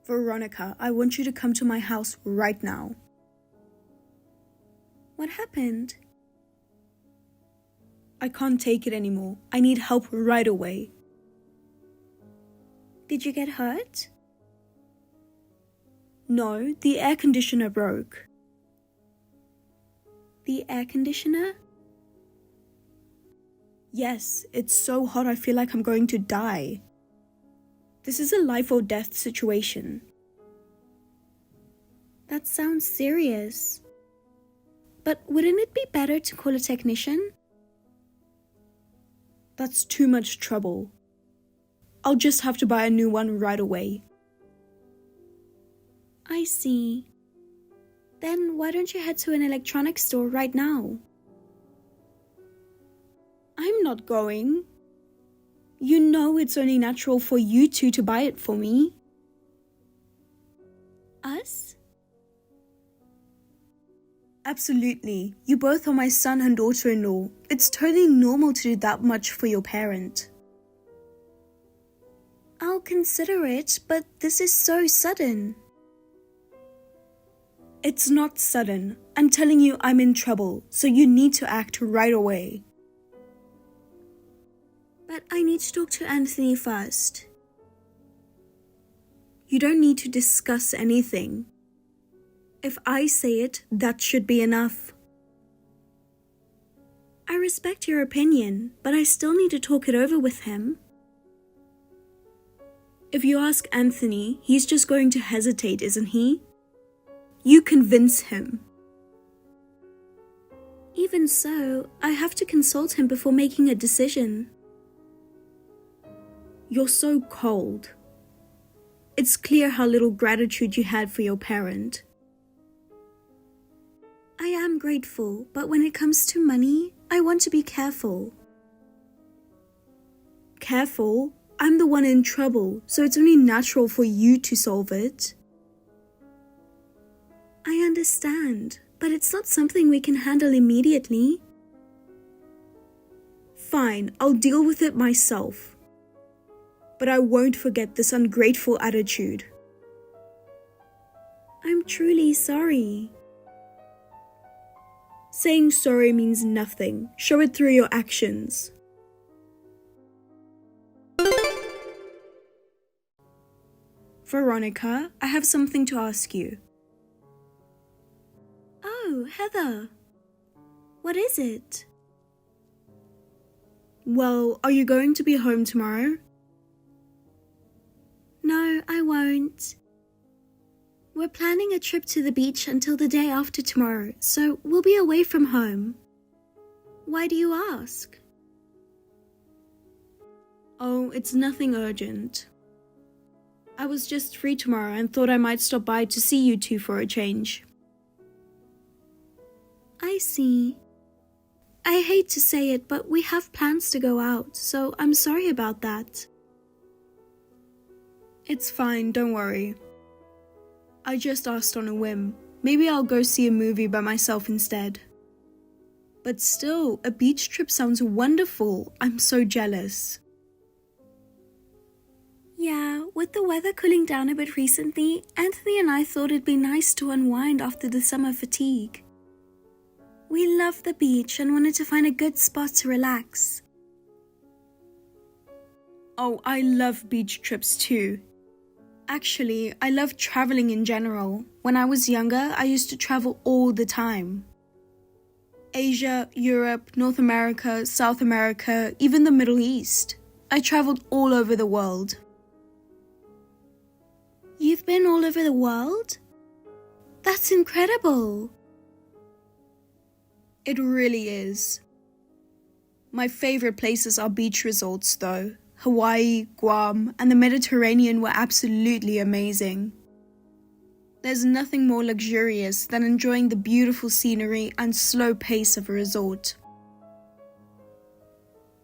Veronica, I want you to come to my house right now. What happened? I can't take it anymore. I need help right away. Did you get hurt? No, the air conditioner broke. The air conditioner? Yes, it's so hot I feel like I'm going to die. This is a life or death situation. That sounds serious. But wouldn't it be better to call a technician? That's too much trouble. I'll just have to buy a new one right away. I see. Then why don't you head to an electronics store right now? I'm not going. You know it's only natural for you two to buy it for me. Us? Absolutely. You both are my son and daughter-in-law. It's totally normal to do that much for your parent. I'll consider it, but this is so sudden. It's not sudden. I'm telling you I'm in trouble, so you need to act right away. But I need to talk to Anthony first. You don't need to discuss anything. If I say it, that should be enough. I respect your opinion, but I still need to talk it over with him. If you ask Anthony, he's just going to hesitate, isn't he? You convince him. Even so, I have to consult him before making a decision. You're so cold. It's clear how little gratitude you had for your parent. I am grateful, but when it comes to money, I want to be careful. Careful? I'm the one in trouble, so it's only natural for you to solve it. I understand, but it's not something we can handle immediately. Fine, I'll deal with it myself. But I won't forget this ungrateful attitude. I'm truly sorry. Saying sorry means nothing. Show it through your actions. Veronica, I have something to ask you. Oh, Heather. What is it? Well, are you going to be home tomorrow? No, I won't. We're planning a trip to the beach until the day after tomorrow, so we'll be away from home. Why do you ask? Oh, it's nothing urgent. I was just free tomorrow and thought I might stop by to see you two for a change. I see. I hate to say it, but we have plans to go out, so I'm sorry about that. It's fine, don't worry. I just asked on a whim. Maybe I'll go see a movie by myself instead. But still, a beach trip sounds wonderful. I'm so jealous. Yeah, with the weather cooling down a bit recently, Anthony and I thought it'd be nice to unwind after the summer fatigue. We love the beach and wanted to find a good spot to relax. Oh, I love beach trips too. Actually, I love traveling in general. When I was younger, I used to travel all the time. Asia, Europe, North America, South America, even the Middle East. I traveled all over the world. You've been all over the world? That's incredible. It really is. My favorite places are beach resorts though. Hawaii, Guam, and the Mediterranean were absolutely amazing. There's nothing more luxurious than enjoying the beautiful scenery and slow pace of a resort.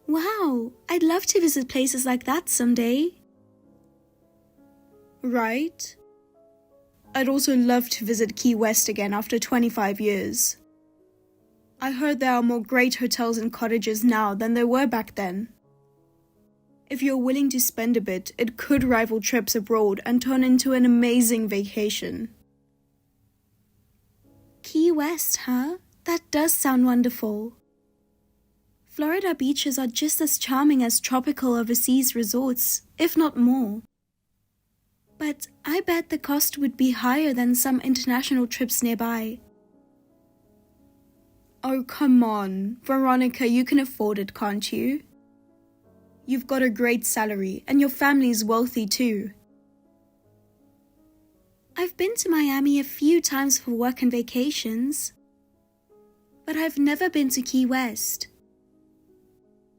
Wow, I'd love to visit places like that someday. Right? I'd also love to visit Key West again after 25 years. I heard there are more great hotels and cottages now than there were back then. If you're willing to spend a bit, it could rival trips abroad and turn into an amazing vacation. Key West, huh? That does sound wonderful. Florida beaches are just as charming as tropical overseas resorts, if not more. But I bet the cost would be higher than some international trips nearby. Oh, come on. Veronica, you can afford it, can't you? You've got a great salary, and your family's wealthy too. I've been to Miami a few times for work and vacations, but I've never been to Key West.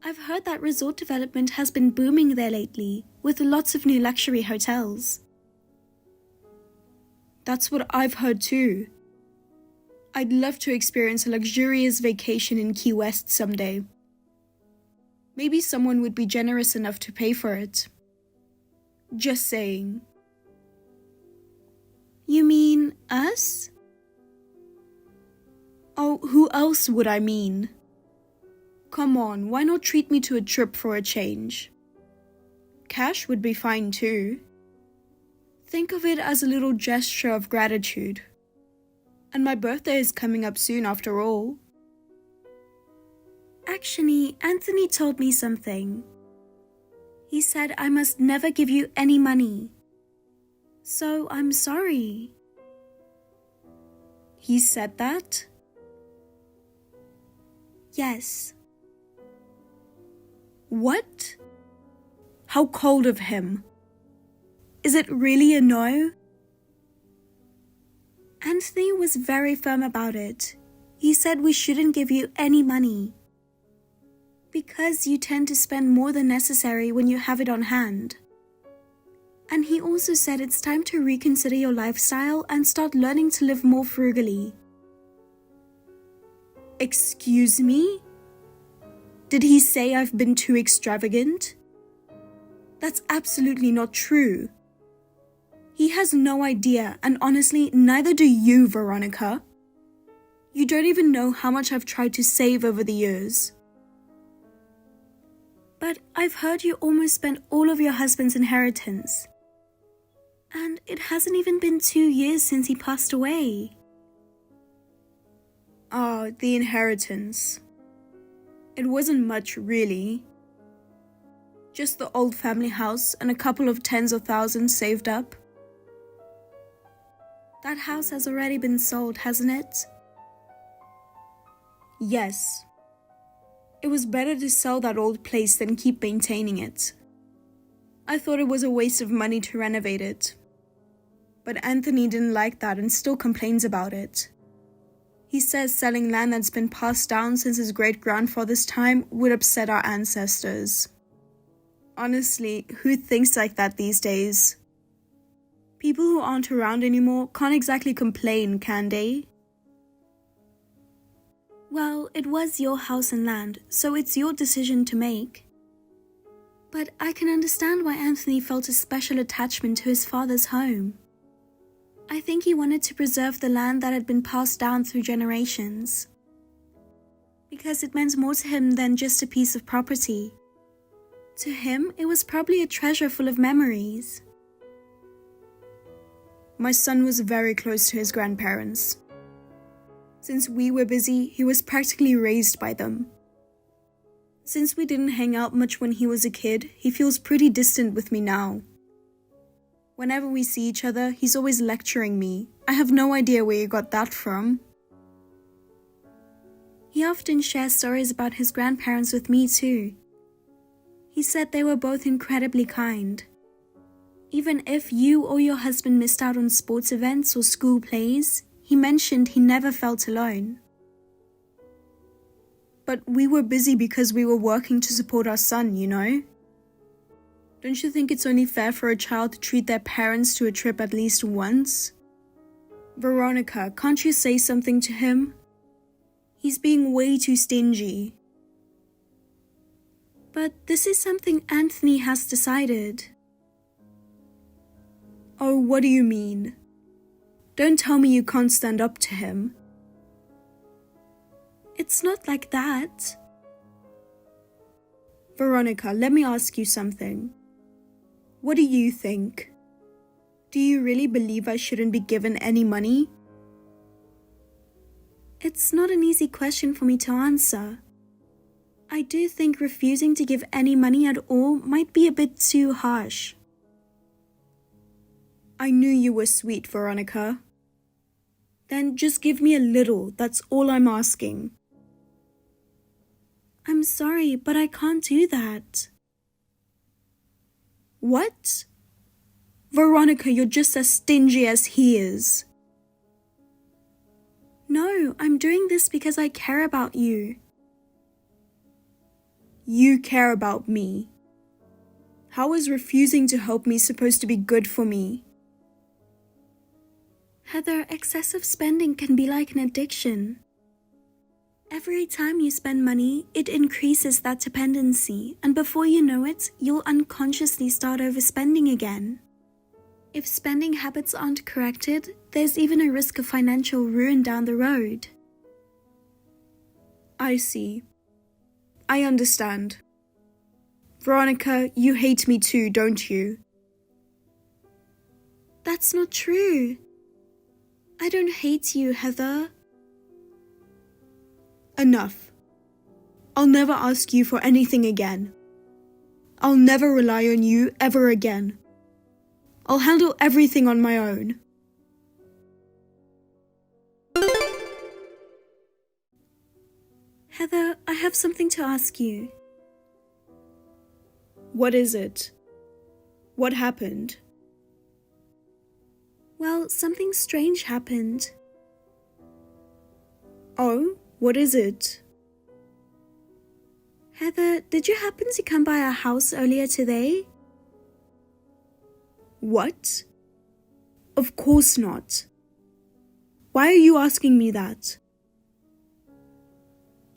I've heard that resort development has been booming there lately, with lots of new luxury hotels. That's what I've heard too. I'd love to experience a luxurious vacation in Key West someday. Maybe someone would be generous enough to pay for it. Just saying. You mean us? Oh, who else would I mean? Come on, why not treat me to a trip for a change? Cash would be fine too. Think of it as a little gesture of gratitude. And my birthday is coming up soon after all. Actually, Anthony told me something. He said I must never give you any money. So I'm sorry. He said that? Yes. What? How cold of him. Is it really a no? Anthony was very firm about it. He said we shouldn't give you any money, because you tend to spend more than necessary when you have it on hand. And he also said it's time to reconsider your lifestyle and start learning to live more frugally. Excuse me? Did he say I've been too extravagant? That's absolutely not true. He has no idea, and honestly, neither do you, Veronica. You don't even know how much I've tried to save over the years. But I've heard you almost spent all of your husband's inheritance. And it hasn't even been 2 years since he passed away. Ah, the inheritance. It wasn't much, really. Just the old family house and a couple of tens of thousands saved up. That house has already been sold, hasn't it? Yes. It was better to sell that old place than keep maintaining it. I thought it was a waste of money to renovate it. But Anthony didn't like that and still complains about it. He says selling land that's been passed down since his great-grandfather's time would upset our ancestors. Honestly, who thinks like that these days? People who aren't around anymore can't exactly complain, can they? Well, it was your house and land, so it's your decision to make. But I can understand why Anthony felt a special attachment to his father's home. I think he wanted to preserve the land that had been passed down through generations. Because it meant more to him than just a piece of property. To him, it was probably a treasure full of memories. My son was very close to his grandparents. Since we were busy, he was practically raised by them. Since we didn't hang out much when he was a kid, he feels pretty distant with me now. Whenever we see each other, he's always lecturing me. I have no idea where you got that from. He often shares stories about his grandparents with me too. He said they were both incredibly kind. Even if you or your husband missed out on sports events or school plays, he mentioned he never felt alone. But we were busy because we were working to support our son, you know? Don't you think it's only fair for a child to treat their parents to a trip at least once? Veronica, can't you say something to him? He's being way too stingy. But this is something Anthony has decided. Oh, what do you mean? Don't tell me you can't stand up to him. It's not like that. Veronica, let me ask you something. What do you think? Do you really believe I shouldn't be given any money? It's not an easy question for me to answer. I do think refusing to give any money at all might be a bit too harsh. I knew you were sweet, Veronica. Then just give me a little, that's all I'm asking. I'm sorry, but I can't do that. What? Veronica, you're just as stingy as he is. No, I'm doing this because I care about you. You care about me. How is refusing to help me supposed to be good for me? Heather, excessive spending can be like an addiction. Every time you spend money, it increases that dependency, and before you know it, you'll unconsciously start overspending again. If spending habits aren't corrected, there's even a risk of financial ruin down the road. I see. I understand. Veronica, you hate me too, don't you? That's not true. I don't hate you, Heather. Enough. I'll never ask you for anything again. I'll never rely on you ever again. I'll handle everything on my own. Heather, I have something to ask you. What is it? What happened? Well, something strange happened. Oh, what is it? Heather, did you happen to come by our house earlier today? What? Of course not. Why are you asking me that?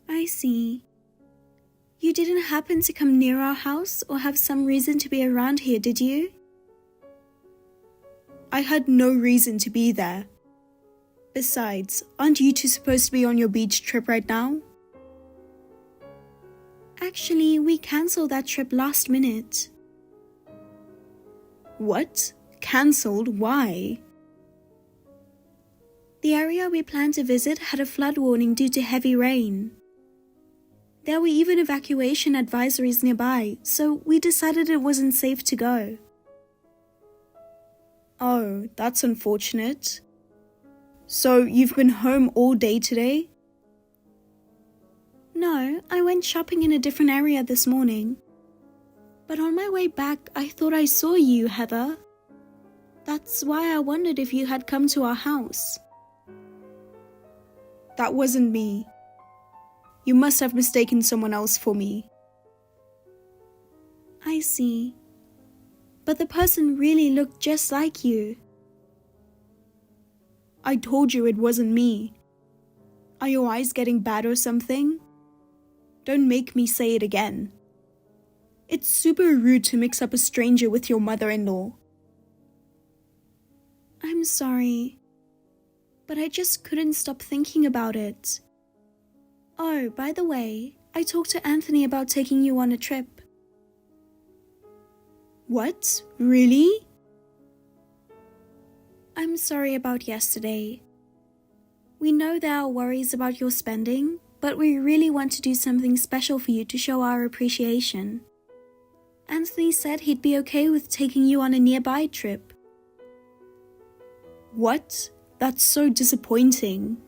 I see. You didn't happen to come near our house or have some reason to be around here, did you? I had no reason to be there. Besides, aren't you two supposed to be on your beach trip right now? Actually, we cancelled that trip last minute. What? Cancelled? Why? The area we planned to visit had a flood warning due to heavy rain. There were even evacuation advisories nearby, so we decided it wasn't safe to go. Oh, that's unfortunate. So, you've been home all day today? No, I went shopping in a different area this morning. But on my way back, I thought I saw you, Heather. That's why I wondered if you had come to our house. That wasn't me. You must have mistaken someone else for me. I see. But the person really looked just like you. I told you it wasn't me. Are your eyes getting bad or something? Don't make me say it again. It's super rude to mix up a stranger with your mother-in-law. I'm sorry, but I just couldn't stop thinking about it. Oh, by the way, I talked to Anthony about taking you on a trip. What? Really? I'm sorry about yesterday. We know there are worries about your spending, but we really want to do something special for you to show our appreciation. Anthony said he'd be okay with taking you on a nearby trip. What? That's so disappointing.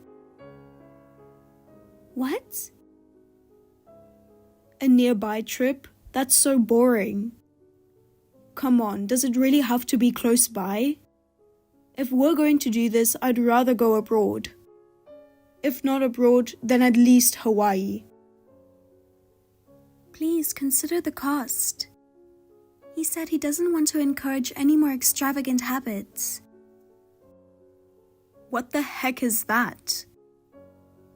What? A nearby trip? That's so boring. Come on, does it really have to be close by? If we're going to do this, I'd rather go abroad. If not abroad, then at least Hawaii. Please consider the cost. He said he doesn't want to encourage any more extravagant habits. What the heck is that?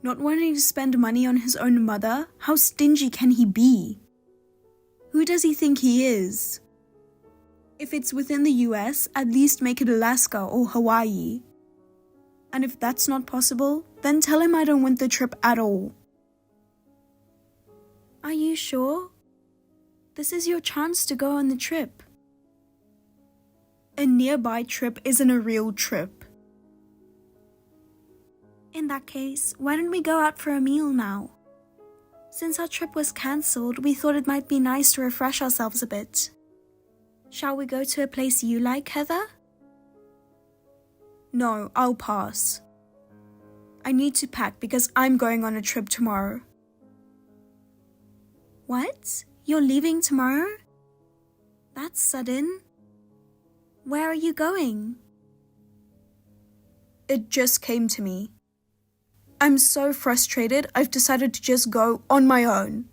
Not wanting to spend money on his own mother? How stingy can he be? Who does he think he is? If it's within the US, at least make it Alaska or Hawaii. And if that's not possible, then tell him I don't want the trip at all. Are you sure? This is your chance to go on the trip. A nearby trip isn't a real trip. In that case, why don't we go out for a meal now? Since our trip was cancelled, we thought it might be nice to refresh ourselves a bit. Shall we go to a place you like, Heather? No, I'll pass. I need to pack because I'm going on a trip tomorrow. What? You're leaving tomorrow? That's sudden. Where are you going? It just came to me. I'm so frustrated, I've decided to just go on my own.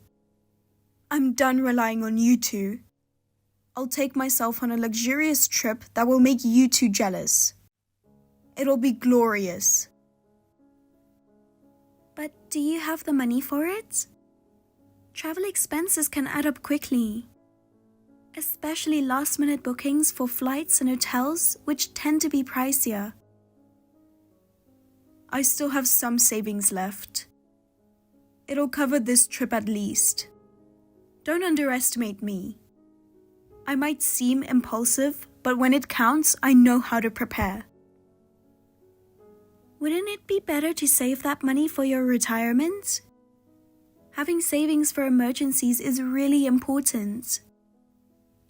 I'm done relying on you two. I'll take myself on a luxurious trip that will make you two jealous. It'll be glorious. But do you have the money for it? Travel expenses can add up quickly, especially last-minute bookings for flights and hotels, which tend to be pricier. I still have some savings left. It'll cover this trip at least. Don't underestimate me. I might seem impulsive, but when it counts, I know how to prepare. Wouldn't it be better to save that money for your retirement? Having savings for emergencies is really important.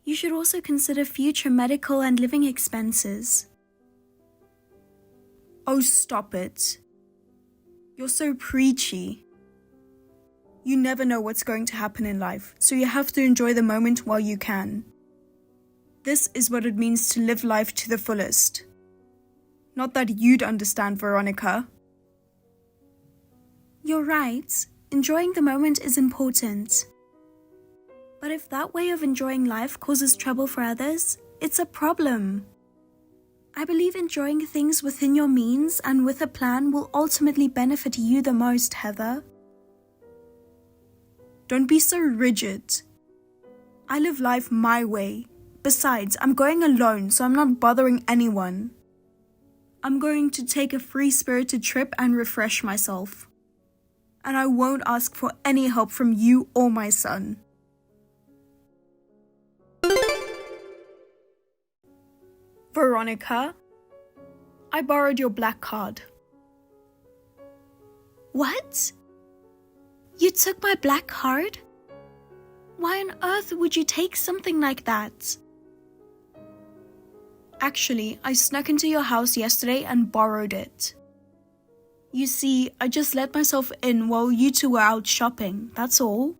You should also consider future medical and living expenses. Oh, stop it. You're so preachy. You never know what's going to happen in life, so you have to enjoy the moment while you can. This is what it means to live life to the fullest. Not that you'd understand, Veronica. You're right. Enjoying the moment is important. But if that way of enjoying life causes trouble for others, it's a problem. I believe enjoying things within your means and with a plan will ultimately benefit you the most, Heather. Don't be so rigid. I live life my way. Besides, I'm going alone, so I'm not bothering anyone. I'm going to take a free-spirited trip and refresh myself. And I won't ask for any help from you or my son. Veronica, I borrowed your black card. What? You took my black card? Why on earth would you take something like that? Actually, I snuck into your house yesterday and borrowed it. You see, I just let myself in while you two were out shopping, that's all.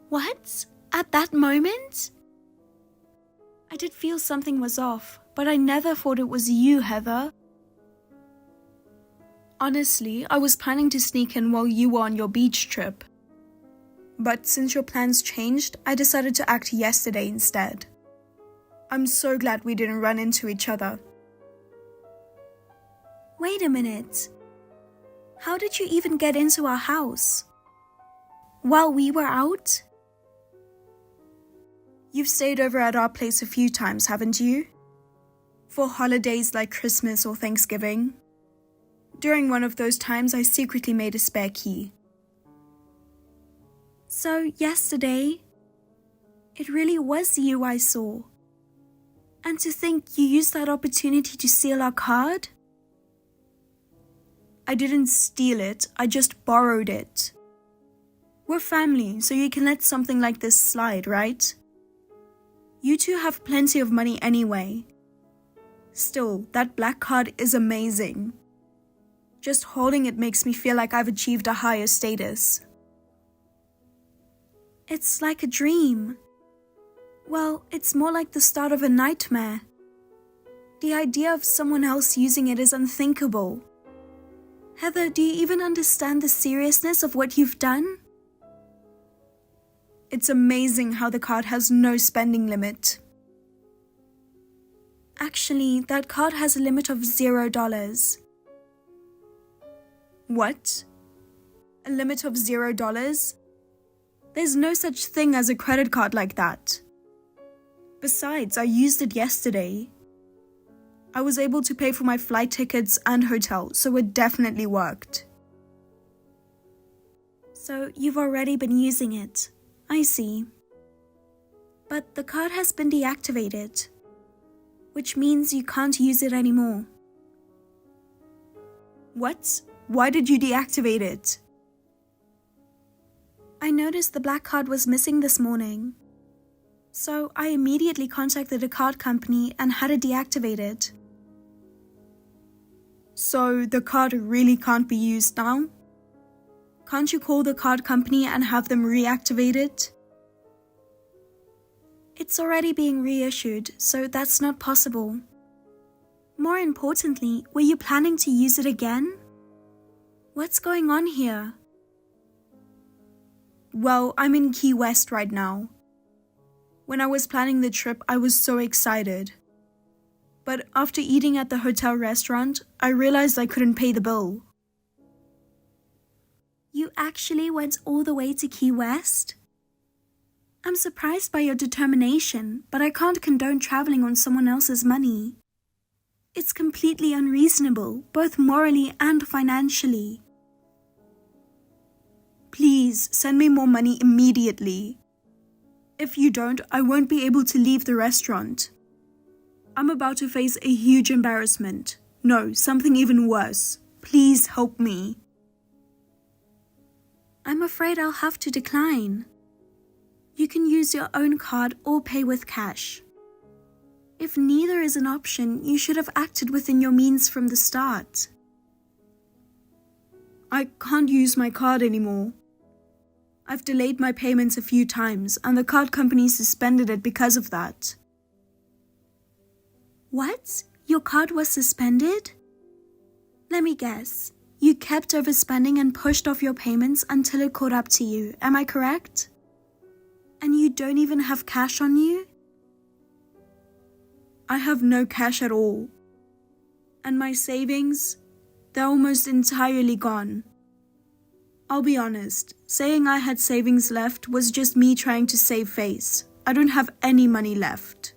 What? At that moment? I did feel something was off, but I never thought it was you, Heather. Honestly, I was planning to sneak in while you were on your beach trip. But since your plans changed, I decided to act yesterday instead. I'm so glad we didn't run into each other. Wait a minute. How did you even get into our house? While we were out? You've stayed over at our place a few times, haven't you? For holidays like Christmas or Thanksgiving. During one of those times, I secretly made a spare key. So, yesterday, it really was you I saw. And to think you used that opportunity to steal our card? I didn't steal it, I just borrowed it. We're family, so you can let something like this slide, right? You two have plenty of money anyway. Still, that black card is amazing. Just holding it makes me feel like I've achieved a higher status. It's like a dream. Well, it's more like the start of a nightmare. The idea of someone else using it is unthinkable. Heather, do you even understand the seriousness of what you've done? It's amazing how the card has no spending limit. Actually, that card has a limit of $0. What? A limit of $0? There's no such thing as a credit card like that. Besides, I used it yesterday. I was able to pay for my flight tickets and hotel, so it definitely worked. So you've already been using it. I see. But the card has been deactivated, which means you can't use it anymore. What? Why did you deactivate it? I noticed the black card was missing this morning. So I immediately contacted a card company and had it deactivated. So the card really can't be used now? Can't you call the card company and have them reactivate it? It's already being reissued, so that's not possible. More importantly, were you planning to use it again? What's going on here? Well, I'm in Key West right now. When I was planning the trip, I was so excited. But after eating at the hotel restaurant, I realized I couldn't pay the bill. You actually went all the way to Key West? I'm surprised by your determination, but I can't condone traveling on someone else's money. It's completely unreasonable, both morally and financially. Please, send me more money immediately. If you don't, I won't be able to leave the restaurant. I'm about to face a huge embarrassment. No, something even worse. Please help me. I'm afraid I'll have to decline. You can use your own card or pay with cash. If neither is an option, you should have acted within your means from the start. I can't use my card anymore. I've delayed my payments a few times, and the card company suspended it because of that. What? Your card was suspended? Let me guess. You kept overspending and pushed off your payments until it caught up to you, am I correct? And you don't even have cash on you? I have no cash at all. And my savings, they're almost entirely gone. I'll be honest, saying I had savings left was just me trying to save face. I don't have any money left.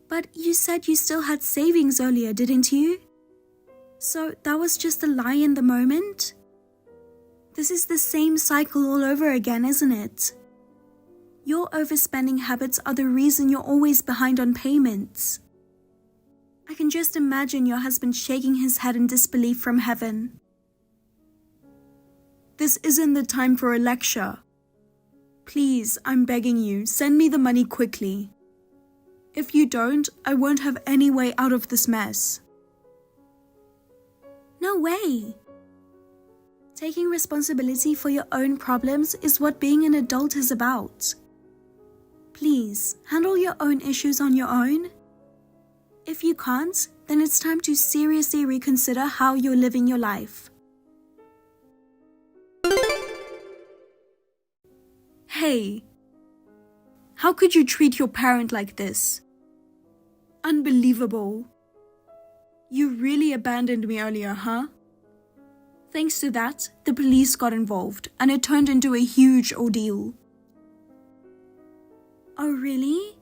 But you said you still had savings earlier, didn't you? So that was just a lie in the moment? This is the same cycle all over again, isn't it? Your overspending habits are the reason you're always behind on payments. I can just imagine your husband shaking his head in disbelief from heaven. This isn't the time for a lecture. Please, I'm begging you, send me the money quickly. If you don't, I won't have any way out of this mess. No way. Taking responsibility for your own problems is what being an adult is about. Please, handle your own issues on your own. If you can't, then it's time to seriously reconsider how you're living your life. Hey, how could you treat your parent like this? Unbelievable. You really abandoned me earlier, huh? Thanks to that, the police got involved and it turned into a huge ordeal. Oh, really?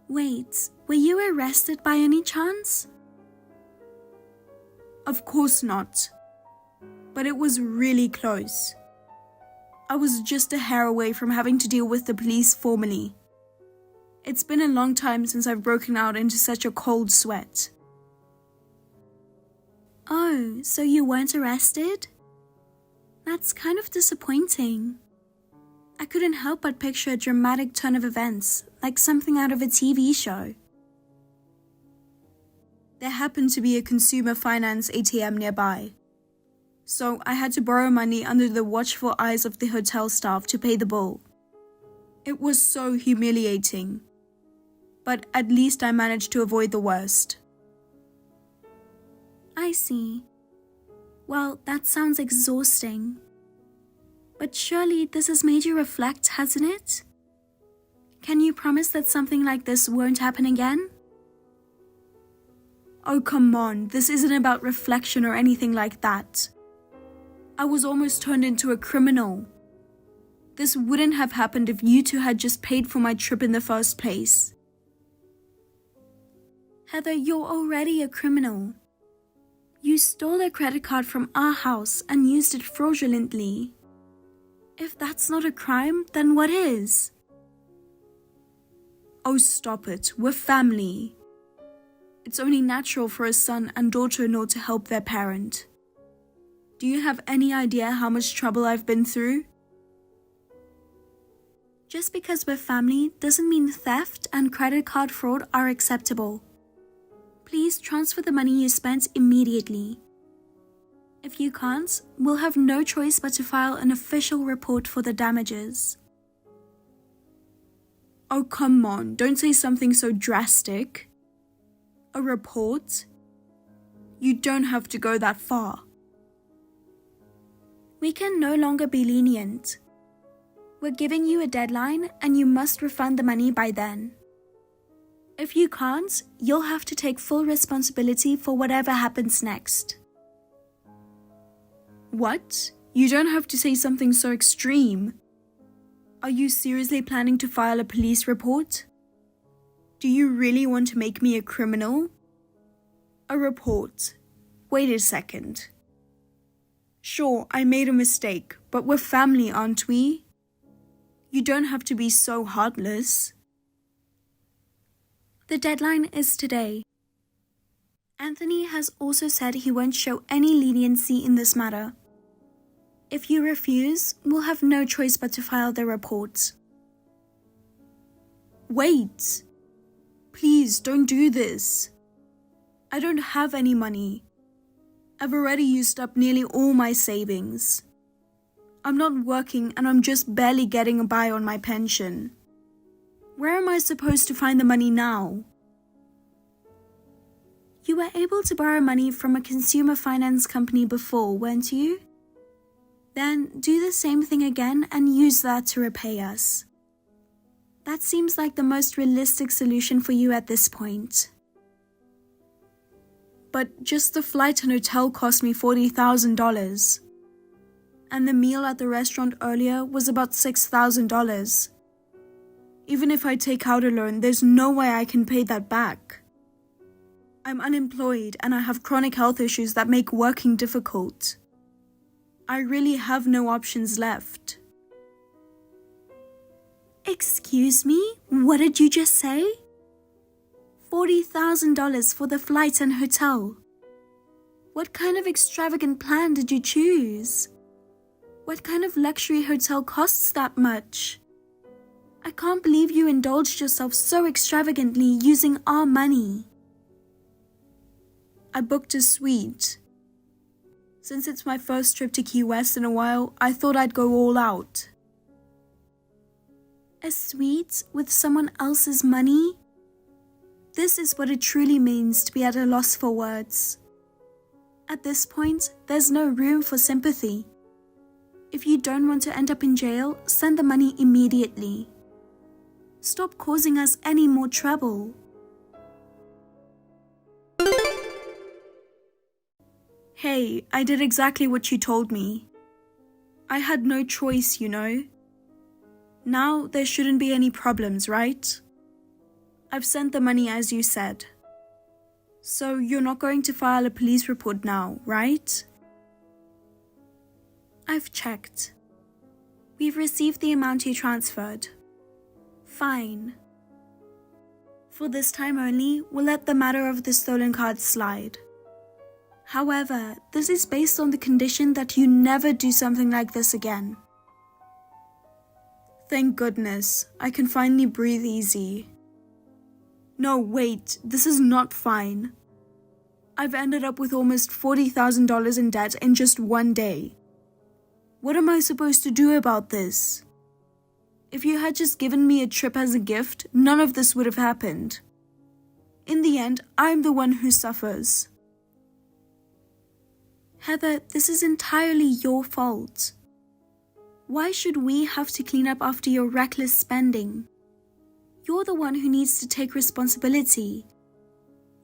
Wait, were you arrested by any chance? Of course not. But it was really close. I was just a hair away from having to deal with the police formally. It's been a long time since I've broken out into such a cold sweat. Oh, so you weren't arrested? That's kind of disappointing. I couldn't help but picture a dramatic turn of events, like something out of a TV show. There happened to be a consumer finance ATM nearby. So I had to borrow money under the watchful eyes of the hotel staff to pay the bill. It was so humiliating. But at least I managed to avoid the worst. I see. Well, that sounds exhausting. But surely this has made you reflect, hasn't it? Can you promise that something like this won't happen again? Oh, come on, this isn't about reflection or anything like that. I was almost turned into a criminal. This wouldn't have happened if you two had just paid for my trip in the first place. Heather, you're already a criminal. You stole a credit card from our house and used it fraudulently. If that's not a crime, then what is? Oh, stop it. We're family. It's only natural for a son and daughter-in-law to help their parent. Do you have any idea how much trouble I've been through? Just because we're family doesn't mean theft and credit card fraud are acceptable. Please transfer the money you spent immediately. If you can't, we'll have no choice but to file an official report for the damages. Oh, come on, don't say something so drastic. A report? You don't have to go that far. We can no longer be lenient. We're giving you a deadline and you must refund the money by then. If you can't, you'll have to take full responsibility for whatever happens next. What? You don't have to say something so extreme. Are you seriously planning to file a police report? Do you really want to make me a criminal? A report. Wait a second. Sure, I made a mistake, but we're family, aren't we? You don't have to be so heartless. The deadline is today. Anthony has also said he won't show any leniency in this matter. If you refuse, we'll have no choice but to file the report. Wait! Please don't do this. I don't have any money. I've already used up nearly all my savings. I'm not working and I'm just barely getting by on my pension. Where am I supposed to find the money now? You were able to borrow money from a consumer finance company before, weren't you? Then do the same thing again and use that to repay us. That seems like the most realistic solution for you at this point. But just the flight and hotel cost me $40,000. And the meal at the restaurant earlier was about $6,000. Even if I take out a loan, there's no way I can pay that back. I'm unemployed and I have chronic health issues that make working difficult. I really have no options left. Excuse me? What did you just say? $40,000 for the flight and hotel. What kind of extravagant plan did you choose? What kind of luxury hotel costs that much? I can't believe you indulged yourself so extravagantly using our money. I booked a suite. Since it's my first trip to Key West in a while, I thought I'd go all out. A suite with someone else's money? This is what it truly means to be at a loss for words. At this point, there's no room for sympathy. If you don't want to end up in jail, send the money immediately. Stop causing us any more trouble. Hey, I did exactly what you told me. I had no choice, you know. Now there shouldn't be any problems, right? I've sent the money as you said. So you're not going to file a police report now, right? I've checked. We've received the amount you transferred. Fine. For this time only, we'll let the matter of the stolen cards slide. However, this is based on the condition that you never do something like this again. Thank goodness, I can finally breathe easy. No, wait, this is not fine. I've ended up with almost $40,000 in debt in just one day. What am I supposed to do about this? If you had just given me a trip as a gift, none of this would have happened. In the end, I'm the one who suffers. Heather, this is entirely your fault. Why should we have to clean up after your reckless spending? You're the one who needs to take responsibility.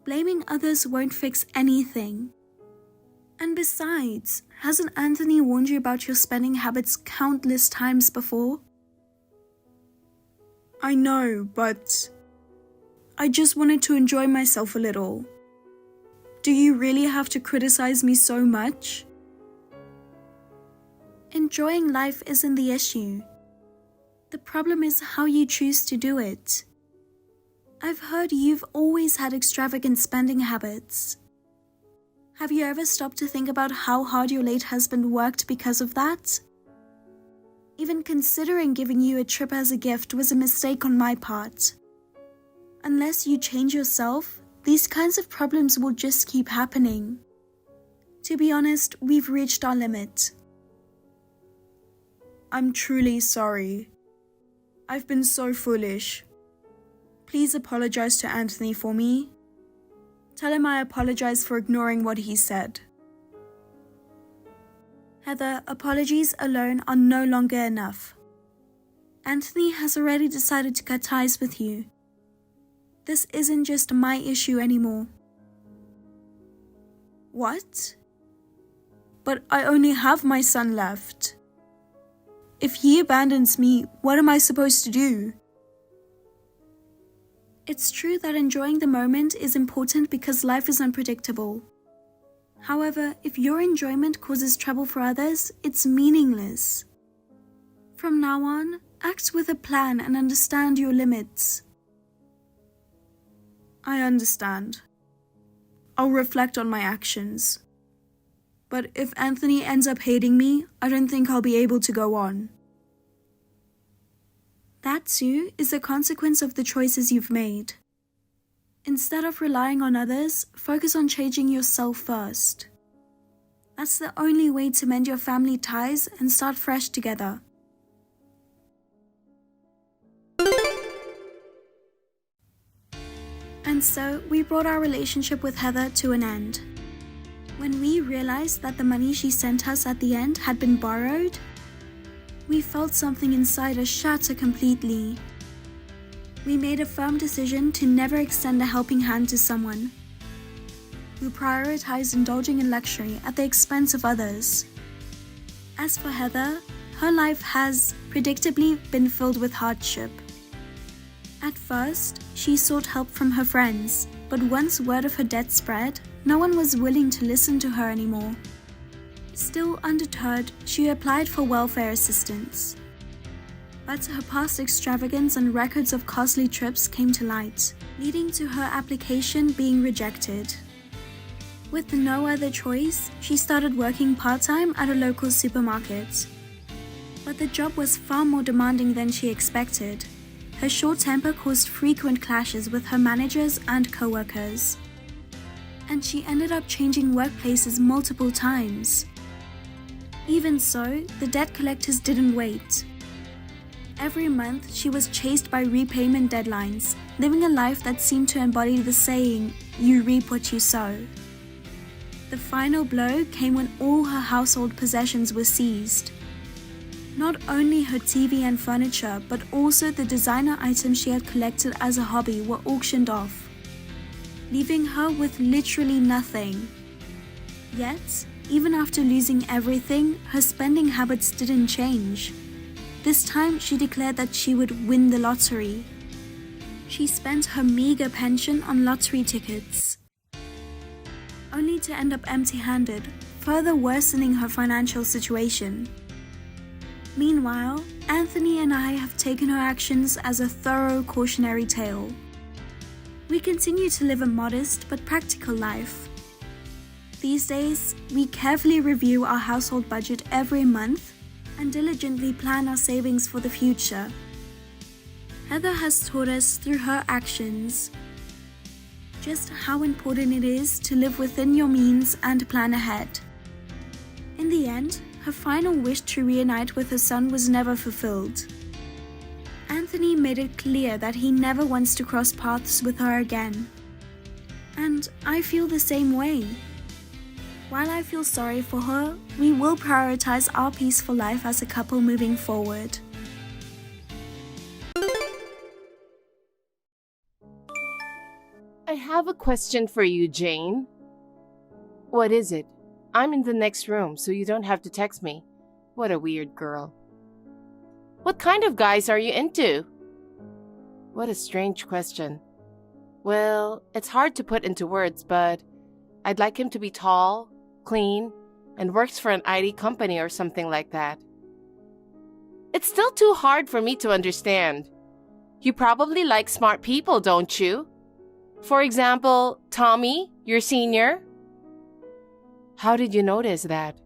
Blaming others won't fix anything. And besides, hasn't Anthony warned you about your spending habits countless times before? I know, but I just wanted to enjoy myself a little. Do you really have to criticize me so much? Enjoying life isn't the issue. The problem is how you choose to do it. I've heard you've always had extravagant spending habits. Have you ever stopped to think about how hard your late husband worked because of that? Even considering giving you a trip as a gift was a mistake on my part. Unless you change yourself, these kinds of problems will just keep happening. To be honest, we've reached our limit. I'm truly sorry. I've been so foolish. Please apologize to Anthony for me. Tell him I apologize for ignoring what he said. Heather, apologies alone are no longer enough. Anthony has already decided to cut ties with you. This isn't just my issue anymore. What? But I only have my son left. If he abandons me, what am I supposed to do? It's true that enjoying the moment is important because life is unpredictable. However, if your enjoyment causes trouble for others, it's meaningless. From now on, act with a plan and understand your limits. I understand. I'll reflect on my actions. But if Anthony ends up hating me, I don't think I'll be able to go on. That too is a consequence of the choices you've made. Instead of relying on others, focus on changing yourself first. That's the only way to mend your family ties and start fresh together. And so, we brought our relationship with Heather to an end. When we realized that the money she sent us at the end had been borrowed, we felt something inside us shatter completely. We made a firm decision to never extend a helping hand to someone who prioritized indulging in luxury at the expense of others. As for Heather, her life has predictably been filled with hardship. At first, she sought help from her friends, but once word of her death spread, no one was willing to listen to her anymore. Still undeterred, she applied for welfare assistance. But her past extravagance and records of costly trips came to light, leading to her application being rejected. With no other choice, she started working part-time at a local supermarket. But the job was far more demanding than she expected. Her short temper caused frequent clashes with her managers and co-workers. And she ended up changing workplaces multiple times. Even so, the debt collectors didn't wait. Every month, she was chased by repayment deadlines, living a life that seemed to embody the saying, "You reap what you sow." The final blow came when all her household possessions were seized. Not only her TV and furniture, but also the designer items she had collected as a hobby were auctioned off, leaving her with literally nothing. Yet, even after losing everything, her spending habits didn't change. This time, she declared that she would win the lottery. She spent her meager pension on lottery tickets, only to end up empty-handed, further worsening her financial situation. Meanwhile, Anthony and I have taken her actions as a thorough cautionary tale. We continue to live a modest but practical life. These days, we carefully review our household budget every month and diligently plan our savings for the future. Heather has taught us through her actions just how important it is to live within your means and plan ahead. In the end, her final wish to reunite with her son was never fulfilled. Anthony made it clear that he never wants to cross paths with her again. And I feel the same way. While I feel sorry for her, we will prioritize our peaceful life as a couple moving forward. I have a question for you, Jane. What is it? I'm in the next room, so you don't have to text me. What a weird girl. What kind of guys are you into? What a strange question. Well, it's hard to put into words, but I'd like him to be tall, clean, and works for an IT company or something like that. It's still too hard for me to understand. You probably like smart people, don't you? For example, Tommy, your senior. How did you notice that?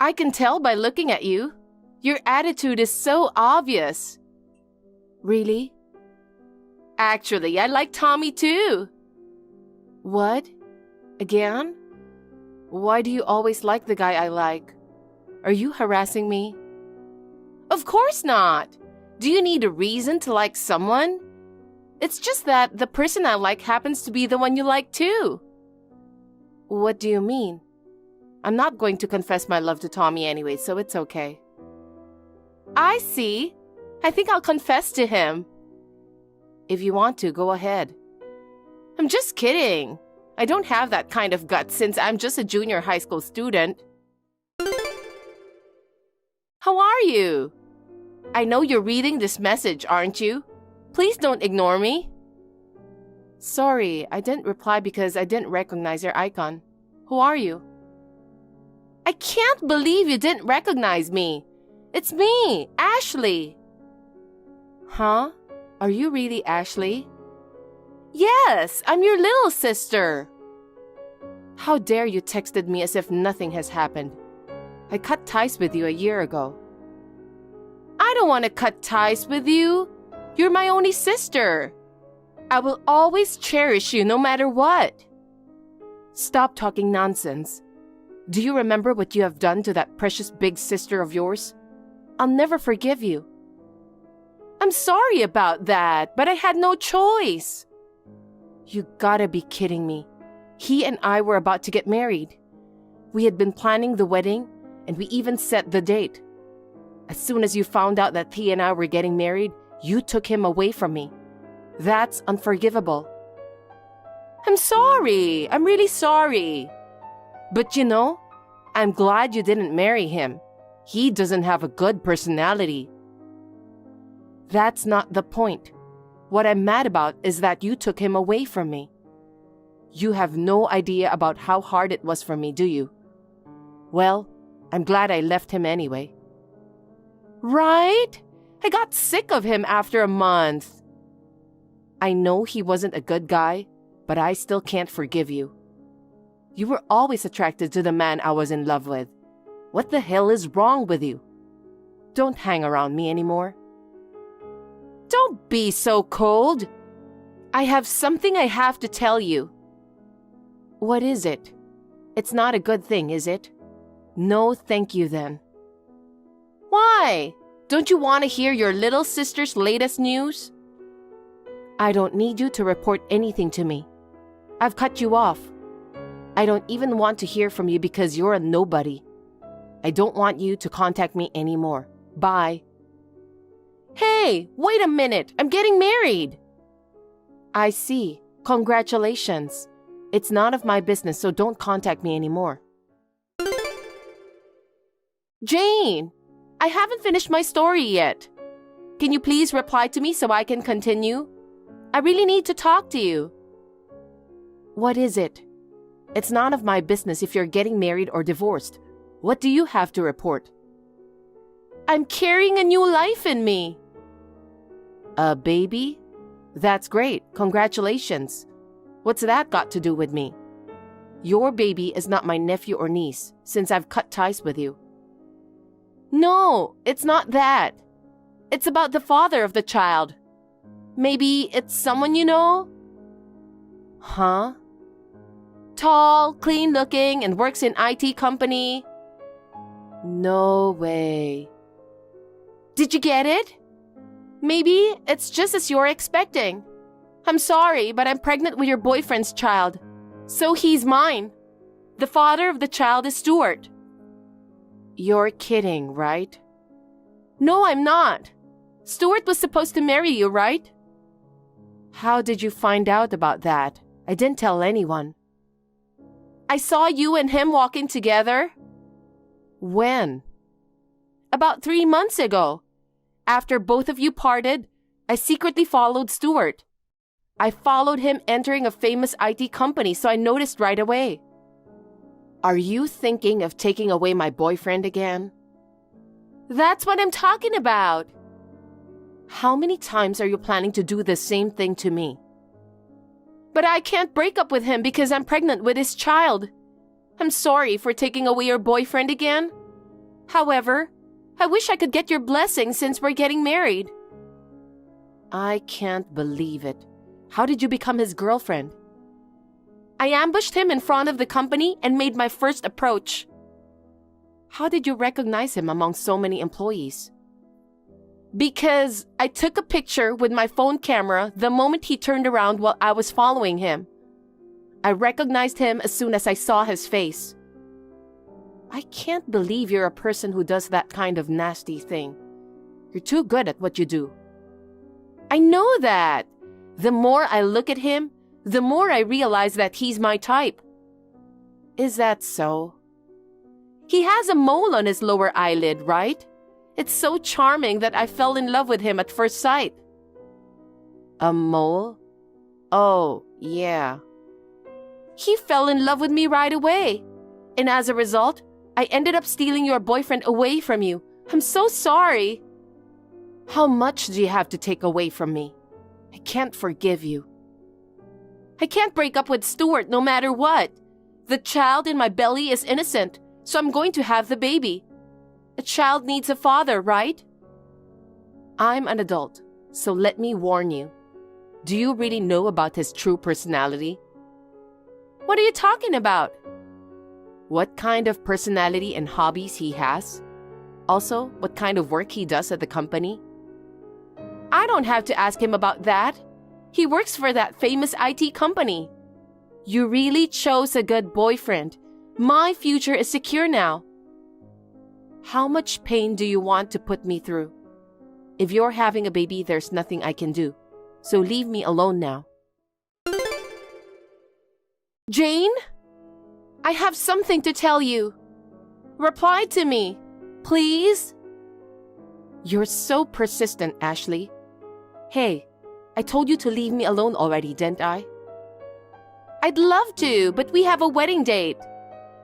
I can tell by looking at you. Your attitude is so obvious. Really? Actually, I like Tommy too. What? Again? Why do you always like the guy I like? Are you harassing me? Of course not. Do you need a reason to like someone? It's just that the person I like happens to be the one you like too. What do you mean? I'm not going to confess my love to Tommy anyway, so it's okay. I see. I think I'll confess to him. If you want to, go ahead. I'm just kidding. I don't have that kind of guts since I'm just a junior high school student. How are you? I know you're reading this message, aren't you? Please don't ignore me. Sorry, I didn't reply because I didn't recognize your icon. Who are you? I can't believe you didn't recognize me. It's me, Ashley. Huh? Are you really Ashley? Yes, I'm your little sister. How dare you texted me as if nothing has happened. I cut ties with you a year ago. I don't want to cut ties with you. You're my only sister. I will always cherish you no matter what. Stop talking nonsense. Do you remember what you have done to that precious big sister of yours? I'll never forgive you. I'm sorry about that, but I had no choice. You gotta be kidding me. He and I were about to get married. We had been planning the wedding, and we even set the date. As soon as you found out that he and I were getting married, you took him away from me. That's unforgivable. I'm sorry. I'm really sorry. But you know, I'm glad you didn't marry him. He doesn't have a good personality. That's not the point. What I'm mad about is that you took him away from me. You have no idea about how hard it was for me, do you? Well, I'm glad I left him anyway. Right? I got sick of him after a month. I know he wasn't a good guy, but I still can't forgive you. You were always attracted to the man I was in love with. What the hell is wrong with you? Don't hang around me anymore. Don't be so cold. I have something I have to tell you. What is it? It's not a good thing, is it? No, thank you then. Why? Don't you want to hear your little sister's latest news? I don't need you to report anything to me. I've cut you off. I don't even want to hear from you because you're a nobody. I don't want you to contact me anymore. Bye. Hey, wait a minute. I'm getting married. I see. Congratulations. It's none of my business, so don't contact me anymore. Jane, I haven't finished my story yet. Can you please reply to me so I can continue? I really need to talk to you. What is it? It's none of my business if you're getting married or divorced. What do you have to report? I'm carrying a new life in me. A baby? That's great. Congratulations. What's that got to do with me? Your baby is not my nephew or niece, since I've cut ties with you. No, it's not that. It's about the father of the child. Maybe it's someone you know? Huh? Tall, clean-looking, and works in IT company. No way. Did you get it? Maybe it's just as you're expecting. I'm sorry, but I'm pregnant with your boyfriend's child. So he's mine. The father of the child is Stuart. You're kidding, right? No, I'm not. Stuart was supposed to marry you, right? How did you find out about that? I didn't tell anyone. I saw you and him walking together. When? About 3 months ago. After both of you parted, I secretly followed Stuart. I followed him entering a famous IT company, so I noticed right away. Are you thinking of taking away my boyfriend again? That's what I'm talking about. How many times are you planning to do the same thing to me? But I can't break up with him because I'm pregnant with his child. I'm sorry for taking away your boyfriend again. However, I wish I could get your blessing since we're getting married. I can't believe it. How did you become his girlfriend? I ambushed him in front of the company and made my first approach. How did you recognize him among so many employees? Because I took a picture with my phone camera the moment he turned around while I was following him. I recognized him as soon as I saw his face. I can't believe you're a person who does that kind of nasty thing. You're too good at what you do. I know that. The more I look at him, the more I realize that he's my type. Is that so? He has a mole on his lower eyelid, right? It's so charming that I fell in love with him at first sight. A mole? Oh, yeah. He fell in love with me right away. And as a result, I ended up stealing your boyfriend away from you. I'm so sorry. How much do you have to take away from me? I can't forgive you. I can't break up with Stuart no matter what. The child in my belly is innocent, so I'm going to have the baby. A child needs a father, right? I'm an adult, so let me warn you. Do you really know about his true personality? What are you talking about? What kind of personality and hobbies he has? Also, what kind of work he does at the company? I don't have to ask him about that. He works for that famous IT company. You really chose a good boyfriend. My future is secure now. How much pain do you want to put me through? If you're having a baby, there's nothing I can do. So leave me alone now. Jane? I have something to tell you. Reply to me, please. You're so persistent, Ashley. Hey, I told you to leave me alone already, didn't I? I'd love to, but we have a wedding date.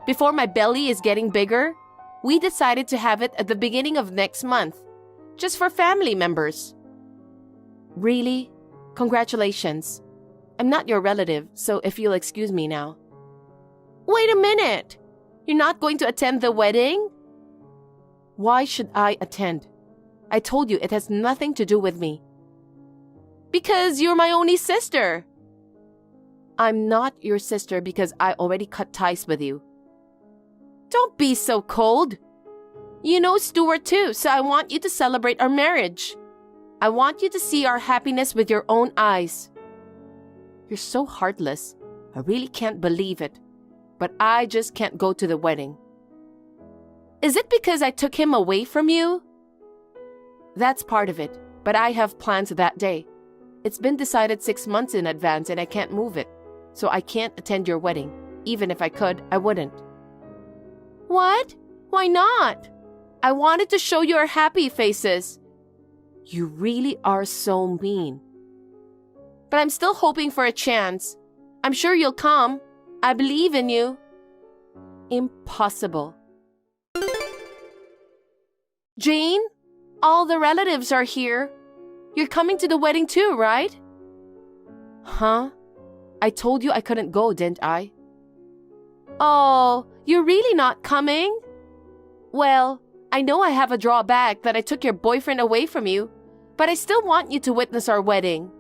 Before my belly is getting bigger, we decided to have it at the beginning of next month, just for family members. Really? Congratulations. I'm not your relative, so if you'll excuse me now. Wait a minute! You're not going to attend the wedding? Why should I attend? I told you it has nothing to do with me. Because you're my only sister. I'm not your sister because I already cut ties with you. Don't be so cold. You know Stuart too, so I want you to celebrate our marriage. I want you to see our happiness with your own eyes. You're so heartless. I really can't believe it. But I just can't go to the wedding. Is it because I took him away from you? That's part of it, but I have plans that day. It's been decided 6 months in advance and I can't move it. So I can't attend your wedding. Even if I could, I wouldn't. What? Why not? I wanted to show you our happy faces. You really are so mean. But I'm still hoping for a chance. I'm sure you'll come. I believe in you. Impossible. Jane, all the relatives are here. You're coming to the wedding too, right? Huh? I told you I couldn't go, didn't I? Oh, you're really not coming? Well, I know I have a drawback that I took your boyfriend away from you, but I still want you to witness our wedding.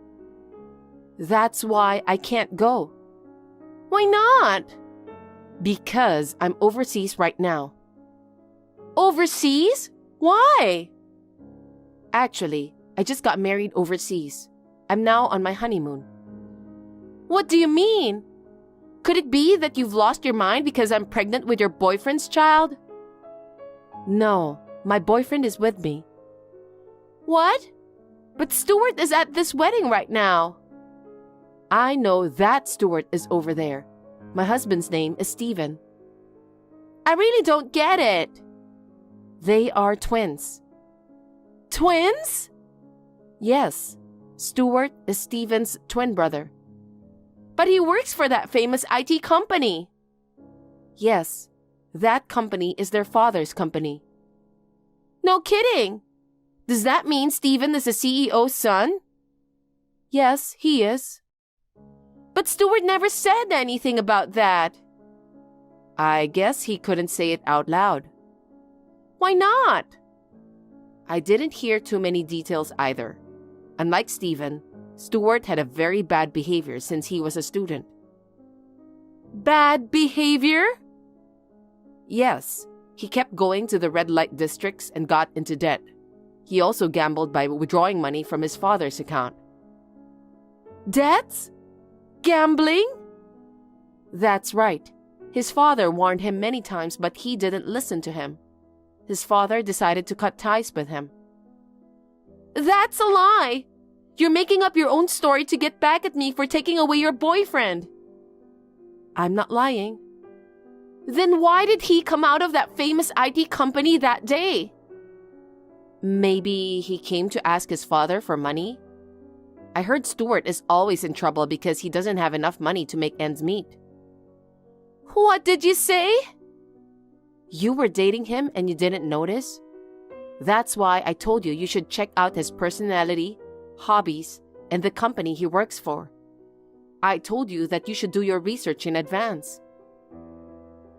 That's why I can't go. Why not? Because I'm overseas right now. Overseas? Why? Actually, I just got married overseas. I'm now on my honeymoon. What do you mean? Could it be that you've lost your mind because I'm pregnant with your boyfriend's child? No, my boyfriend is with me. What? But Stuart is at this wedding right now. I know that Stuart is over there. My husband's name is Steven. I really don't get it. They are twins. Twins? Yes, Stuart is Steven's twin brother. But he works for that famous IT company. Yes, that company is their father's company. No kidding! Does that mean Steven is the CEO's son? Yes, he is. But Stuart never said anything about that. I guess he couldn't say it out loud. Why not? I didn't hear too many details either. Unlike Steven, Stuart had a very bad behavior since he was a student. Bad behavior? Yes, he kept going to the red light districts and got into debt. He also gambled by withdrawing money from his father's account. Debts? Gambling? That's right. His father warned him many times, but he didn't listen to him. His father decided to cut ties with him. That's a lie! You're making up your own story to get back at me for taking away your boyfriend. I'm not lying. Then why did he come out of that famous IT company that day? Maybe he came to ask his father for money? I heard Stuart is always in trouble because he doesn't have enough money to make ends meet. What did you say? You were dating him and you didn't notice? That's why I told you you should check out his personality, hobbies, and the company he works for. I told you that you should do your research in advance.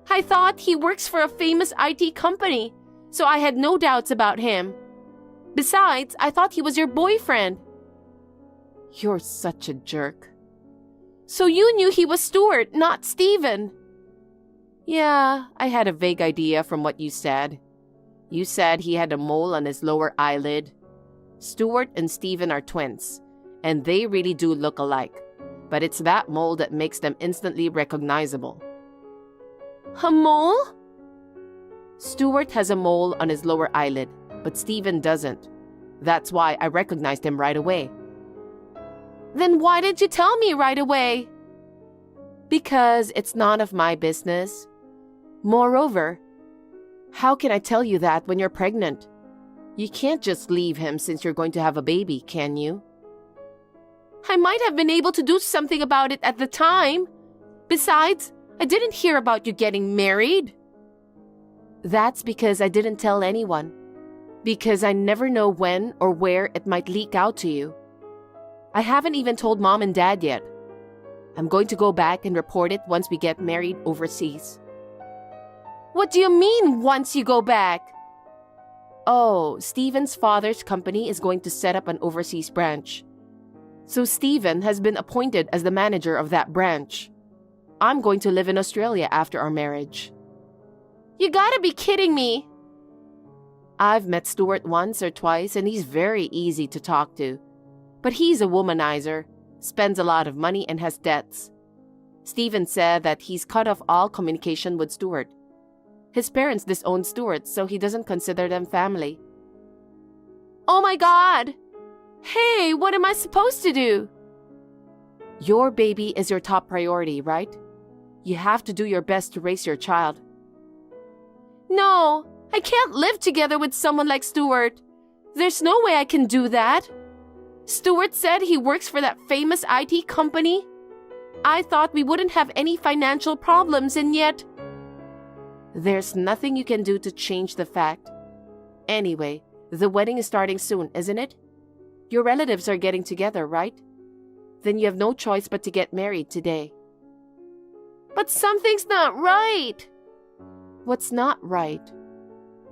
I thought he works for a famous IT company, so I had no doubts about him. Besides, I thought he was your boyfriend. You're such a jerk. So you knew he was Stuart, not Steven. Yeah, I had a vague idea from what you said. You said he had a mole on his lower eyelid. Stuart and Steven are twins, and they really do look alike. But it's that mole that makes them instantly recognizable. A mole? Stuart has a mole on his lower eyelid, but Steven doesn't. That's why I recognized him right away. Then why did you tell me right away? Because it's none of my business. Moreover, how can I tell you that when you're pregnant? You can't just leave him since you're going to have a baby, can you? I might have been able to do something about it at the time. Besides, I didn't hear about you getting married. That's because I didn't tell anyone. Because I never know when or where it might leak out to you. I haven't even told Mom and Dad yet. I'm going to go back and report it once we get married overseas. What do you mean, once you go back? Oh, Steven's father's company is going to set up an overseas branch. So Steven has been appointed as the manager of that branch. I'm going to live in Australia after our marriage. You gotta be kidding me! I've met Stuart once or twice and he's very easy to talk to. But he's a womanizer, spends a lot of money and has debts. Steven said that he's cut off all communication with Stuart. His parents disown Stuart, so he doesn't consider them family. Oh my God! Hey, what am I supposed to do? Your baby is your top priority, right? You have to do your best to raise your child. No, I can't live together with someone like Stuart. There's no way I can do that. Stuart said he works for that famous IT company. I thought we wouldn't have any financial problems, and yet... There's nothing you can do to change the fact. Anyway, the wedding is starting soon, isn't it? Your relatives are getting together, right? Then you have no choice but to get married today. But something's not right. What's not right?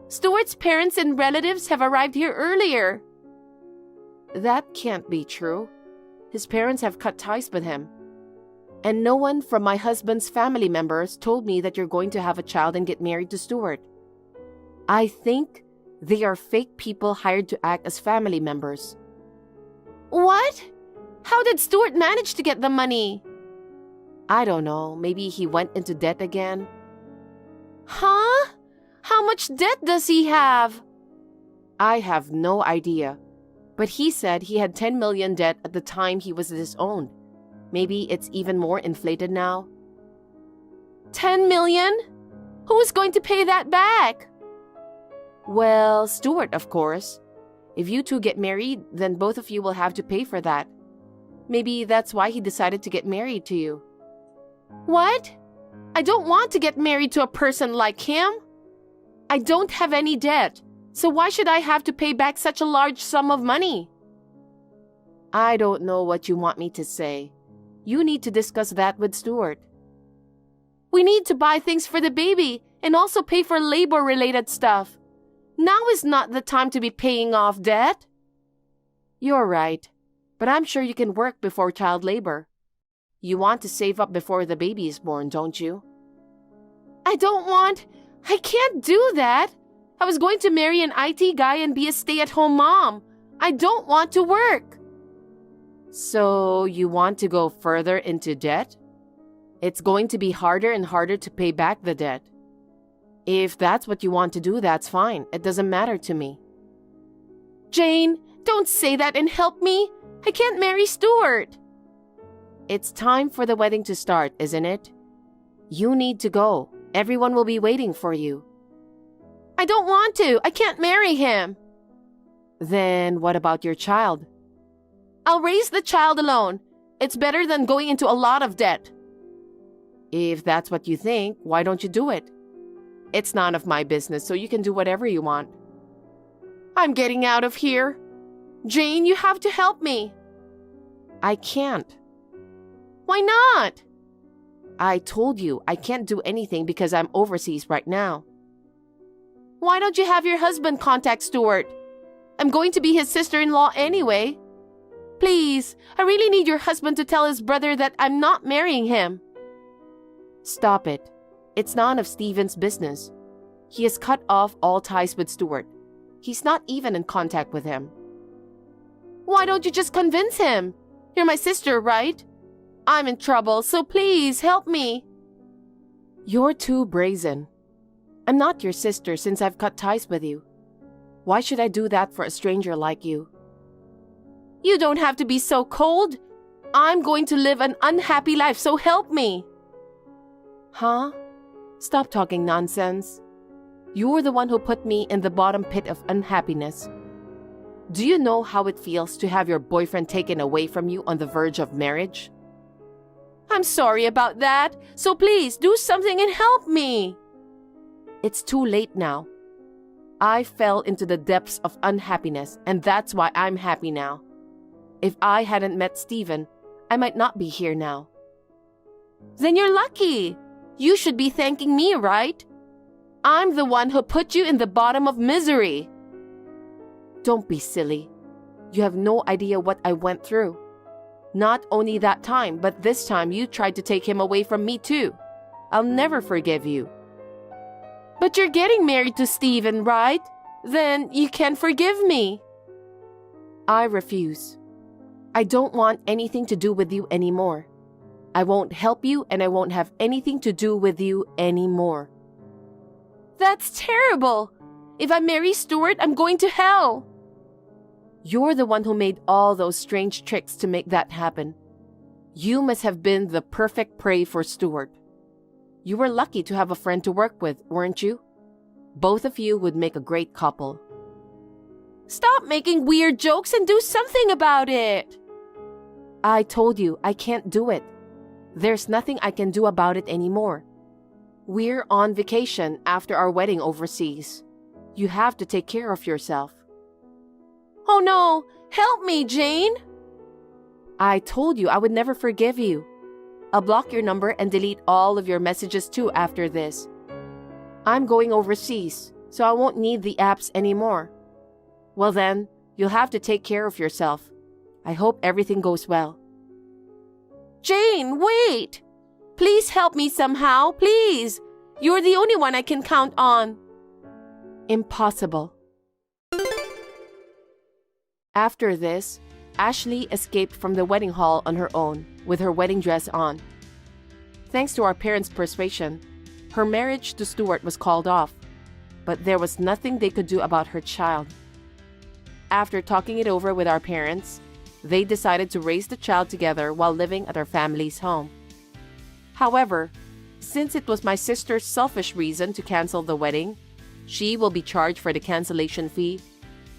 Stuart's parents and relatives have arrived here earlier. That can't be true. His parents have cut ties with him. And no one from my husband's family members told me that you're going to have a child and get married to Stuart. I think they are fake people hired to act as family members. What? How did Stuart manage to get the money? I don't know. Maybe he went into debt again. Huh? How much debt does he have? I have no idea. But he said he had 10 million debt at the time he was disowned. Maybe it's even more inflated now. 10 million? Who is going to pay that back? Well, Stuart, of course. If you two get married, then both of you will have to pay for that. Maybe that's why he decided to get married to you. What? I don't want to get married to a person like him. I don't have any debt, so why should I have to pay back such a large sum of money? I don't know what you want me to say. You need to discuss that with Stuart. We need to buy things for the baby and also pay for labor-related stuff. Now is not the time to be paying off debt. You're right, but I'm sure you can work before child labor. You want to save up before the baby is born, don't you? I can't do that. I was going to marry an IT guy and be a stay-at-home mom. I don't want to work. So you want to go further into debt? It's going to be harder and harder to pay back the debt. If that's what you want to do, that's fine. It doesn't matter to me. Jane, don't say that and help me. I can't marry Stuart. It's time for the wedding to start, isn't it? You need to go. Everyone will be waiting for you. I don't want to. I can't marry him. Then what about your child? I'll raise the child alone. It's better than going into a lot of debt. If that's what you think, why don't you do it? It's none of my business, so you can do whatever you want. I'm getting out of here. Jane, you have to help me. I can't. Why not? I told you I can't do anything because I'm overseas right now. Why don't you have your husband contact Stuart? I'm going to be his sister-in-law anyway. Please, I really need your husband to tell his brother that I'm not marrying him. Stop it. It's none of Stephen's business. He has cut off all ties with Stuart. He's not even in contact with him. Why don't you just convince him? You're my sister, right? I'm in trouble, so please help me. You're too brazen. I'm not your sister since I've cut ties with you. Why should I do that for a stranger like you? You don't have to be so cold. I'm going to live an unhappy life, so help me. Huh? Stop talking nonsense. You're the one who put me in the bottom pit of unhappiness. Do you know how it feels to have your boyfriend taken away from you on the verge of marriage? I'm sorry about that, so please do something and help me. It's too late now. I fell into the depths of unhappiness, and that's why I'm happy now. If I hadn't met Stephen, I might not be here now. Then you're lucky. You should be thanking me, right? I'm the one who put you in the bottom of misery. Don't be silly. You have no idea what I went through. Not only that time, but this time you tried to take him away from me too. I'll never forgive you. But you're getting married to Stephen, right? Then you can forgive me. I refuse. I don't want anything to do with you anymore. I won't help you and I won't have anything to do with you anymore. That's terrible. If I marry Stuart, I'm going to hell. You're the one who made all those strange tricks to make that happen. You must have been the perfect prey for Stuart. You were lucky to have a friend to work with, weren't you? Both of you would make a great couple. Stop making weird jokes and do something about it. I told you I can't do it. There's nothing I can do about it anymore. We're on vacation after our wedding overseas. You have to take care of yourself. Oh no! Help me, Jane! I told you I would never forgive you. I'll block your number and delete all of your messages too after this. I'm going overseas, so I won't need the apps anymore. Well then, you'll have to take care of yourself. I hope everything goes well. Jane, wait! Please help me somehow, please! You're the only one I can count on. Impossible. After this, Ashley escaped from the wedding hall on her own, with her wedding dress on. Thanks to our parents' persuasion, her marriage to Stuart was called off, but there was nothing they could do about her child. After talking it over with our parents, they decided to raise the child together while living at our family's home. However, since it was my sister's selfish reason to cancel the wedding, she will be charged for the cancellation fee,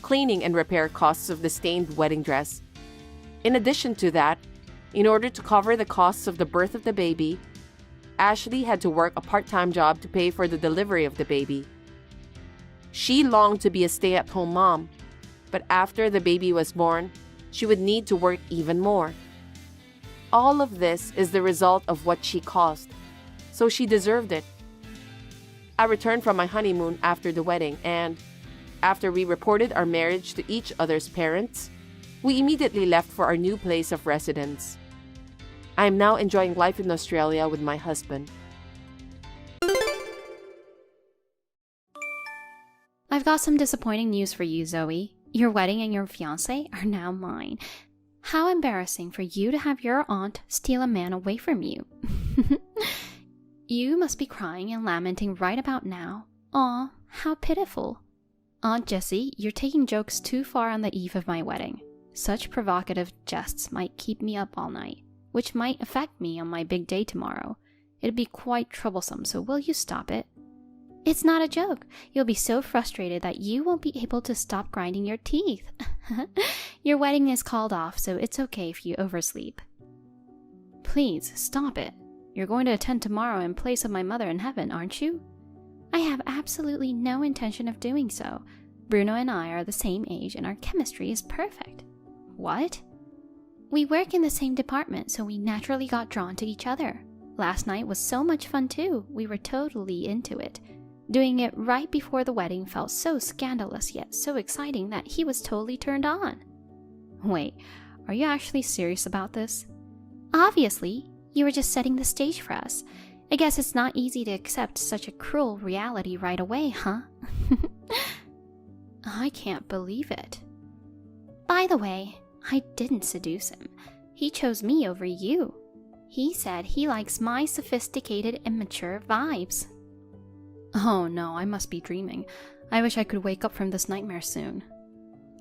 cleaning and repair costs of the stained wedding dress. In addition to that, in order to cover the costs of the birth of the baby, Ashley had to work a part-time job to pay for the delivery of the baby. She longed to be a stay-at-home mom, but after the baby was born, she would need to work even more. All of this is the result of what she caused, so she deserved it. I returned from my honeymoon after the wedding, and after we reported our marriage to each other's parents, we immediately left for our new place of residence. I am now enjoying life in Australia with my husband. I've got some disappointing news for you, Zoe. Your wedding and your fiancé are now mine. How embarrassing for you to have your aunt steal a man away from you. You must be crying and lamenting right about now. Aw, how pitiful. Aunt Jessie, you're taking jokes too far on the eve of my wedding. Such provocative jests might keep me up all night, which might affect me on my big day tomorrow. It'd be quite troublesome, so will you stop it? It's not a joke. You'll be so frustrated that you won't be able to stop grinding your teeth. Your wedding is called off, so it's okay if you oversleep. Please, stop it. You're going to attend tomorrow in place of my mother in heaven, aren't you? I have absolutely no intention of doing so. Bruno and I are the same age and our chemistry is perfect. What? We work in the same department, so we naturally got drawn to each other. Last night was so much fun too. We were totally into it. Doing it right before the wedding felt so scandalous yet so exciting that he was totally turned on. Wait, are you actually serious about this? Obviously, you were just setting the stage for us. I guess it's not easy to accept such a cruel reality right away, huh? I can't believe it. By the way, I didn't seduce him. He chose me over you. He said he likes my sophisticated, immature vibes. Oh no, I must be dreaming. I wish I could wake up from this nightmare soon.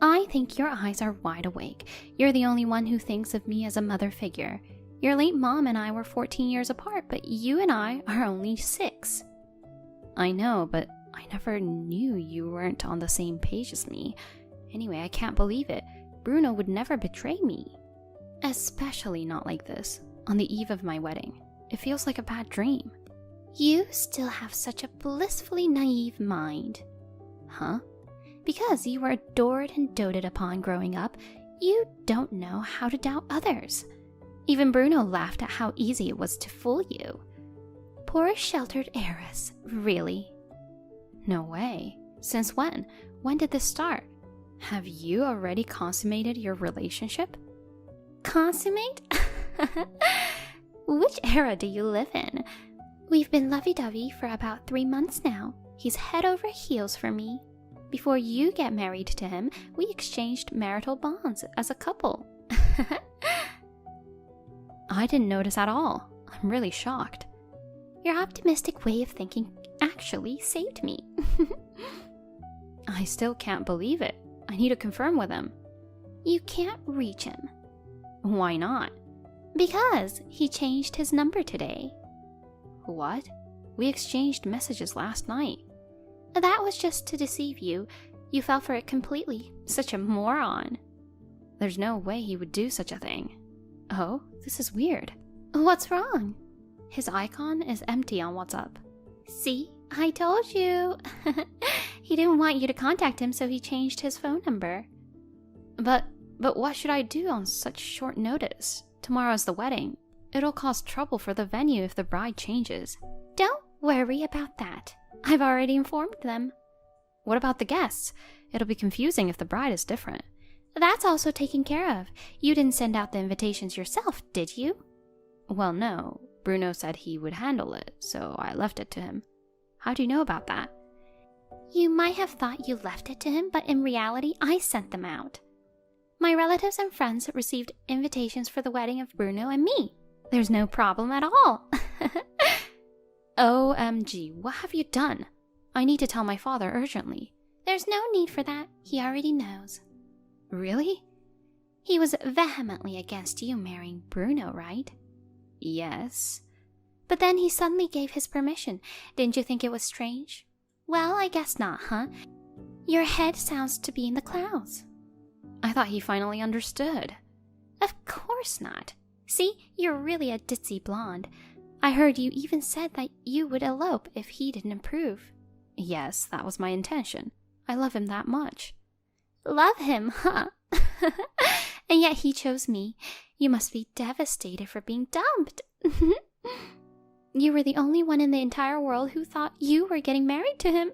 I think your eyes are wide awake. You're the only one who thinks of me as a mother figure. Your late mom and I were 14 years apart, but you and I are only 6. I know, but I never knew you weren't on the same page as me. Anyway, I can't believe it. Bruno would never betray me. Especially not like this, on the eve of my wedding. It feels like a bad dream. You still have such a blissfully naive mind. Huh? Because you were adored and doted upon growing up, you don't know how to doubt others. Even Bruno laughed at how easy it was to fool you. Poor sheltered heiress, really. No way. Since when? When did this start? Have you already consummated your relationship? Consummate? Which era do you live in? We've been lovey-dovey for about 3 months now. He's head over heels for me. Before you get married to him, we exchanged marital bonds as a couple. I didn't notice at all. I'm really shocked. Your optimistic way of thinking actually saved me. I still can't believe it. I need to confirm with him. You can't reach him. Why not? Because he changed his number today. What? We exchanged messages last night. That was just to deceive you. You fell for it completely. Such a moron. There's no way he would do such a thing. Oh, this is weird. What's wrong? His icon is empty on WhatsApp. See? I told you. He didn't want you to contact him, so he changed his phone number. But what should I do on such short notice? Tomorrow's the wedding. It'll cause trouble for the venue if the bride changes. Don't worry about that. I've already informed them. What about the guests? It'll be confusing if the bride is different. That's also taken care of. You didn't send out the invitations yourself, did you? Well, no. Bruno said he would handle it, so I left it to him. How do you know about that? You might have thought you left it to him, but in reality, I sent them out. My relatives and friends received invitations for the wedding of Bruno and me. There's no problem at all. OMG, what have you done? I need to tell my father urgently. There's no need for that. He already knows. Really? He was vehemently against you marrying Bruno, right? Yes. But then he suddenly gave his permission. Didn't you think it was strange? Well, I guess not, huh? Your head sounds to be in the clouds. I thought he finally understood. Of course not. See, you're really a ditzy blonde. I heard you even said that you would elope if he didn't approve. Yes, that was my intention. I love him that much. Love him, huh? And yet he chose me. You must be devastated for being dumped. You were the only one in the entire world who thought you were getting married to him.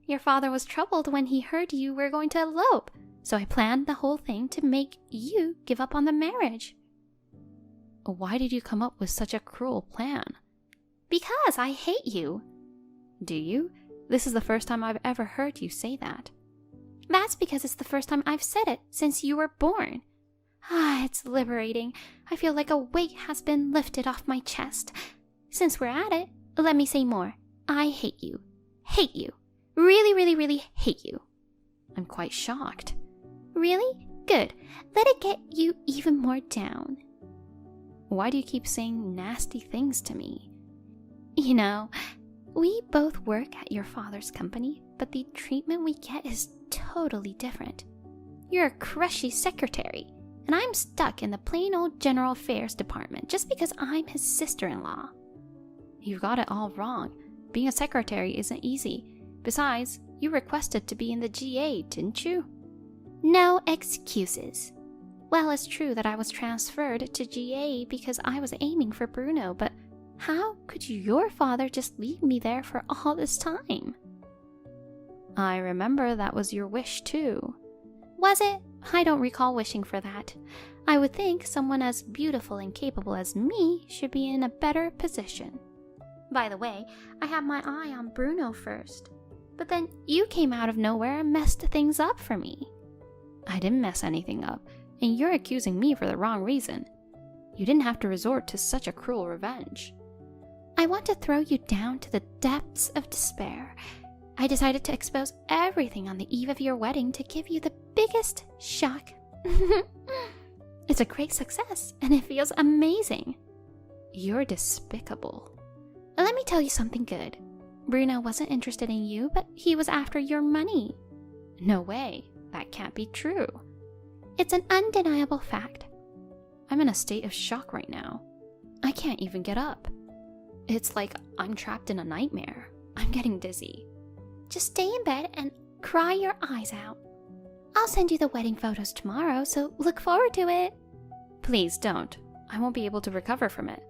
Your father was troubled when he heard you were going to elope, so I planned the whole thing to make you give up on the marriage. Why did you come up with such a cruel plan? Because I hate you. Do you? This is the first time I've ever heard you say that. That's because it's the first time I've said it since you were born. It's liberating. I feel like a weight has been lifted off my chest. Since we're at it, let me say more. I hate you. Hate you. Really, really, really hate you. I'm quite shocked. Really? Good. Let it get you even more down. Why do you keep saying nasty things to me? You know, we both work at your father's company, but the treatment we get is totally different. You're a crushy secretary, and I'm stuck in the plain old general affairs department just because I'm his sister-in-law. You've got it all wrong. Being a secretary isn't easy. Besides, you requested to be in the GA, didn't you? No excuses. Well, it's true that I was transferred to GA because I was aiming for Bruno, but how could your father just leave me there for all this time? I remember that was your wish, too. Was it? I don't recall wishing for that. I would think someone as beautiful and capable as me should be in a better position. By the way, I had my eye on Bruno first. But then you came out of nowhere and messed things up for me. I didn't mess anything up, and you're accusing me for the wrong reason. You didn't have to resort to such a cruel revenge. I want to throw you down to the depths of despair. I decided to expose everything on the eve of your wedding to give you the biggest shock. It's a great success, and it feels amazing. You're despicable. Let me tell you something good. Bruno wasn't interested in you, but he was after your money. No way. That can't be true. It's an undeniable fact. I'm in a state of shock right now. I can't even get up. It's like I'm trapped in a nightmare. I'm getting dizzy. Just stay in bed and cry your eyes out. I'll send you the wedding photos tomorrow, so look forward to it. Please don't. I won't be able to recover from it.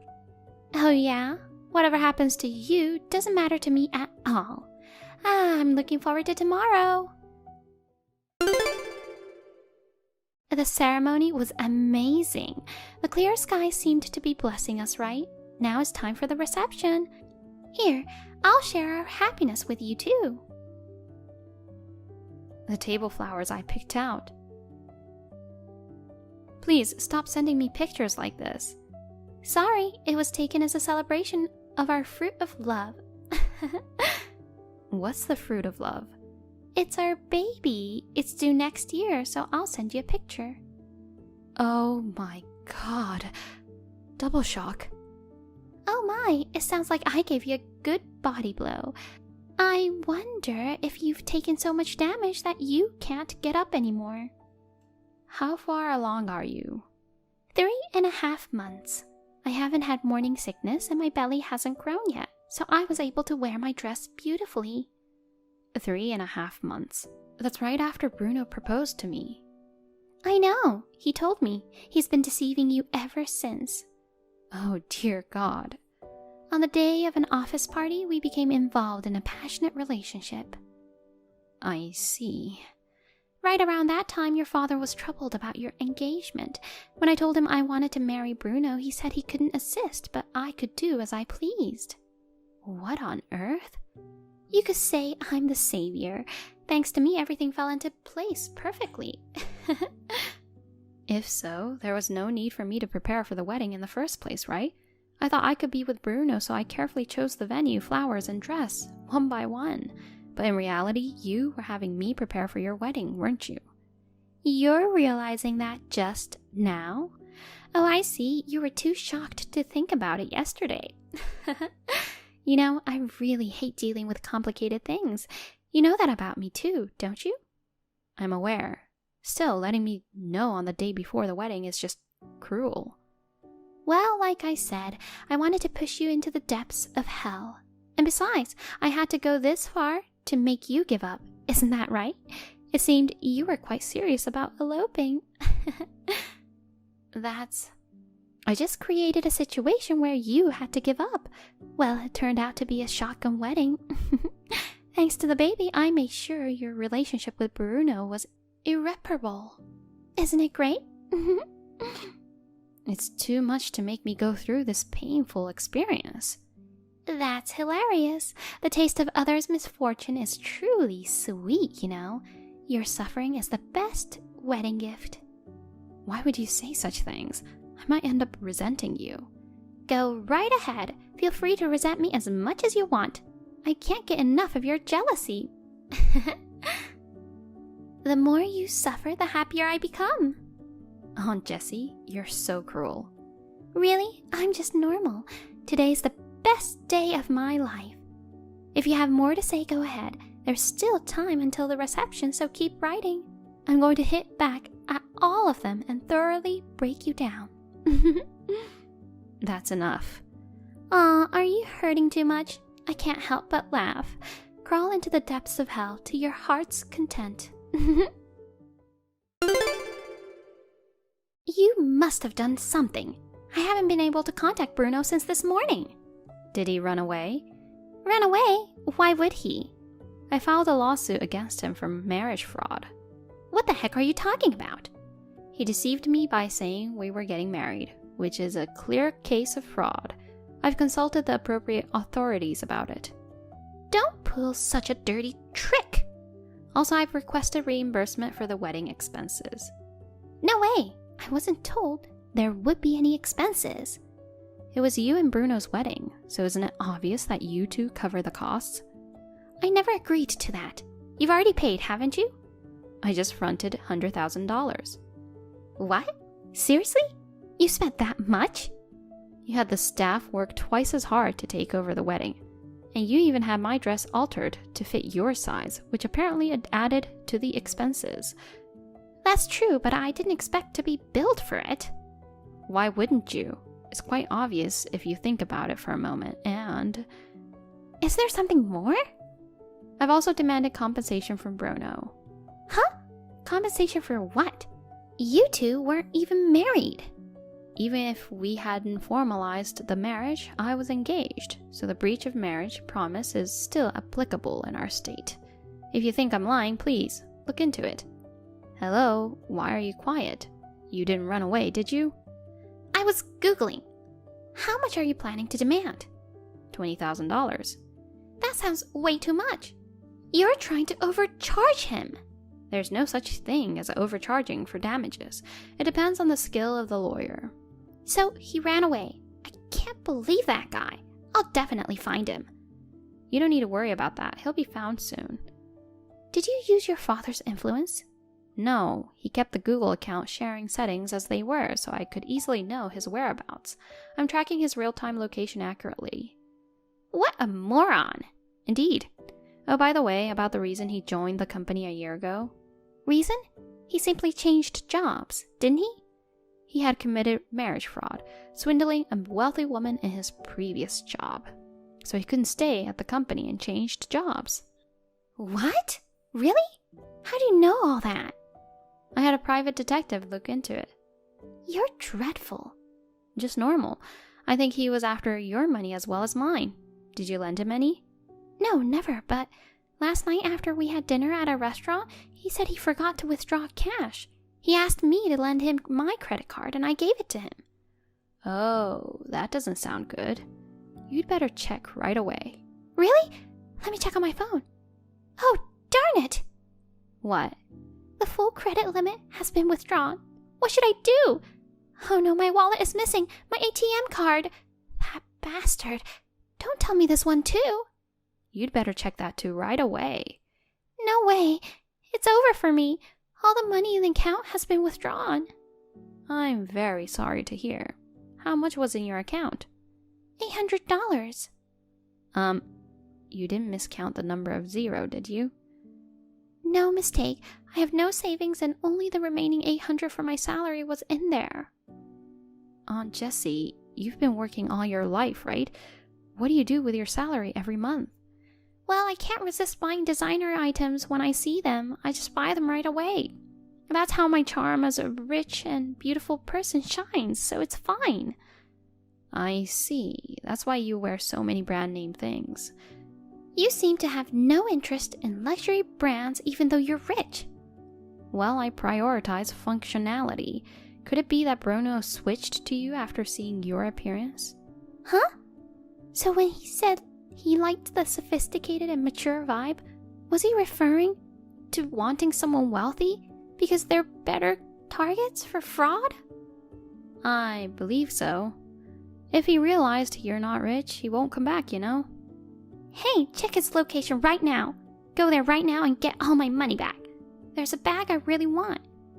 Oh yeah? Whatever happens to you doesn't matter to me at all. I'm looking forward to tomorrow. The ceremony was amazing. The clear sky seemed to be blessing us, right? Now it's time for the reception. Here, I'll share our happiness with you too. The table flowers I picked out. Please stop sending me pictures like this. Sorry, it was taken as a celebration of our fruit of love. What's the fruit of love? It's our baby. It's due next year, so I'll send you a picture. Oh my god. Double shock. Oh my, it sounds like I gave you a good body blow. I wonder if you've taken so much damage that you can't get up anymore. How far along are you? 3.5 months. I haven't had morning sickness and my belly hasn't grown yet, so I was able to wear my dress beautifully. 3.5 months. That's right after Bruno proposed to me. I know, he told me. He's been deceiving you ever since. Oh dear God. On the day of an office party, we became involved in a passionate relationship. I see. Right around that time, your father was troubled about your engagement. When I told him I wanted to marry Bruno, he said he couldn't assist, but I could do as I pleased. What on earth? You could say I'm the savior. Thanks to me, everything fell into place perfectly. If so, there was no need for me to prepare for the wedding in the first place, right? I thought I could be with Bruno, so I carefully chose the venue, flowers, and dress, one by one. But in reality, you were having me prepare for your wedding, weren't you? You're realizing that just now? Oh, I see. You were too shocked to think about it yesterday. You know, I really hate dealing with complicated things. You know that about me too, don't you? I'm aware. Still, letting me know on the day before the wedding is just cruel. Well, like I said, I wanted to push you into the depths of hell. And besides, I had to go this far to make you give up. Isn't that right? It seemed you were quite serious about eloping. I just created a situation where you had to give up. Well, it turned out to be a shotgun wedding. Thanks to the baby, I made sure your relationship with Bruno was irreparable. Isn't it great? It's too much to make me go through this painful experience. That's hilarious. The taste of others' misfortune is truly sweet, you know. Your suffering is the best wedding gift. Why would you say such things? I might end up resenting you. Go right ahead. Feel free to resent me as much as you want. I can't get enough of your jealousy. The more you suffer, the happier I become. Aunt Jessie, you're so cruel. Really? I'm just normal. Today's the best day of my life. If you have more to say, go ahead. There's still time until the reception, so keep writing. I'm going to hit back at all of them and thoroughly break you down. That's enough. Aw, are you hurting too much? I can't help but laugh. Crawl into the depths of hell to your heart's content. You must have done something. I haven't been able to contact Bruno since this morning. Did he run away? Run away? Why would he? I filed a lawsuit against him for marriage fraud. What the heck are you talking about? He deceived me by saying we were getting married, which is a clear case of fraud. I've consulted the appropriate authorities about it. Don't pull such a dirty trick! Also, I've requested reimbursement for the wedding expenses. No way! I wasn't told there would be any expenses. It was you and Bruno's wedding, so isn't it obvious that you two cover the costs? I never agreed to that. You've already paid, haven't you? I just fronted $100,000. What? Seriously? You spent that much? You had the staff work twice as hard to take over the wedding. And you even had my dress altered to fit your size, which apparently added to the expenses. That's true, but I didn't expect to be billed for it. Why wouldn't you? It's quite obvious if you think about it for a moment, and... Is there something more? I've also demanded compensation from Bruno. Huh? Compensation for what? You two weren't even married. Even if we hadn't formalized the marriage, I was engaged, so the breach of marriage promise is still applicable in our state. If you think I'm lying, please, look into it. Hello, why are you quiet? You didn't run away, did you? I was Googling. How much are you planning to demand? $20,000. That sounds way too much. You're trying to overcharge him. There's no such thing as overcharging for damages. It depends on the skill of the lawyer. So he ran away. I can't believe that guy. I'll definitely find him. You don't need to worry about that. He'll be found soon. Did you use your father's influence? No, he kept the Google account sharing settings as they were, so I could easily know his whereabouts. I'm tracking his real-time location accurately. What a moron! Indeed. Oh, by the way, about the reason he joined the company a year ago. Reason? He simply changed jobs, didn't he? He had committed marriage fraud, swindling a wealthy woman in his previous job. So he couldn't stay at the company and changed jobs. What? Really? How do you know all that? I had a private detective look into it. You're dreadful. Just normal. I think he was after your money as well as mine. Did you lend him any? No, never, but last night after we had dinner at a restaurant, he said he forgot to withdraw cash. He asked me to lend him my credit card, and I gave it to him. Oh, that doesn't sound good. You'd better check right away. Really? Let me check on my phone. Oh, darn it! What? The full credit limit has been withdrawn. What should I do? Oh no, my wallet is missing. My ATM card. That bastard. Don't tell me this one too. You'd better check that too right away. No way. It's over for me. All the money in the account has been withdrawn. I'm very sorry to hear. How much was in your account? $800. You didn't miscount the number of 0, did you? No mistake. I have no savings and only the remaining $800 for my salary was in there. Aunt Jessie, You've been working all your life, right? What do you do with your salary every month? Well, I can't resist buying designer items when I see them. I just buy them right away. That's how my charm as a rich and beautiful person shines, so it's fine. I see. That's why you wear so many brand name things. You seem to have no interest in luxury brands even though you're rich. Well, I prioritize functionality. Could it be that Bruno switched to you after seeing your appearance? Huh? So when he said he liked the sophisticated and mature vibe, was he referring to wanting someone wealthy because they're better targets for fraud? I believe so. If he realized you're not rich, he won't come back, you know? Hey, check his location right now. Go there right now and get all my money back. There's a bag I really want.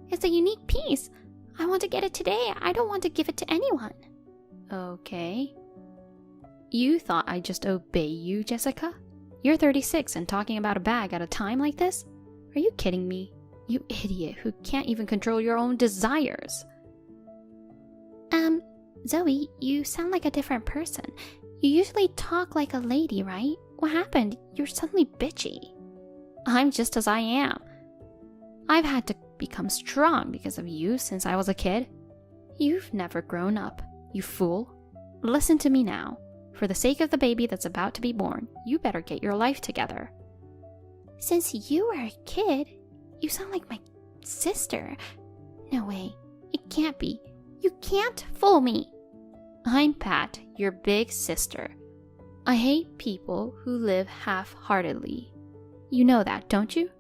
It's a unique piece. I want to get it today. I don't want to give it to anyone. Okay. You thought I'd just obey you, Jessica? You're 36 and talking about a bag at a time like this? Are you kidding me? You idiot who can't even control your own desires. Zoe, you sound like a different person. You usually talk like a lady, right? What happened? You're suddenly bitchy. I'm just as I am. I've had to become strong because of you since I was a kid. You've never grown up, you fool. Listen to me now. For the sake of the baby that's about to be born, you better get your life together. Since you were a kid, you sound like my sister. No way. It can't be. You can't fool me. I'm Pat, your big sister. I hate people who live half-heartedly. You know that, don't you?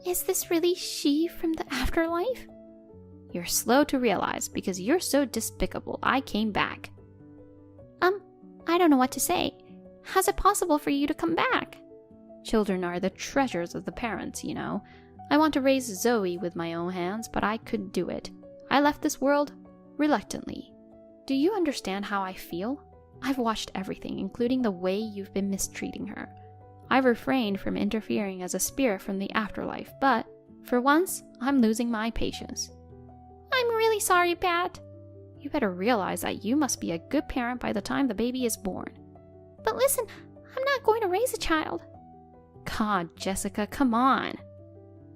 Is this really she from the afterlife? You're slow to realize because you're so despicable. I came back. I don't know what to say. How's it possible for you to come back? Children are the treasures of the parents, you know. I want to raise Zoe with my own hands, but I couldn't do it. I left this world reluctantly. Do you understand how I feel? I've watched everything, including the way you've been mistreating her. I've refrained from interfering as a spirit from the afterlife, but for once, I'm losing my patience. I'm really sorry, Pat. You better realize that you must be a good parent by the time the baby is born. But listen, I'm not going to raise a child. God, Jessica, come on.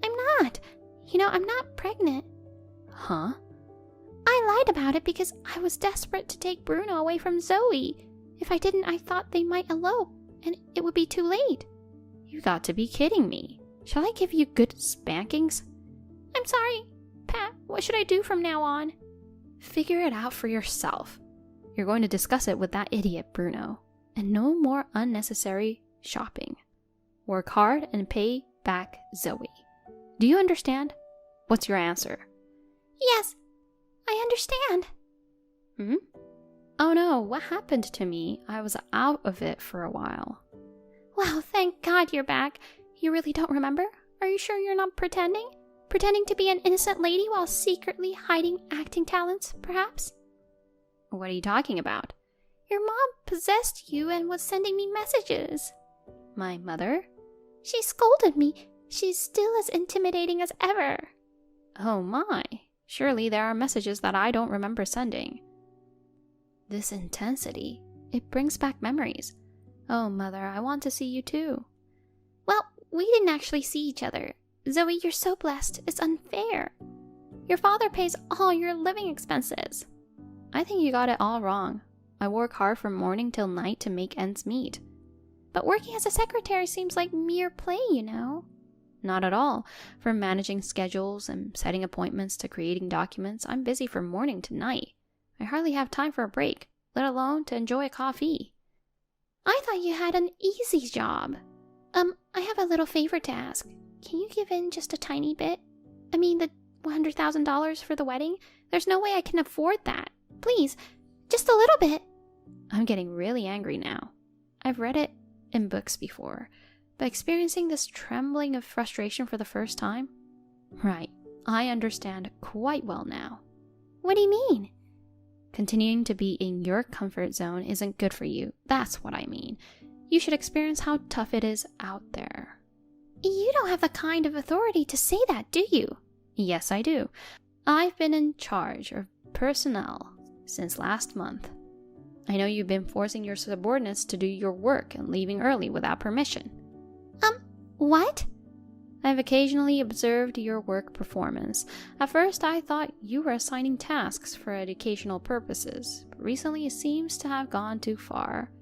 I'm not. You know, I'm not pregnant. Huh? I lied about it because I was desperate to take Bruno away from Zoe. If I didn't, I thought they might elope, and it would be too late. You got to be kidding me. Shall I give you good spankings? I'm sorry, Pat. What should I do from now on? Figure it out for yourself. You're going to discuss it with that idiot, Bruno. And no more unnecessary shopping. Work hard and pay back Zoe. Do you understand? What's your answer? Yes, I understand. Oh no, what happened to me? I was out of it for a while. Wow, thank God you're back. You really don't remember? Are you sure you're not pretending? Pretending to be an innocent lady while secretly hiding acting talents, perhaps? What are you talking about? Your mom possessed you and was sending me messages. My mother? She scolded me. She's still as intimidating as ever. Oh my. Surely there are messages that I don't remember sending. This intensity, it brings back memories. Oh, Mother, I want to see you too. Well, we didn't actually see each other. Zoe, you're so blessed. It's unfair. Your father pays all your living expenses. I think you got it all wrong. I work hard from morning till night to make ends meet. But working as a secretary seems like mere play, you know. Not at all. From managing schedules and setting appointments to creating documents, I'm busy from morning to night. I hardly have time for a break, let alone to enjoy a coffee. I thought you had an easy job. I have a little favor to ask. Can you give in just a tiny bit? I mean, the $100,000 for the wedding? There's no way I can afford that. Please, just a little bit. I'm getting really angry now. I've read it in books before, but experiencing this trembling of frustration for the first time? Right, I understand quite well now. What do you mean? Continuing to be in your comfort zone isn't good for you. That's what I mean. You should experience how tough it is out there. You don't have the kind of authority to say that, do you? Yes, I do. I've been in charge of personnel Since last month. I know you've been forcing your subordinates to do your work and leaving early without permission. What? I've occasionally observed your work performance. At first, I thought you were assigning tasks for educational purposes, but recently it seems to have gone too far.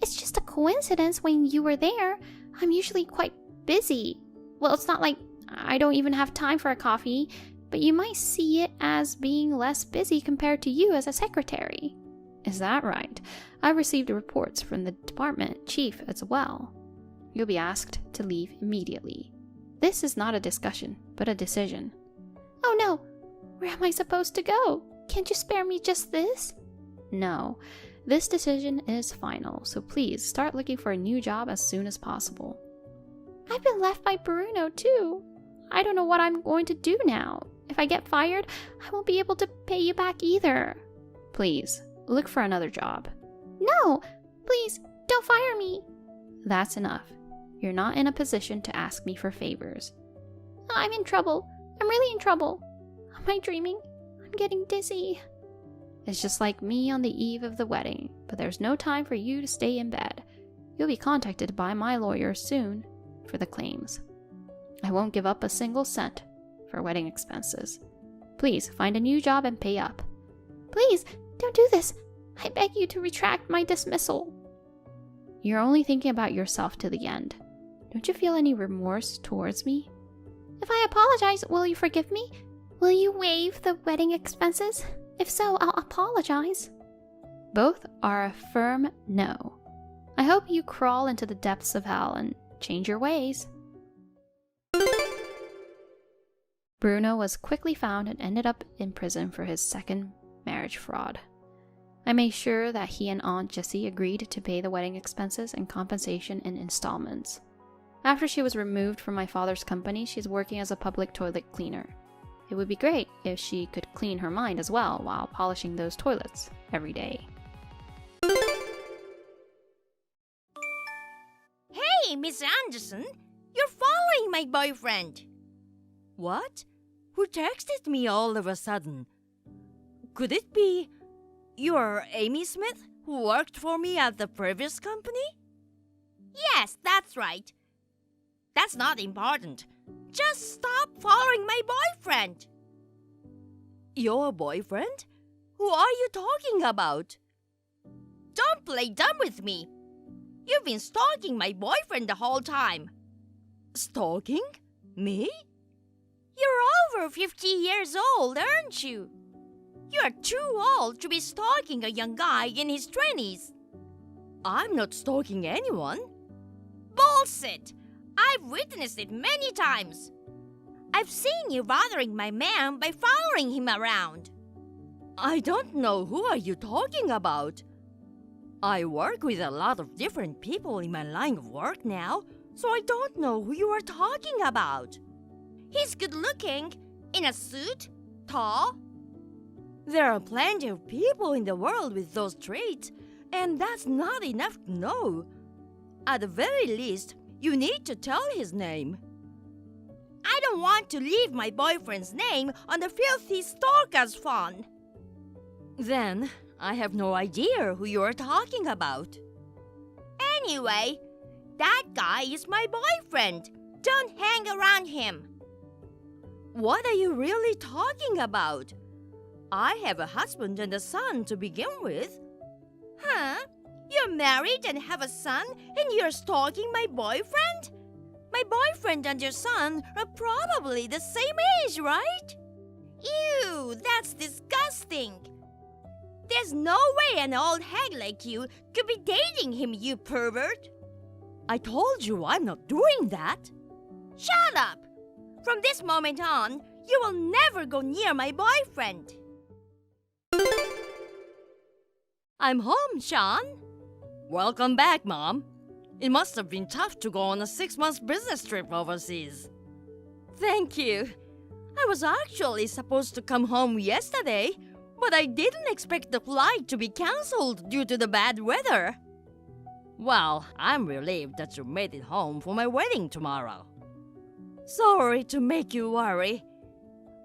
It's just a coincidence when you were there. I'm usually quite busy. Well, it's not like I don't even have time for a coffee, but you might see it as being less busy compared to you as a secretary. Is that right? I received reports from the department chief as well. You'll be asked to leave immediately. This is not a discussion, but a decision. Oh no! Where am I supposed to go? Can't you spare me just this? No. This decision is final, so please start looking for a new job as soon as possible. I've been left by Bruno too. I don't know what I'm going to do now. If I get fired, I won't be able to pay you back either. Please, look for another job. No! Please, don't fire me! That's enough. You're not in a position to ask me for favors. I'm in trouble. I'm really in trouble. Am I dreaming? I'm getting dizzy. It's just like me on the eve of the wedding, but there's no time for you to stay in bed. You'll be contacted by my lawyer soon for the claims. I won't give up a single cent for wedding expenses. Please find a new job and pay up. Please, don't do this. I beg you to retract my dismissal. You're only thinking about yourself to the end. Don't you feel any remorse towards me? If I apologize, will you forgive me? Will you waive the wedding expenses? If so, I'll apologize. Both are a firm no. I hope you crawl into the depths of hell and change your ways. Bruno was quickly found and ended up in prison for his second marriage fraud. I made sure that he and Aunt Jessie agreed to pay the wedding expenses and compensation in installments. After she was removed from my father's company, she's working as a public toilet cleaner. It would be great if she could clean her mind as well while polishing those toilets every day. Hey, Miss Anderson, you're following my boyfriend. What? Who texted me all of a sudden? Could it be you're Amy Smith, who worked for me at the previous company? Yes, that's right. That's not important. Just stop following my boyfriend. Your boyfriend? Who are you talking about? Don't play dumb with me. You've been stalking my boyfriend the whole time. Stalking? Me? You're over 50 years old, aren't you? You're too old to be stalking a young guy in his 20s. I'm not stalking anyone. Bullshit! I've witnessed it many times. I've seen you bothering my man by following him around. I don't know who are you talking about. I work with a lot of different people in my line of work now, so I don't know who you are talking about. He's good looking, in a suit, tall. There are plenty of people in the world with those traits, and that's not enough to know. At the very least, you need to tell his name. I don't want to leave my boyfriend's name on the filthy stalker's phone. Then, I have no idea who you are talking about. Anyway, that guy is my boyfriend. Don't hang around him. What are you really talking about? I have a husband and a son to begin with. Huh? You're married and have a son and you're stalking my boyfriend? My boyfriend and your son are probably the same age, right? Ew, that's disgusting. There's no way an old hag like you could be dating him, you pervert. I told you I'm not doing that. Shut up! From this moment on, you will never go near my boyfriend. I'm home, Sean. Welcome back, Mom. It must have been tough to go on a 6-month business trip overseas. Thank you. I was actually supposed to come home yesterday, but I didn't expect the flight to be cancelled due to the bad weather. Well, I'm relieved that you made it home for my wedding tomorrow. Sorry to make you worry,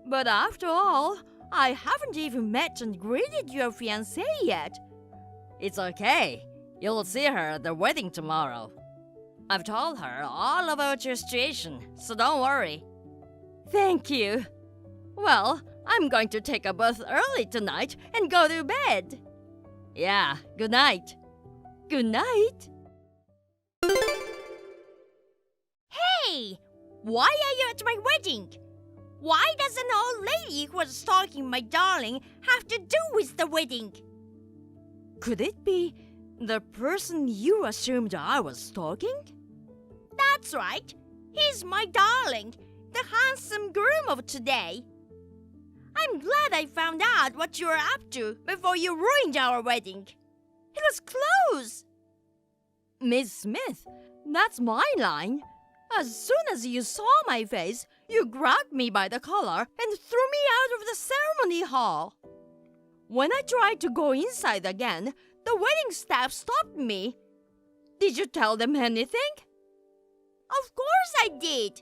but after all, I haven't even met and greeted your fiancée yet. It's okay. You'll see her at the wedding tomorrow. I've told her all about your situation, so don't worry. Thank you. Well, I'm going to take a bath early tonight and go to bed. Yeah, good night. Good night. Hey! Why are you at my wedding? Why does an old lady who was stalking my darling have to do with the wedding? Could it be the person you assumed I was stalking? That's right. He's my darling, the handsome groom of today. I'm glad I found out what you were up to before you ruined our wedding. It was close. Miss Smith, that's my line. As soon as you saw my face, you grabbed me by the collar and threw me out of the ceremony hall. When I tried to go inside again, the wedding staff stopped me. Did you tell them anything? Of course I did.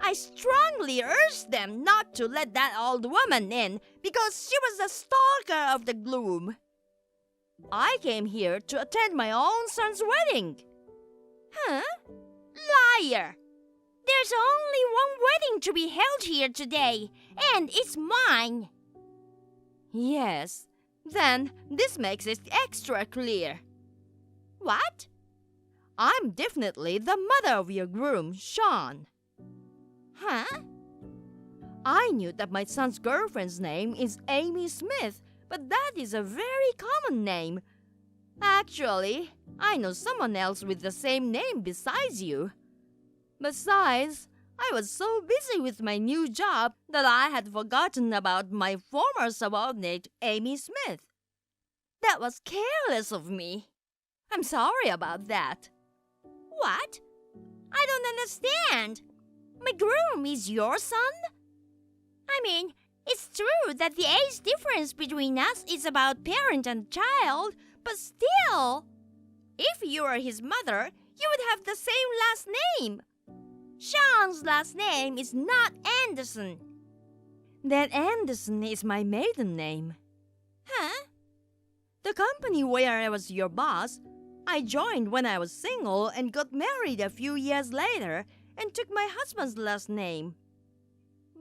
I strongly urged them not to let that old woman in because she was the stalker of the groom. I came here to attend my own son's wedding. Huh? Liar! There's only one wedding to be held here today, and it's mine. Yes, then this makes it extra clear. What? I'm definitely the mother of your groom, Sean. Huh? I knew that my son's girlfriend's name is Amy Smith, but that is a very common name. Actually, I know someone else with the same name besides you. Besides, I was so busy with my new job that I had forgotten about my former subordinate, Amy Smith. That was careless of me. I'm sorry about that. What? I don't understand. My groom is your son? I mean, it's true that the age difference between us is about parent and child, but still, if you were his mother, you would have the same last name. Sean's last name is not Anderson. Then Anderson is my maiden name. Huh? The company where I was your boss, I joined when I was single and got married a few years later and took my husband's last name.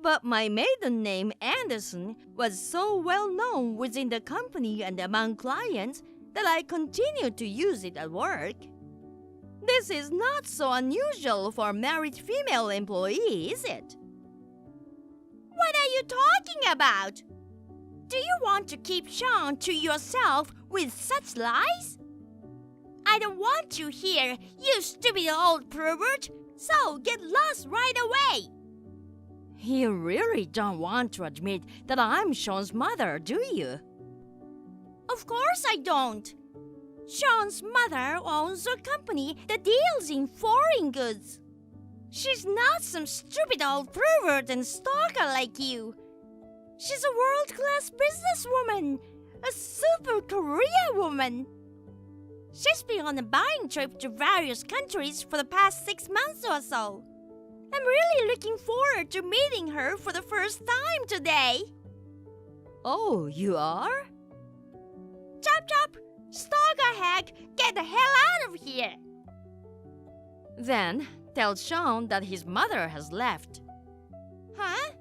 But my maiden name, Anderson, was so well known within the company and among clients that I continued to use it at work. This is not so unusual for a married female employee, is it? What are you talking about? Do you want to keep Sean to yourself with such lies? I don't want you here, you stupid old pervert, so get lost right away. You really don't want to admit that I'm Sean's mother, do you? Of course I don't. Sean's mother owns a company that deals in foreign goods. She's not some stupid old pervert and stalker like you. She's a world-class businesswoman, a super career woman. She's been on a buying trip to various countries for the past 6 months or so. I'm really looking forward to meeting her for the first time today. Oh, you are? Chop chop! Stalker hack, get the hell out of here! Then tell Sean that his mother has left. Huh?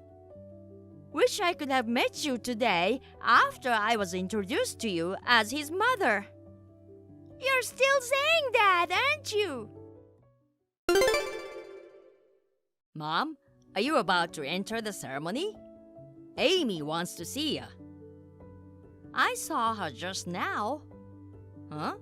Wish I could have met you today after I was introduced to you as his mother. You're still saying that, aren't you? Mom, are you about to enter the ceremony? Amy wants to see you. I saw her just now. Huh?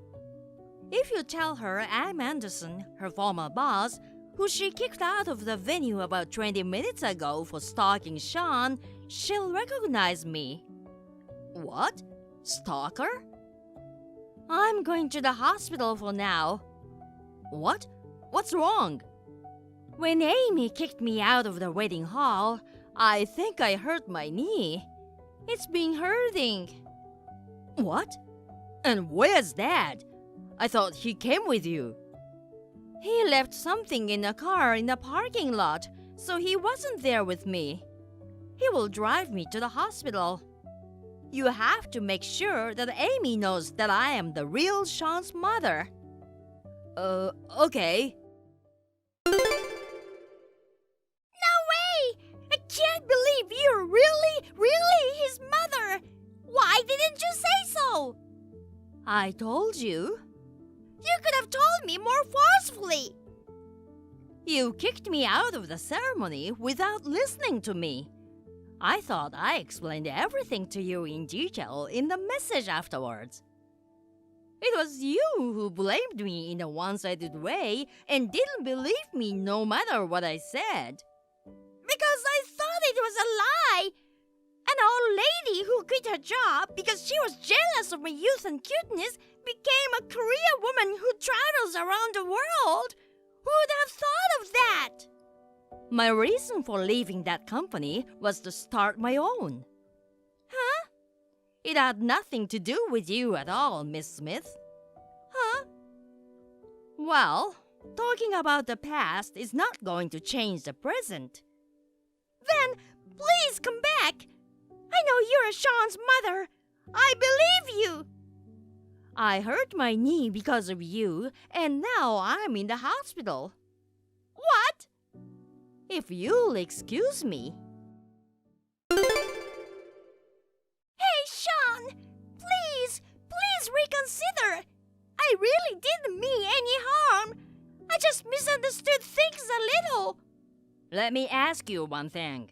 If you tell her I'm Anderson, her former boss, who she kicked out of the venue about 20 minutes ago for stalking Sean, she'll recognize me. What? Stalker? I'm going to the hospital for now. What? What's wrong? When Amy kicked me out of the wedding hall, I think I hurt my knee. It's been hurting. What? And where's Dad? I thought he came with you. He left something in a car in the parking lot, so he wasn't there with me. He will drive me to the hospital. You have to make sure that Amy knows that I am the real Sean's mother. Okay. No way! I can't believe you're really his mother! Why didn't you say so? I told you. You could have told me more forcefully. You kicked me out of the ceremony without listening to me. I thought I explained everything to you in detail in the message afterwards. It was you who blamed me in a one-sided way and didn't believe me no matter what I said. Because I thought it was a lie. An old lady who quit her job because she was jealous of my youth and cuteness became a career woman who travels around the world. Who would have thought of that? My reason for leaving that company was to start my own. Huh? It had nothing to do with you at all, Miss Smith. Huh? Well, talking about the past is not going to change the present. Then, please come back. I know you're Sean's mother. I believe you. I hurt my knee because of you, and now I'm in the hospital. What? If you'll excuse me. Hey, Sean! Please reconsider. I really didn't mean any harm. I just misunderstood things a little. Let me ask you one thing.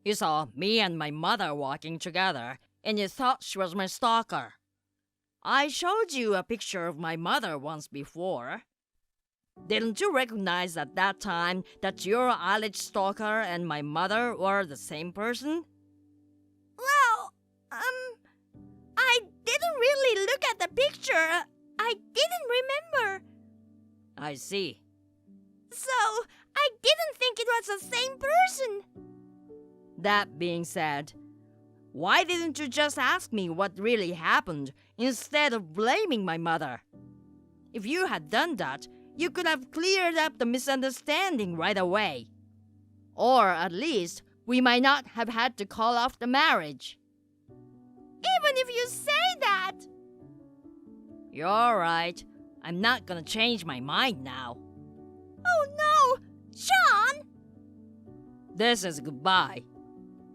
You saw me and my mother walking together, and you thought she was my stalker. I showed you a picture of my mother once before. Didn't you recognize at that time that your alleged stalker and my mother were the same person? Well, I didn't really look at the picture. I didn't remember. I see. So, I didn't think it was the same person. That being said, why didn't you just ask me what really happened instead of blaming my mother? If you had done that, you could have cleared up the misunderstanding right away. Or at least, we might not have had to call off the marriage. Even if you say that. You're right. I'm not gonna change my mind now. Oh no! Sean! This is goodbye.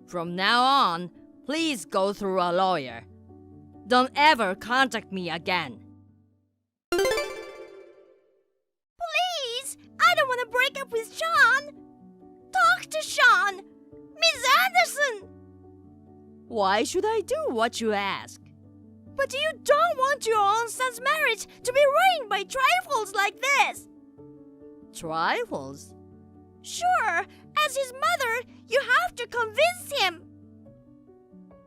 From now on, please go through a lawyer. Don't ever contact me again. Please! I don't want to break up with Sean. Talk to Sean. Miss Anderson! Why should I do what you ask? But you don't want your own son's marriage to be ruined by trifles like this. Trifles? Sure, as his mother, you have to convince him.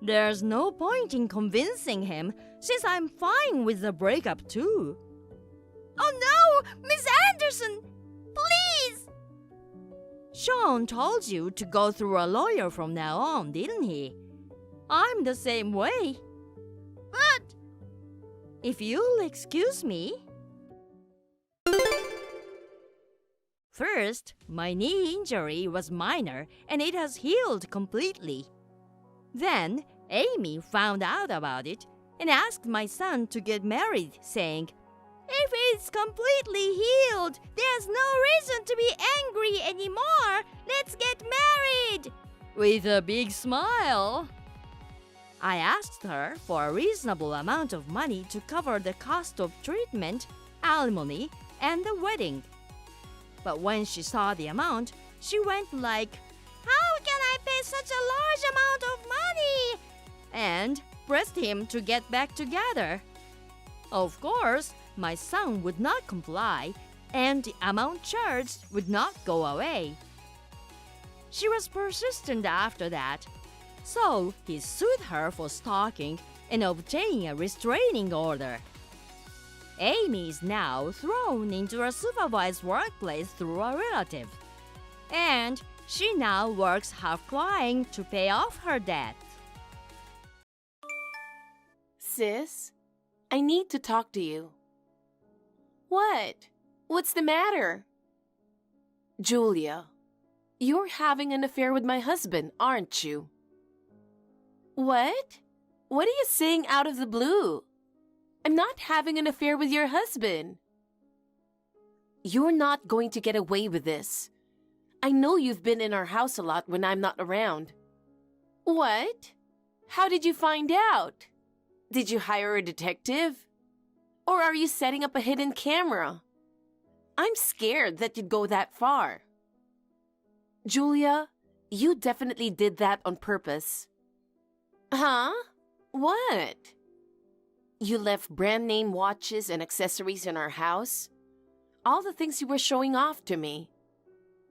There's no point in convincing him since I'm fine with the breakup too. Oh no, Miss Anderson! Please! Sean told you to go through a lawyer from now on, didn't he? I'm the same way. But if you'll excuse me. First, my knee injury was minor and it has healed completely. Then, Amy found out about it and asked my son to get married, saying, "If it's completely healed, there's no reason to be angry anymore. Let's get married!" With a big smile. I asked her for a reasonable amount of money to cover the cost of treatment, alimony, and the wedding. But when she saw the amount, she went like, "How can I pay such a large amount of money?" and pressed him to get back together. Of course, my son would not comply, and the amount charged would not go away. She was persistent after that, so he sued her for stalking and obtaining a restraining order. Amy is now thrown into a supervised workplace through a relative, and she now works half crying to pay off her debt. Sis, I need to talk to you. What? What's the matter? Julia, you're having an affair with my husband, aren't you? What? What are you saying out of the blue? I'm not having an affair with your husband. You're not going to get away with this. I know you've been in our house a lot when I'm not around. What? How did you find out? Did you hire a detective? Or are you setting up a hidden camera? I'm scared that you'd go that far. Julia, you definitely did that on purpose. Huh? What? You left brand name watches and accessories in our house? All the things you were showing off to me.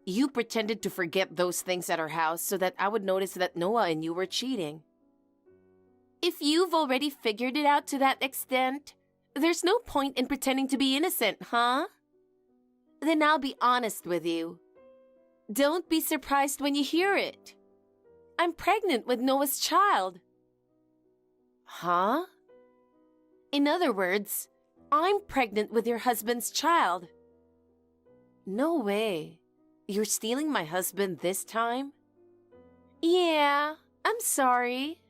You pretended to forget those things at our house so that I would notice that Noah and you were cheating. If you've already figured it out to that extent, there's no point in pretending to be innocent, huh? Then I'll be honest with you. Don't be surprised when you hear it. I'm pregnant with Noah's child. Huh? In other words, I'm pregnant with your husband's child. No way. You're stealing my husband this time? Yeah, I'm sorry.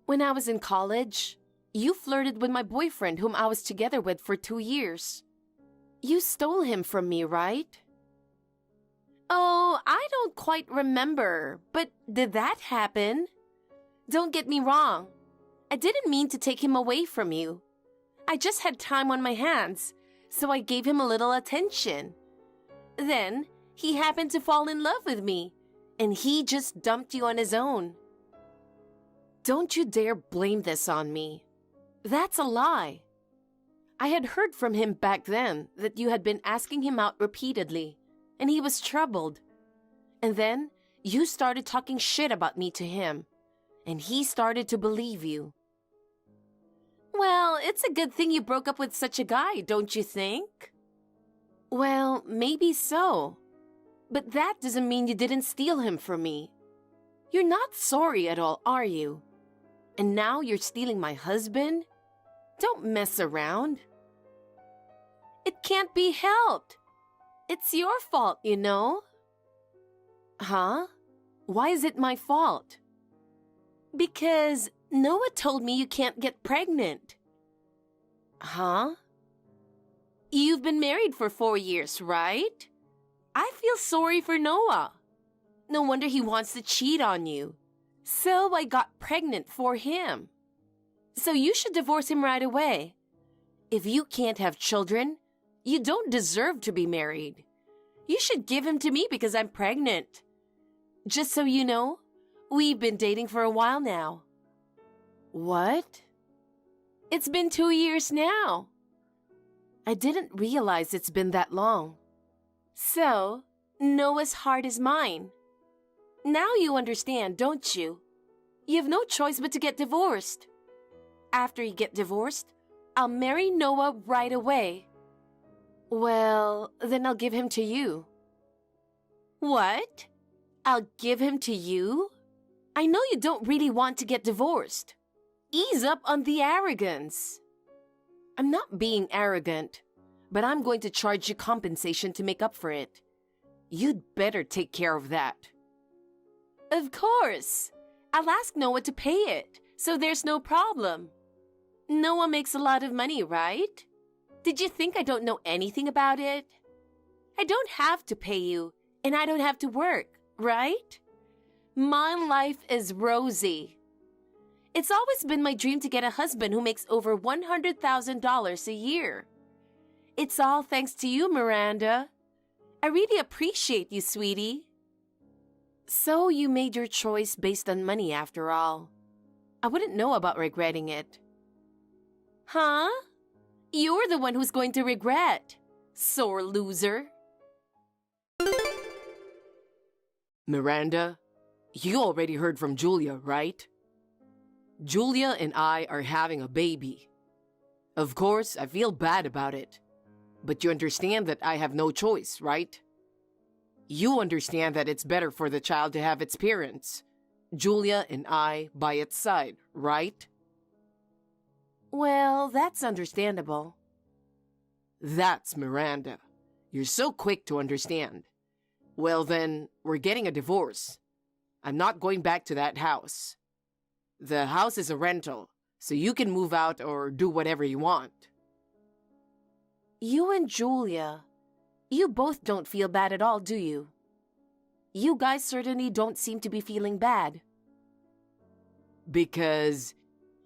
When I was in college, you flirted with my boyfriend whom I was together with for 2 years. You stole him from me, right? Oh, I don't quite remember, but did that happen? Don't get me wrong. I didn't mean to take him away from you. I just had time on my hands, so I gave him a little attention. Then, he happened to fall in love with me, and he just dumped you on his own. Don't you dare blame this on me. That's a lie. I had heard from him back then that you had been asking him out repeatedly, and he was troubled. And then, you started talking shit about me to him, and he started to believe you. Well, it's a good thing you broke up with such a guy, don't you think? Well, maybe so. But that doesn't mean you didn't steal him from me. You're not sorry at all, are you? And now you're stealing my husband? Don't mess around. It can't be helped. It's your fault, you know. Huh? Why is it my fault? Because Noah told me you can't get pregnant. Huh? You've been married for 4 years, right? I feel sorry for Noah. No wonder he wants to cheat on you. So I got pregnant for him. So you should divorce him right away. If you can't have children, you don't deserve to be married. You should give him to me because I'm pregnant. Just so you know, we've been dating for a while now. What? It's been 2 years now. I didn't realize it's been that long. So, Noah's heart is mine. Now you understand, don't you? You have no choice but to get divorced. After you get divorced, I'll marry Noah right away. Well, then I'll give him to you. What? I'll give him to you? I know you don't really want to get divorced. Ease up on the arrogance. I'm not being arrogant, but I'm going to charge you compensation to make up for it. You'd better take care of that. Of course. I'll ask Noah to pay it, so there's no problem. Noah makes a lot of money, right? Did you think I don't know anything about it? I don't have to pay you, and I don't have to work, right? My life is rosy. It's always been my dream to get a husband who makes over $100,000 a year. It's all thanks to you, Miranda. I really appreciate you, sweetie. So you made your choice based on money after all. I wouldn't know about regretting it. Huh? You're the one who's going to regret, sore loser. Miranda, you already heard from Julia, right? Julia and I are having a baby. Of course, I feel bad about it. But you understand that I have no choice, right? You understand that it's better for the child to have its parents, Julia and I, by its side, right? Well, that's understandable. That's Miranda. You're so quick to understand. Well then, we're getting a divorce. I'm not going back to that house. The house is a rental, so you can move out or do whatever you want. You and Julia, you both don't feel bad at all, do you? You guys certainly don't seem to be feeling bad. Because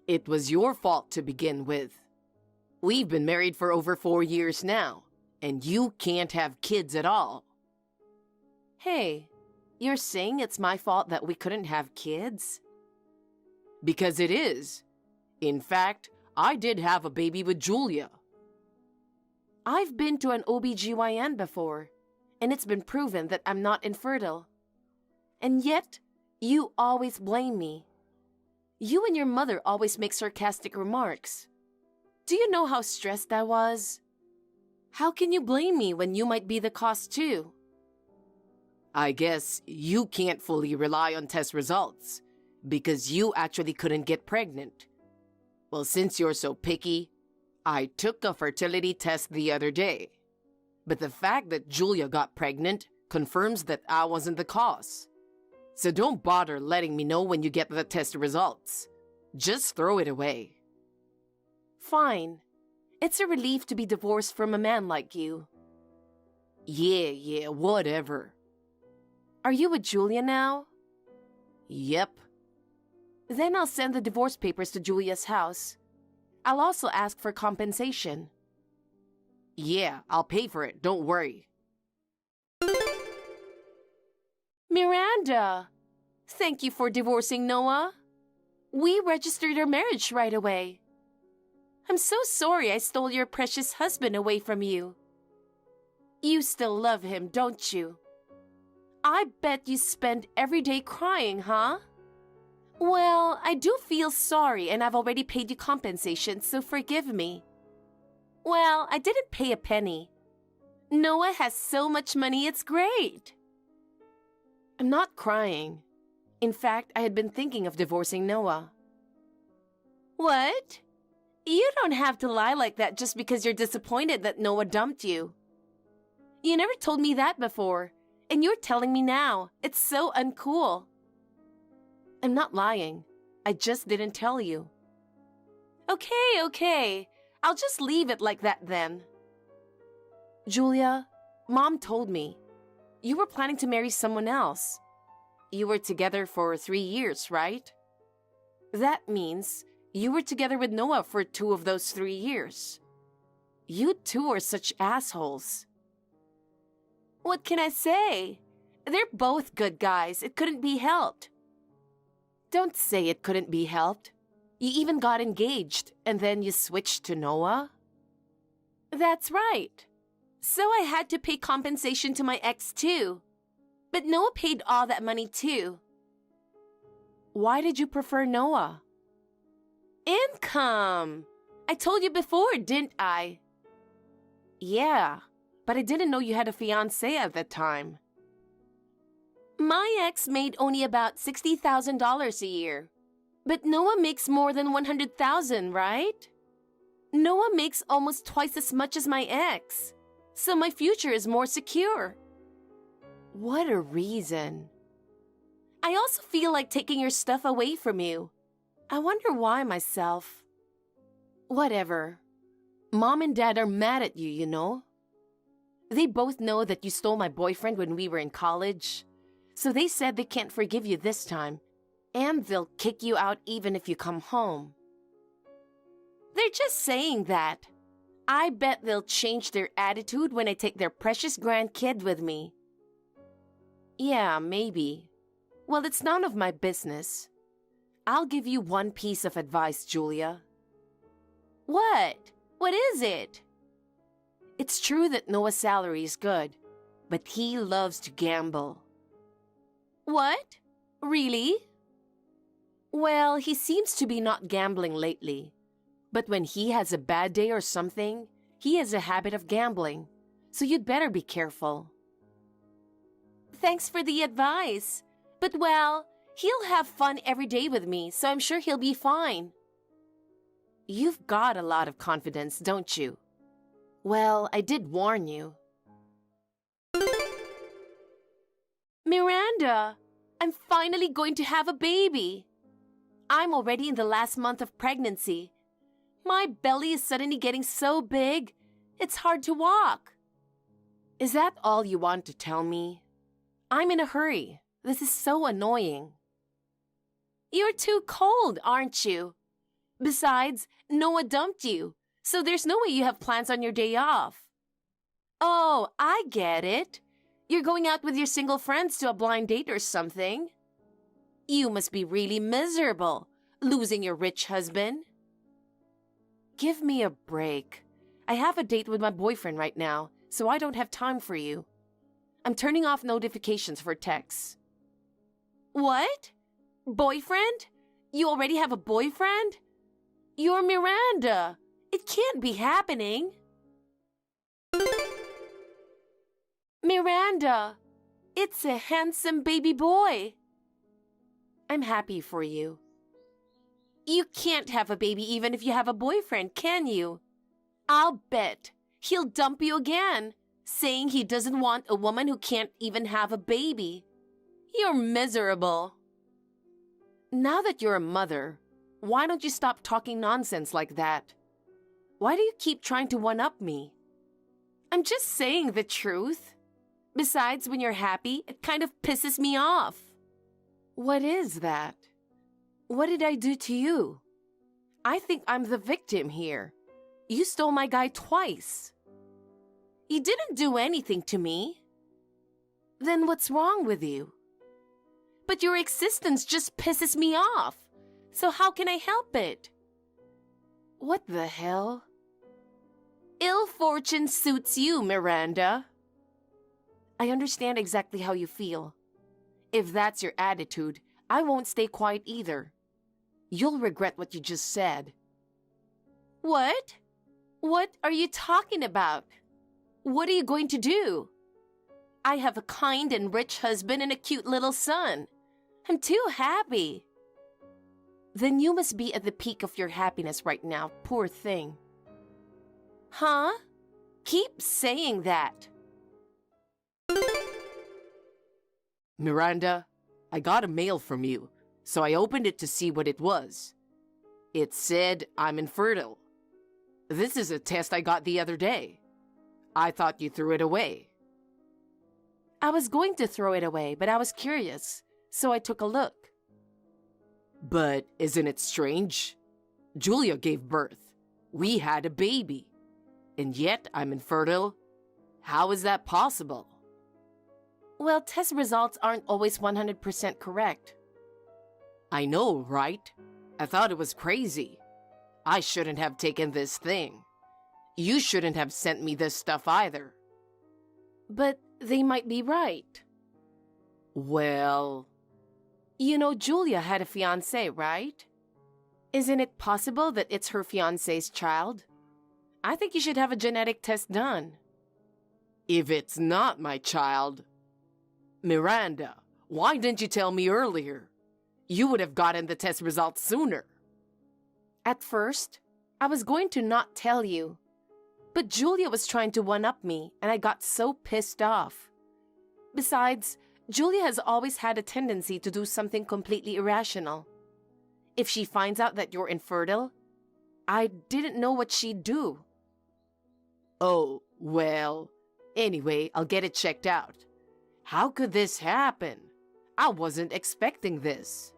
it was your fault to begin with. We've been married for over 4 years now, and you can't have kids at all. Hey, you're saying it's my fault that we couldn't have kids? Because it is. In fact, I did have a baby with Julia. I've been to an OBGYN before, and it's been proven that I'm not infertile. And yet, you always blame me. You and your mother always make sarcastic remarks. Do you know how stressed I was? How can you blame me when you might be the cause too? I guess you can't fully rely on test results, because you actually couldn't get pregnant. Well, since you're so picky, I took a fertility test the other day. But the fact that Julia got pregnant confirms that I wasn't the cause. So don't bother letting me know when you get the test results. Just throw it away. Fine. It's a relief to be divorced from a man like you. Yeah, whatever. Are you with Julia now? Yep. Then I'll send the divorce papers to Julia's house. I'll also ask for compensation. Yeah, I'll pay for it, don't worry. Miranda! Thank you for divorcing Noah. We registered our marriage right away. I'm so sorry I stole your precious husband away from you. You still love him, don't you? I bet you spend every day crying, huh? Well, I do feel sorry and I've already paid you compensation, so forgive me. Well, I didn't pay a penny. Noah has so much money, it's great. I'm not crying. In fact, I had been thinking of divorcing Noah. What? You don't have to lie like that just because you're disappointed that Noah dumped you. You never told me that before, and you're telling me now. It's so uncool. I'm not lying. I just didn't tell you. Okay. I'll just leave it like that then. Julia, Mom told me. You were planning to marry someone else. You were together for 3 years, right? That means you were together with Noah for 2 of those 3 years. You two are such assholes. What can I say? They're both good guys. It couldn't be helped. Don't say it couldn't be helped. You even got engaged, and then you switched to Noah? That's right. So I had to pay compensation to my ex too. But Noah paid all that money too. Why did you prefer Noah? Income! I told you before, didn't I? Yeah, but I didn't know you had a fiancé at that time. My ex made only about $60,000 a year. But Noah makes more than $100,000, right? Noah makes almost twice as much as my ex. So my future is more secure. What a reason. I also feel like taking your stuff away from you. I wonder why myself. Whatever. Mom and Dad are mad at you, you know? They both know that you stole my boyfriend when we were in college. So they said they can't forgive you this time. And they'll kick you out even if you come home. They're just saying that. I bet they'll change their attitude when I take their precious grandkid with me. Yeah, maybe. Well, it's none of my business. I'll give you one piece of advice, Julia. What? What is it? It's true that Noah's salary is good, but he loves to gamble. What? Really? Well, he seems to be not gambling lately. But when he has a bad day or something, he has a habit of gambling. So you'd better be careful. Thanks for the advice. But well, he'll have fun every day with me, so I'm sure he'll be fine. You've got a lot of confidence, don't you? Well, I did warn you. Miranda, I'm finally going to have a baby. I'm already in the last month of pregnancy. My belly is suddenly getting so big, it's hard to walk. Is that all you want to tell me? I'm in a hurry. This is so annoying. You're too cold, aren't you? Besides, Noah dumped you, so there's no way you have plans on your day off. Oh, I get it. You're going out with your single friends to a blind date or something. You must be really miserable, losing your rich husband. Give me a break. I have a date with my boyfriend right now, so I don't have time for you. I'm turning off notifications for texts. What? Boyfriend? You already have a boyfriend? You're Miranda. It can't be happening. Miranda, it's a handsome baby boy. I'm happy for you. You can't have a baby even if you have a boyfriend, can you? I'll bet he'll dump you again, saying he doesn't want a woman who can't even have a baby. You're miserable. Now that you're a mother, why don't you stop talking nonsense like that? Why do you keep trying to one-up me? I'm just saying the truth. Besides, when you're happy, it kind of pisses me off. What is that? What did I do to you? I think I'm the victim here. You stole my guy twice. You didn't do anything to me. Then what's wrong with you? But your existence just pisses me off. So how can I help it? What the hell? Ill fortune suits you, Miranda. I understand exactly how you feel. If that's your attitude, I won't stay quiet either. You'll regret what you just said. What? What are you talking about? What are you going to do? I have a kind and rich husband and a cute little son. I'm too happy. Then you must be at the peak of your happiness right now, poor thing. Huh? Keep saying that. Miranda, I got a mail from you, so I opened it to see what it was. It said I'm infertile. This is a test I got the other day. I thought you threw it away. I was going to throw it away, but I was curious, so I took a look. But isn't it strange? Julia gave birth. We had a baby. And yet I'm infertile? How is that possible? Well, test results aren't always 100% correct. I know, right? I thought it was crazy. I shouldn't have taken this thing. You shouldn't have sent me this stuff either. But they might be right. Well... You know Julia had a fiancé, right? Isn't it possible that it's her fiancé's child? I think you should have a genetic test done. If it's not my child... Miranda, why didn't you tell me earlier? You would have gotten the test results sooner. At first, I was going to not tell you. But Julia was trying to one-up me, and I got so pissed off. Besides, Julia has always had a tendency to do something completely irrational. If she finds out that you're infertile, I didn't know what she'd do. Oh, well, anyway, I'll get it checked out. How could this happen? I wasn't expecting this.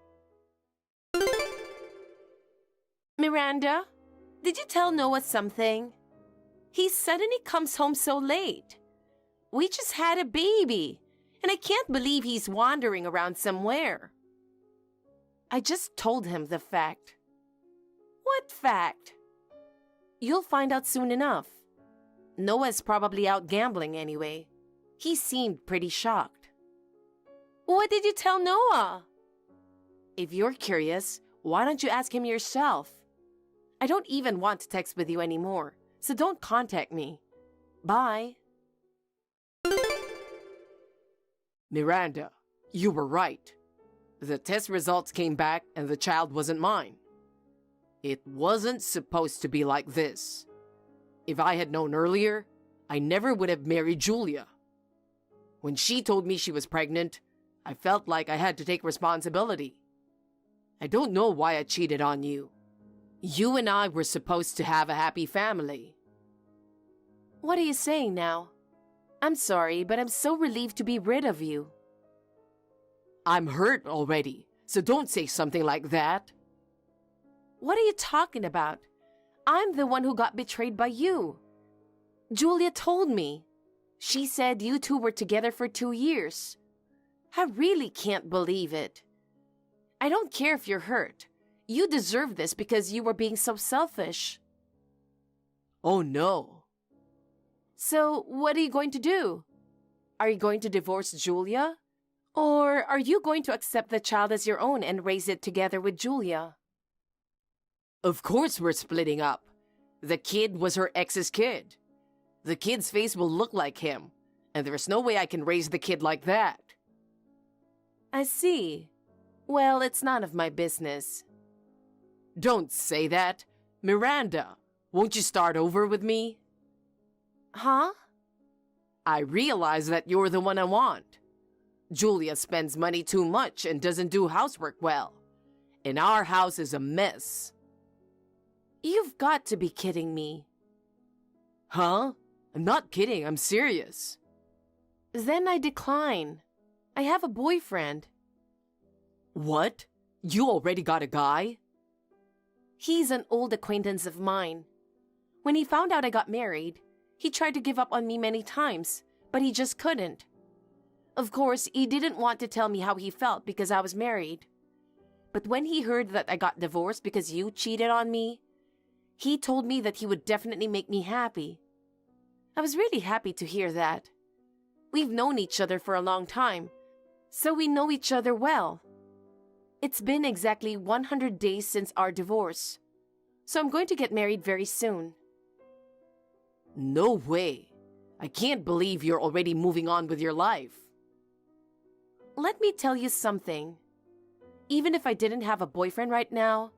Miranda, did you tell Noah something? He suddenly comes home so late. We just had a baby, and I can't believe he's wandering around somewhere. I just told him the fact. What fact? You'll find out soon enough. Noah's probably out gambling anyway. He seemed pretty shocked. What did you tell Noah? If you're curious, why don't you ask him yourself? I don't even want to text with you anymore, so don't contact me. Bye. Miranda, you were right. The test results came back and the child wasn't mine. It wasn't supposed to be like this. If I had known earlier, I never would have married Julia. When she told me she was pregnant, I felt like I had to take responsibility. I don't know why I cheated on you. You and I were supposed to have a happy family. What are you saying now? I'm sorry, but I'm so relieved to be rid of you. I'm hurt already, so don't say something like that. What are you talking about? I'm the one who got betrayed by you. Julia told me. She said you two were together for 2 years. I really can't believe it. I don't care if you're hurt. You deserve this because you were being so selfish. Oh no. So, what are you going to do? Are you going to divorce Julia? Or are you going to accept the child as your own and raise it together with Julia? Of course we're splitting up. The kid was her ex's kid. The kid's face will look like him, and there's no way I can raise the kid like that. I see. Well, it's none of my business. Don't say that. Miranda, won't you start over with me? Huh? I realize that you're the one I want. Julia spends money too much and doesn't do housework well. And our house is a mess. You've got to be kidding me. Huh? I'm not kidding, I'm serious. Then I decline. I have a boyfriend. What? You already got a guy? He's an old acquaintance of mine. When he found out I got married, he tried to give up on me many times, but he just couldn't. Of course, he didn't want to tell me how he felt because I was married. But when he heard that I got divorced because you cheated on me, he told me that he would definitely make me happy. I was really happy to hear that. We've known each other for a long time, so we know each other well. It's been exactly 100 days since our divorce, so I'm going to get married very soon. No way. I can't believe you're already moving on with your life. Let me tell you something. Even if I didn't have a boyfriend right now,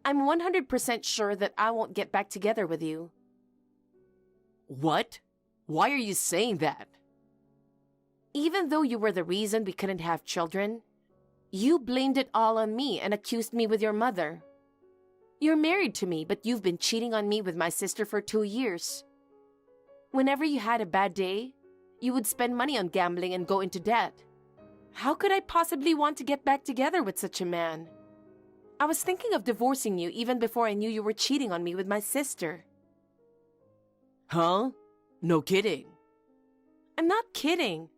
I'm 100% sure that I won't get back together with you. What? Why are you saying that? Even though you were the reason we couldn't have children, you blamed it all on me and accused me with your mother. You're married to me, but you've been cheating on me with my sister for 2 years. Whenever you had a bad day, you would spend money on gambling and go into debt. How could I possibly want to get back together with such a man? I was thinking of divorcing you even before I knew you were cheating on me with my sister. Huh? No kidding. I'm not kidding.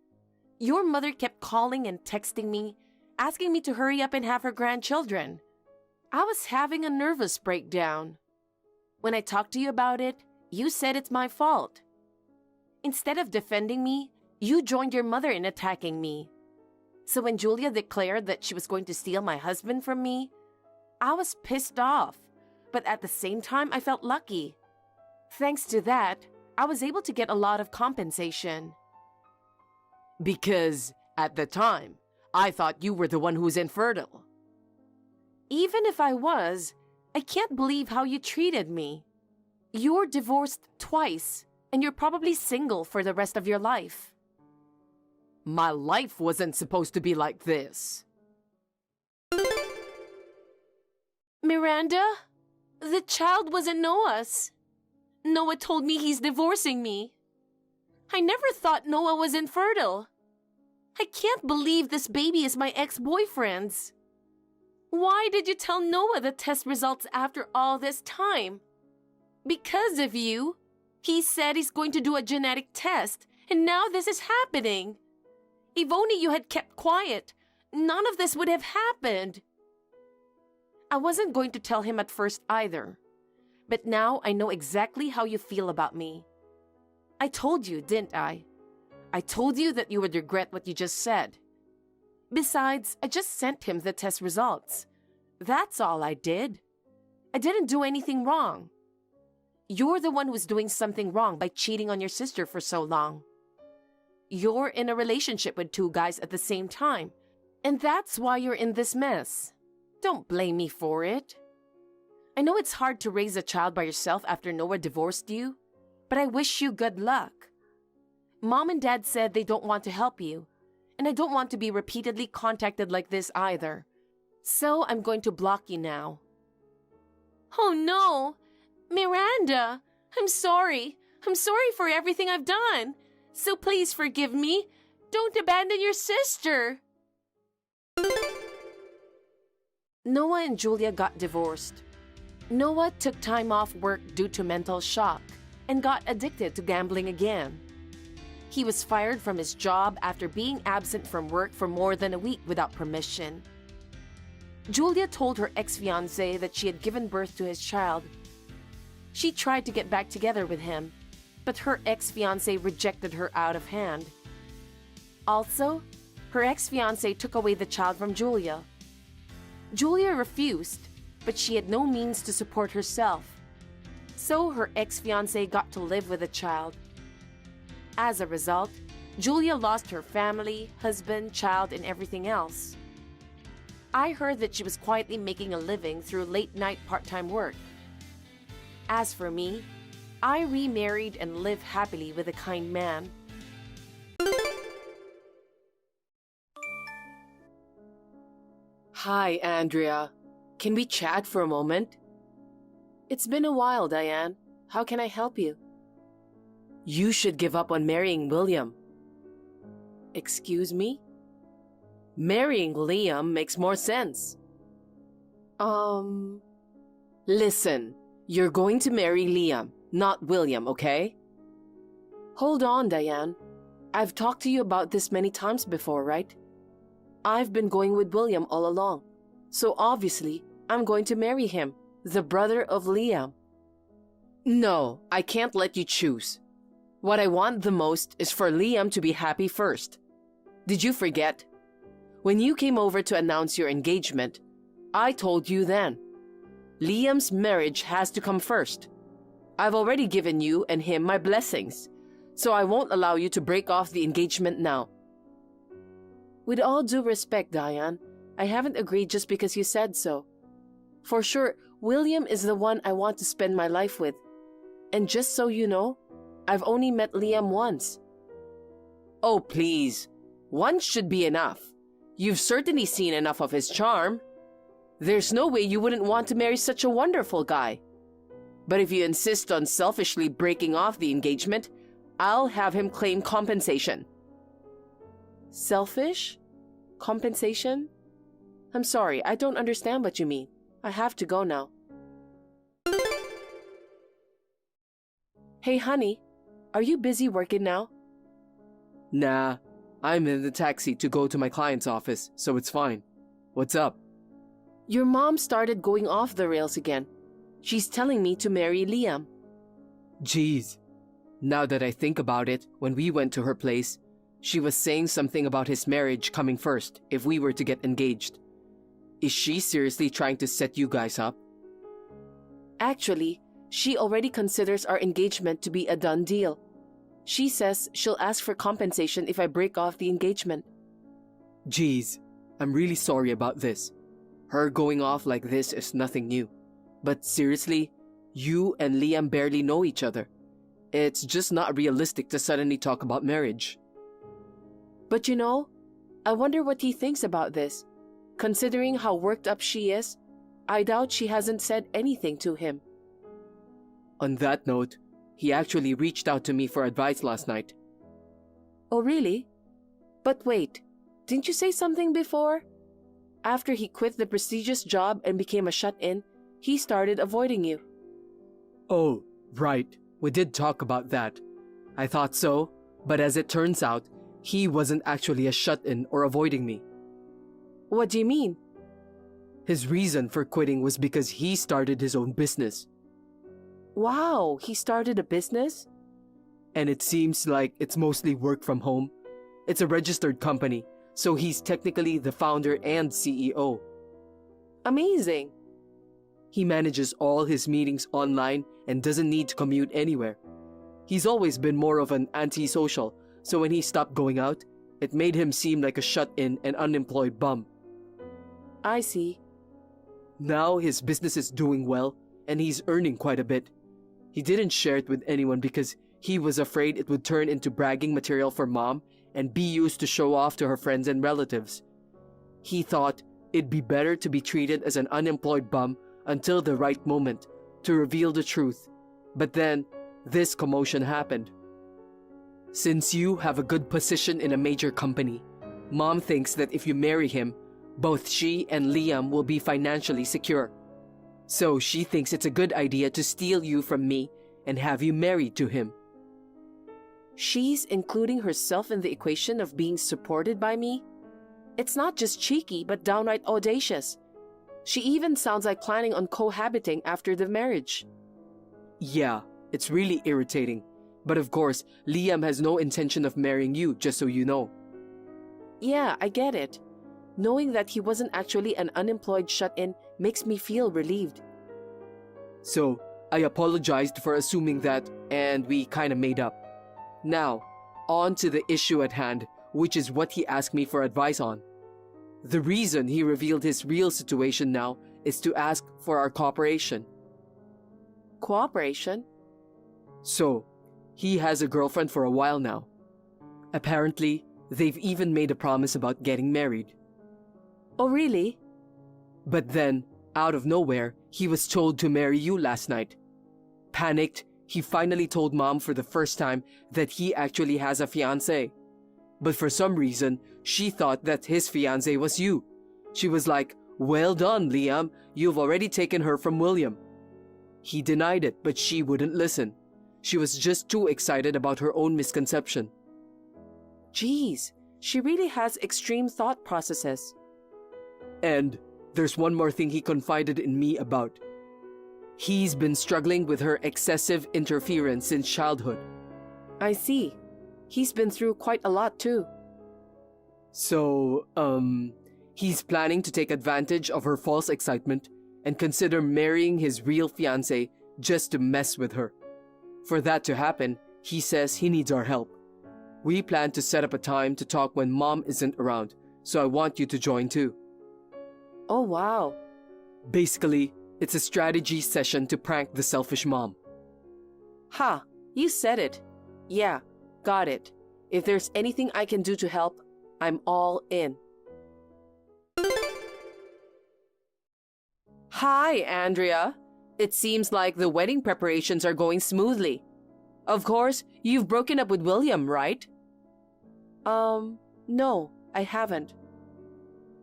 Your mother kept calling and texting me, asking me to hurry up and have her grandchildren. I was having a nervous breakdown. When I talked to you about it, you said it's my fault. Instead of defending me, you joined your mother in attacking me. So when Julia declared that she was going to steal my husband from me, I was pissed off, but at the same time, I felt lucky. Thanks to that, I was able to get a lot of compensation. Because, at the time, I thought you were the one who was infertile. Even if I was, I can't believe how you treated me. You're divorced twice, and you're probably single for the rest of your life. My life wasn't supposed to be like this. Miranda, the child wasn't Noah's. Noah told me he's divorcing me. I never thought Noah was infertile. I can't believe this baby is my ex-boyfriend's. Why did you tell Noah the test results after all this time? Because of you. He said he's going to do a genetic test, and now this is happening. If only you had kept quiet, none of this would have happened. I wasn't going to tell him at first either, but now I know exactly how you feel about me. I told you, didn't I? I told you that you would regret what you just said. Besides, I just sent him the test results. That's all I did. I didn't do anything wrong. You're the one who's doing something wrong by cheating on your sister for so long. You're in a relationship with 2 guys at the same time, and that's why you're in this mess. Don't blame me for it. I know it's hard to raise a child by yourself after Noah divorced you, but I wish you good luck. Mom and Dad said they don't want to help you, and I don't want to be repeatedly contacted like this either. So I'm going to block you now. Oh no! Miranda! I'm sorry. I'm sorry for everything I've done. So please forgive me. Don't abandon your sister. Noah and Julia got divorced. Noah took time off work due to mental shock and got addicted to gambling again. He was fired from his job after being absent from work for more than a week without permission. Julia told her ex-fiancé that she had given birth to his child. She tried to get back together with him, but her ex-fiancé rejected her out of hand. Also, her ex-fiancé took away the child from Julia. Julia refused, but she had no means to support herself. So her ex-fiancé got to live with the child. As a result, Julia lost her family, husband, child, and everything else. I heard that she was quietly making a living through late-night part-time work. As for me, I remarried and live happily with a kind man. Hi, Andrea. Can we chat for a moment? It's been a while, Diane. How can I help you? You should give up on marrying William. Excuse me? Marrying Liam makes more sense. Listen, you're going to marry Liam, not William, okay? Hold on, Diane. I've talked to you about this many times before, right? I've been going with William all along, so obviously I'm going to marry him, the brother of Liam. No, I can't let you choose. What I want the most is for Liam to be happy first. Did you forget? When you came over to announce your engagement, I told you then, Liam's marriage has to come first. I've already given you and him my blessings, so I won't allow you to break off the engagement now. With all due respect, Diane, I haven't agreed just because you said so. For sure, William is the one I want to spend my life with. And just so you know, I've only met Liam once. Oh, please. Once should be enough. You've certainly seen enough of his charm. There's no way you wouldn't want to marry such a wonderful guy. But if you insist on selfishly breaking off the engagement, I'll have him claim compensation. Selfish? Compensation? I'm sorry, I don't understand what you mean. I have to go now. Hey, honey, are you busy working now? Nah, I'm in the taxi to go to my client's office, so it's fine. What's up? Your mom started going off the rails again. She's telling me to marry Liam. Jeez. Now that I think about it, when we went to her place, she was saying something about his marriage coming first if we were to get engaged. Is she seriously trying to set you guys up? Actually, she already considers our engagement to be a done deal. She says she'll ask for compensation if I break off the engagement. Jeez, I'm really sorry about this. Her going off like this is nothing new. But seriously, you and Liam barely know each other. It's just not realistic to suddenly talk about marriage. But you know, I wonder what he thinks about this. Considering how worked up she is, I doubt she hasn't said anything to him. On that note, he actually reached out to me for advice last night. Oh, really? But wait, didn't you say something before? After he quit the prestigious job and became a shut-in, he started avoiding you. Oh, right. We did talk about that. I thought so, but as it turns out, he wasn't actually a shut-in or avoiding me. What do you mean? His reason for quitting was because he started his own business. Wow, he started a business? And it seems like it's mostly work from home. It's a registered company, so he's technically the founder and CEO. Amazing. He manages all his meetings online and doesn't need to commute anywhere. He's always been more of an antisocial, so when he stopped going out, it made him seem like a shut-in and unemployed bum. I see. Now his business is doing well, and he's earning quite a bit. He didn't share it with anyone because he was afraid it would turn into bragging material for Mom and be used to show off to her friends and relatives. He thought, it'd be better to be treated as an unemployed bum until the right moment to reveal the truth. But then, this commotion happened. Since you have a good position in a major company, Mom thinks that if you marry him, both she and Liam will be financially secure. So she thinks it's a good idea to steal you from me and have you married to him. She's including herself in the equation of being supported by me? It's not just cheeky, but downright audacious. She even sounds like planning on cohabiting after the marriage. Yeah, it's really irritating. But of course, Liam has no intention of marrying you, just so you know. Yeah, I get it. Knowing that he wasn't actually an unemployed shut-in makes me feel relieved. So, I apologized for assuming that, and we kinda made up. Now, on to the issue at hand, which is what he asked me for advice on. The reason he revealed his real situation now is to ask for our cooperation. Cooperation? So, he has a girlfriend for a while now. Apparently, they've even made a promise about getting married. Oh, really? But then, out of nowhere, he was told to marry you last night. Panicked, he finally told Mom for the first time that he actually has a fiancé. But for some reason, she thought that his fiancé was you. She was like, "Well done, Liam, you've already taken her from William." He denied it, but she wouldn't listen. She was just too excited about her own misconception. Geez, she really has extreme thought processes. And there's one more thing he confided in me about. He's been struggling with her excessive interference since childhood. I see. He's been through quite a lot too. So, he's planning to take advantage of her false excitement and consider marrying his real fiancé just to mess with her. For that to happen, he says he needs our help. We plan to set up a time to talk when Mom isn't around, so I want you to join too. Oh, wow. Basically, it's a strategy session to prank the selfish mom. Ha, you said it. Yeah, got it. If there's anything I can do to help, I'm all in. Hi, Andrea. It seems like the wedding preparations are going smoothly. Of course, you've broken up with William, right? No, I haven't.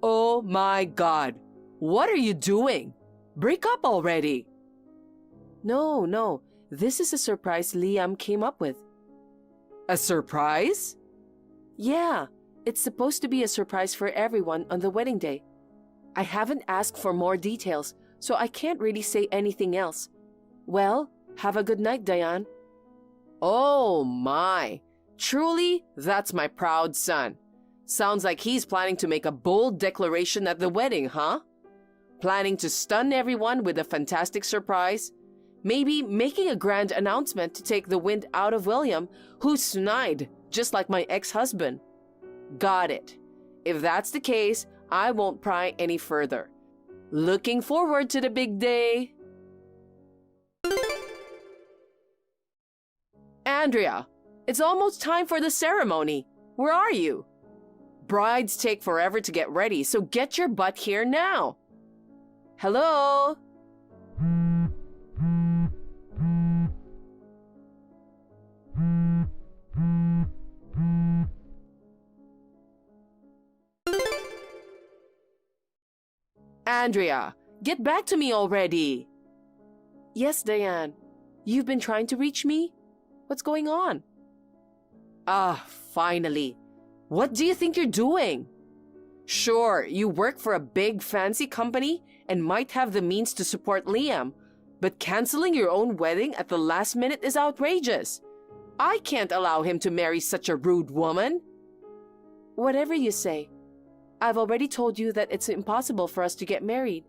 Oh my God. What are you doing? Break up already. No. This is a surprise Liam came up with. A surprise? Yeah, it's supposed to be a surprise for everyone on the wedding day. I haven't asked for more details, so I can't really say anything else. Well, have a good night, Diane. Oh my. Truly, that's my proud son. Sounds like he's planning to make a bold declaration at the wedding, huh? Planning to stun everyone with a fantastic surprise? Maybe making a grand announcement to take the wind out of William, who's snide, just like my ex-husband. Got it. If that's the case, I won't pry any further. Looking forward to the big day. Andrea, it's almost time for the ceremony. Where are you? Brides take forever to get ready, so get your butt here now. Hello? Andrea, get back to me already. Yes, Diane. You've been trying to reach me? What's going on? Ah, finally. What do you think you're doing? Sure, you work for a big fancy company and might have the means to support Liam, but canceling your own wedding at the last minute is outrageous. I can't allow him to marry such a rude woman. Whatever you say. I've already told you that it's impossible for us to get married.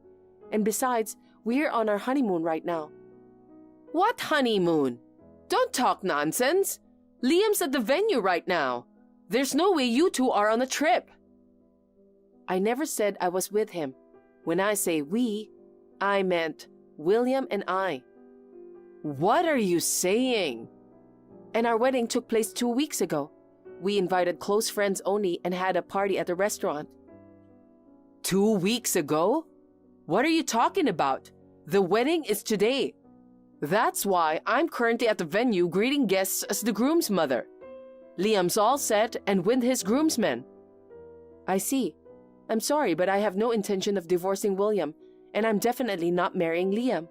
And besides, we're on our honeymoon right now. What honeymoon? Don't talk nonsense. Liam's at the venue right now. There's no way you two are on a trip. I never said I was with him. When I say we, I meant William and I. What are you saying? And our wedding took place 2 weeks ago. We invited close friends only and had a party at the restaurant. 2 weeks ago? What are you talking about? The wedding is today. That's why I'm currently at the venue greeting guests as the groom's mother. Liam's all set and with his groomsmen. I see. I'm sorry, but I have no intention of divorcing William, and I'm definitely not marrying Liam.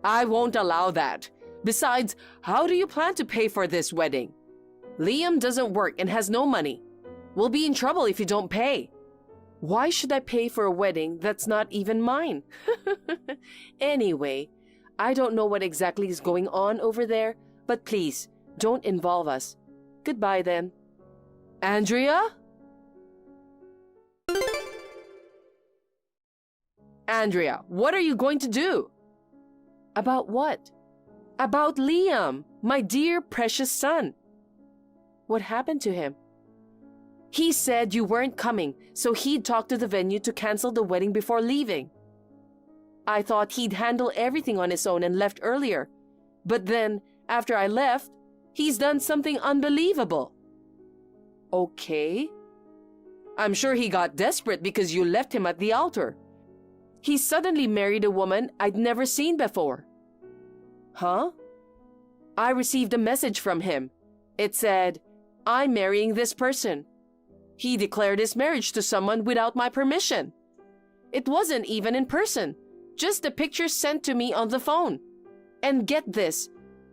I won't allow that. Besides, how do you plan to pay for this wedding? Liam doesn't work and has no money. We'll be in trouble if you don't pay. Why should I pay for a wedding that's not even mine? Anyway, I don't know what exactly is going on over there, but please, don't involve us. Goodbye then. Andrea? Andrea, what are you going to do? About what? About Liam, my dear precious son. What happened to him? He said you weren't coming, so he'd talk to the venue to cancel the wedding before leaving. I thought he'd handle everything on his own and left earlier. But then, after I left, he's done something unbelievable. Okay. I'm sure he got desperate because you left him at the altar. He suddenly married a woman I'd never seen before. Huh? I received a message from him. It said, I'm marrying this person. He declared his marriage to someone without my permission. It wasn't even in person, just a picture sent to me on the phone. And get this,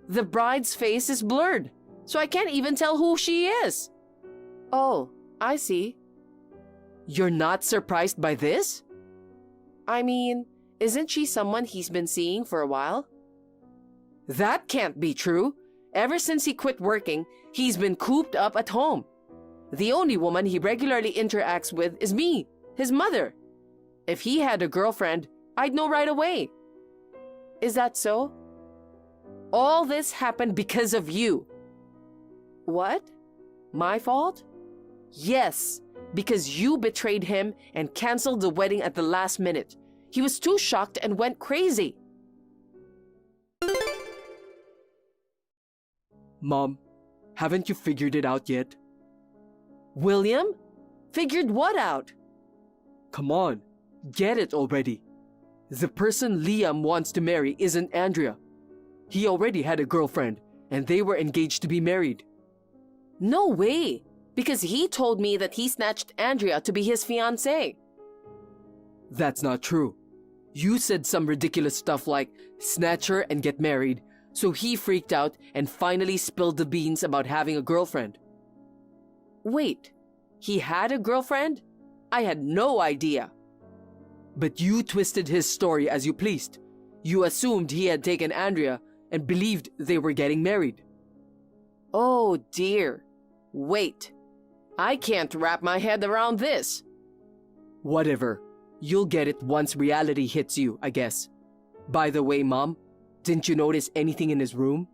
the bride's face is blurred, so I can't even tell who she is. Oh, I see. You're not surprised by this? I mean, isn't she someone he's been seeing for a while? That can't be true. Ever since he quit working, he's been cooped up at home. The only woman he regularly interacts with is me, his mother. If he had a girlfriend, I'd know right away. Is that so? All this happened because of you. What? My fault? Yes, because you betrayed him and canceled the wedding at the last minute. He was too shocked and went crazy. Mom, haven't you figured it out yet? William? Figured what out? Come on, get it already. The person Liam wants to marry isn't Andrea. He already had a girlfriend, and they were engaged to be married. No way, because he told me that he snatched Andrea to be his fiancée. That's not true. You said some ridiculous stuff like snatch her and get married, so he freaked out and finally spilled the beans about having a girlfriend. Wait, he had a girlfriend? I had no idea. But you twisted his story as you pleased. You assumed he had taken Andrea and believed they were getting married. Oh dear. Wait, I can't wrap my head around this. Whatever. You'll get it once reality hits you, I guess. By the way, Mom, didn't you notice anything in his room?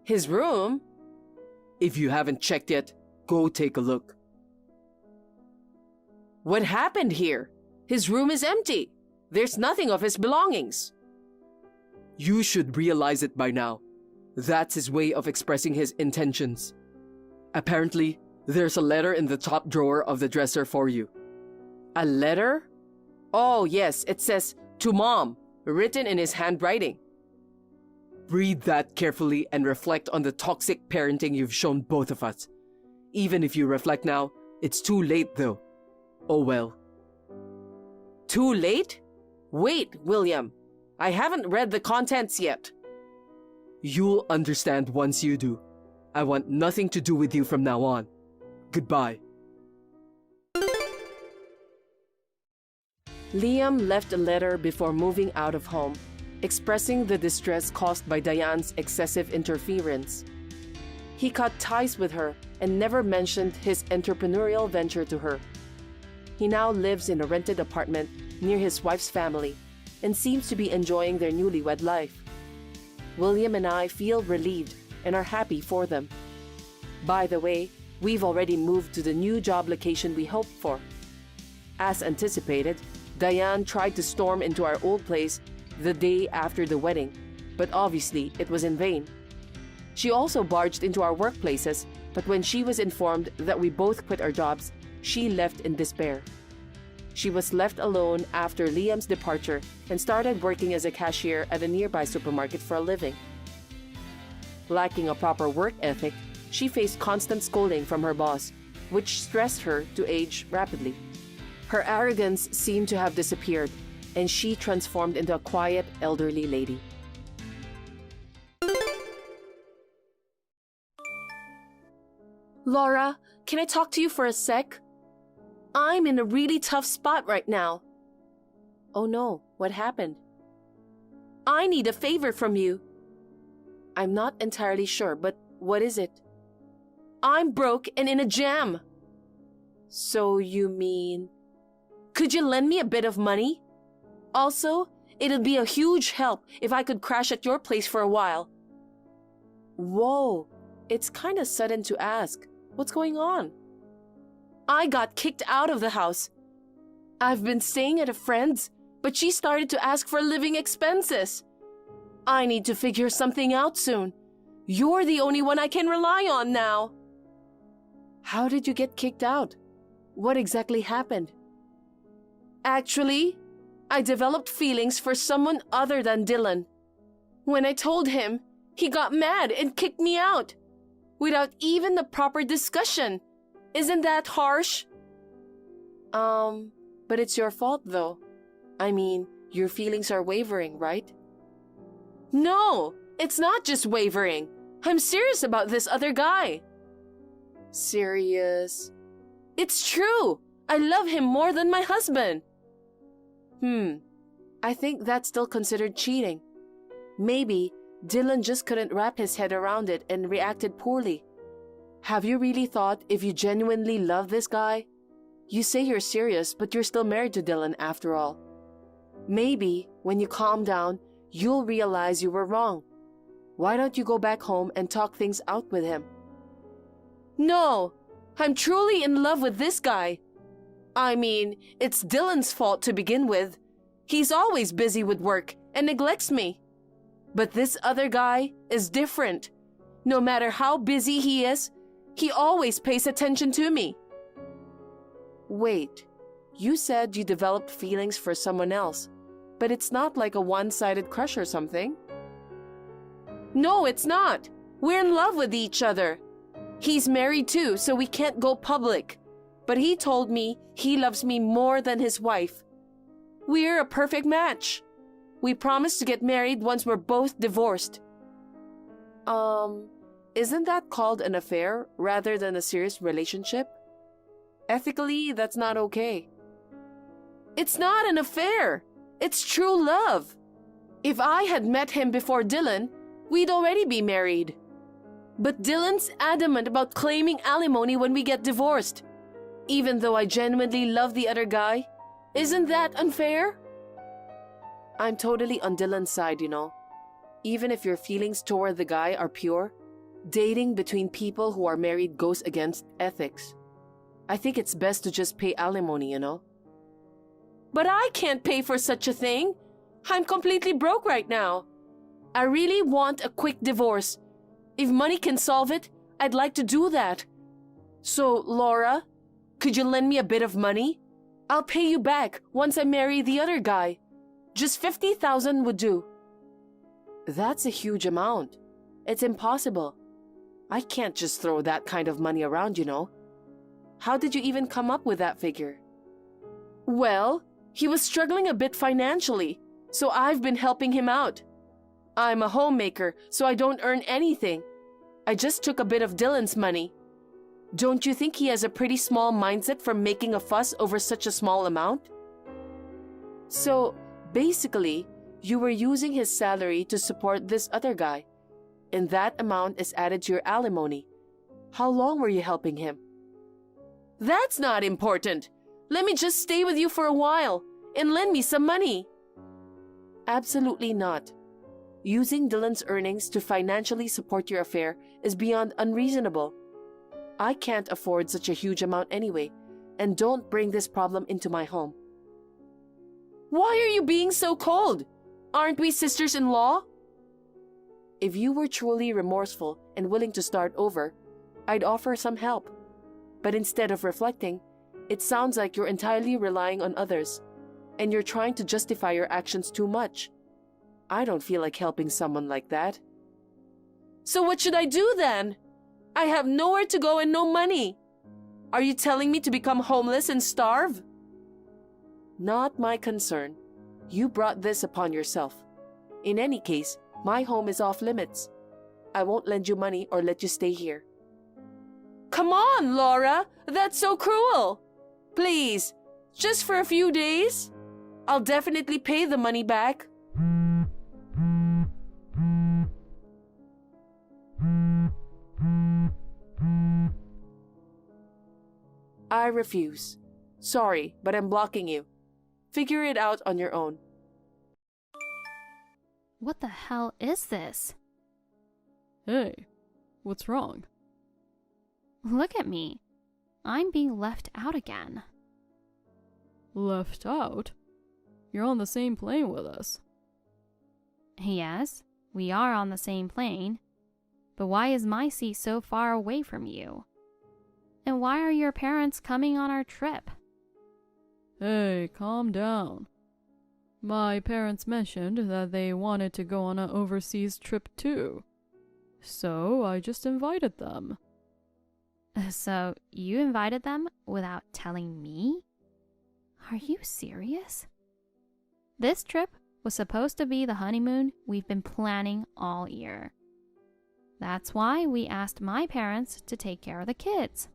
His room? If you haven't checked yet, go take a look. What happened here? His room is empty. There's nothing of his belongings. You should realize it by now. That's his way of expressing his intentions. Apparently, there's a letter in the top drawer of the dresser for you. A letter? Oh, yes, it says, "To Mom," written in his handwriting. Read that carefully and reflect on the toxic parenting you've shown both of us. Even if you reflect now, it's too late though. Oh well. Too late? Wait, William. I haven't read the contents yet. You'll understand once you do. I want nothing to do with you from now on. Goodbye. Liam left a letter before moving out of home, expressing the distress caused by Diane's excessive interference. He cut ties with her and never mentioned his entrepreneurial venture to her. He now lives in a rented apartment near his wife's family and seems to be enjoying their newlywed life. William and I feel relieved and are happy for them. By the way, we've already moved to the new job location we hoped for. As anticipated, Diane tried to storm into our old place the day after the wedding, but obviously it was in vain. She also barged into our workplaces, but when she was informed that we both quit our jobs, she left in despair. She was left alone after Liam's departure and started working as a cashier at a nearby supermarket for a living. Lacking a proper work ethic, she faced constant scolding from her boss, which stressed her to age rapidly. Her arrogance seemed to have disappeared, and she transformed into a quiet, elderly lady. Laura, can I talk to you for a sec? I'm in a really tough spot right now. Oh no, what happened? I need a favor from you. I'm not entirely sure, but what is it? I'm broke and in a jam. So you mean... Could you lend me a bit of money? Also, it'd be a huge help if I could crash at your place for a while. Whoa, it's kind of sudden to ask. What's going on? I got kicked out of the house. I've been staying at a friend's, but she started to ask for living expenses. I need to figure something out soon. You're the only one I can rely on now. How did you get kicked out? What exactly happened? Actually, I developed feelings for someone other than Dylan. When I told him, he got mad and kicked me out. Without even the proper discussion. Isn't that harsh? But it's your fault though. I mean, your feelings are wavering, right? No, it's not just wavering. I'm serious about this other guy. Serious? It's true. I love him more than my husband. I think that's still considered cheating. Maybe Dylan just couldn't wrap his head around it and reacted poorly. Have you really thought if you genuinely love this guy? You say you're serious, but you're still married to Dylan after all. Maybe when you calm down, you'll realize you were wrong. Why don't you go back home and talk things out with him? No, I'm truly in love with this guy. I mean, it's Dylan's fault to begin with. He's always busy with work and neglects me. But this other guy is different. No matter how busy he is, he always pays attention to me. Wait, you said you developed feelings for someone else, but it's not like a one-sided crush or something. No, it's not. We're in love with each other. He's married too, so we can't go public. But he told me he loves me more than his wife. We're a perfect match. We promised to get married once we're both divorced. Isn't that called an affair rather than a serious relationship? Ethically, that's not okay. It's not an affair. It's true love. If I had met him before Dylan, we'd already be married. But Dylan's adamant about claiming alimony when we get divorced. Even though I genuinely love the other guy, isn't that unfair? I'm totally on Dylan's side, you know. Even if your feelings toward the guy are pure, dating between people who are married goes against ethics. I think it's best to just pay alimony, you know. But I can't pay for such a thing. I'm completely broke right now. I really want a quick divorce. If money can solve it, I'd like to do that. So, Laura, could you lend me a bit of money? I'll pay you back once I marry the other guy. Just 50,000 would do. That's a huge amount. It's impossible. I can't just throw that kind of money around, you know. How did you even come up with that figure? Well, he was struggling a bit financially, so I've been helping him out. I'm a homemaker, so I don't earn anything. I just took a bit of Dylan's money. Don't you think he has a pretty small mindset for making a fuss over such a small amount? So, basically, you were using his salary to support this other guy, and that amount is added to your alimony. How long were you helping him? That's not important. Let me just stay with you for a while and lend me some money. Absolutely not. Using Dylan's earnings to financially support your affair is beyond unreasonable. I can't afford such a huge amount anyway, and don't bring this problem into my home. Why are you being so cold? Aren't we sisters-in-law? If you were truly remorseful and willing to start over, I'd offer some help. But instead of reflecting, It sounds like you're entirely relying on others, and you're trying to justify your actions too much. I don't feel like helping someone like that. So what should I do then? I have nowhere to go and no money. Are you telling me to become homeless and starve? Not my concern. You brought this upon yourself. In any case, my home is off limits. I won't lend you money or let you stay here. Come on, Laura! That's so cruel! Please, just for a few days? I'll definitely pay the money back. I refuse. Sorry, but I'm blocking you. Figure it out on your own. What the hell is this? Hey, what's wrong? Look at me. I'm being left out again. Left out? You're on the same plane with us. Yes, we are on the same plane. But why is my seat so far away from you? And why are your parents coming on our trip? Hey, calm down. My parents mentioned that they wanted to go on an overseas trip too. So I just invited them. So you invited them without telling me? Are you serious? This trip was supposed to be the honeymoon we've been planning all year. That's why we asked my parents to take care of the kids.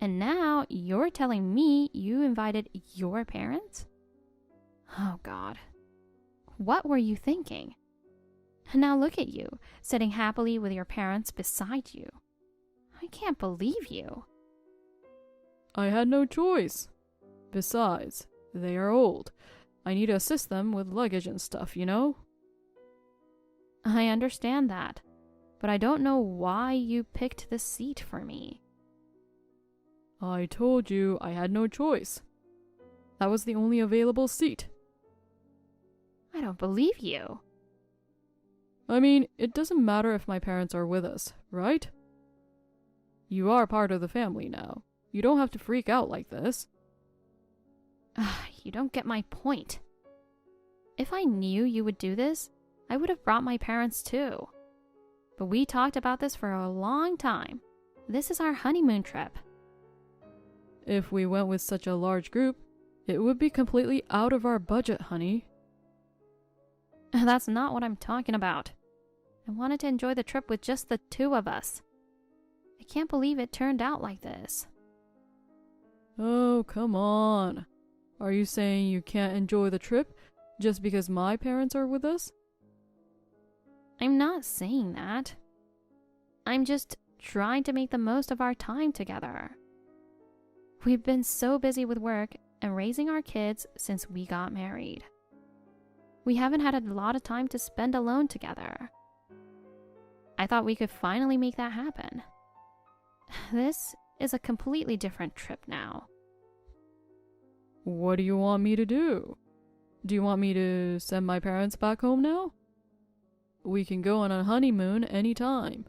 And now you're telling me you invited your parents? Oh God. What were you thinking? And now look at you, sitting happily with your parents beside you. I can't believe you. I had no choice. Besides, they are old. I need to assist them with luggage and stuff, you know? I understand that, but I don't know why you picked this seat for me. I told you I had no choice. That was the only available seat. I don't believe you. I mean, it doesn't matter if my parents are with us, right? You are part of the family now. You don't have to freak out like this. You don't get my point. If I knew you would do this, I would have brought my parents too. But we talked about this for a long time. This is our honeymoon trip. If we went with such a large group, it would be completely out of our budget, honey. That's not what I'm talking about. I wanted to enjoy the trip with just the two of us. I can't believe it turned out like this. Oh, come on. Are you saying you can't enjoy the trip just because my parents are with us? I'm not saying that. I'm just trying to make the most of our time together. We've been so busy with work and raising our kids since we got married. We haven't had a lot of time to spend alone together. I thought we could finally make that happen. This is a completely different trip now. What do you want me to do? Do you want me to send my parents back home now? We can go on a honeymoon anytime.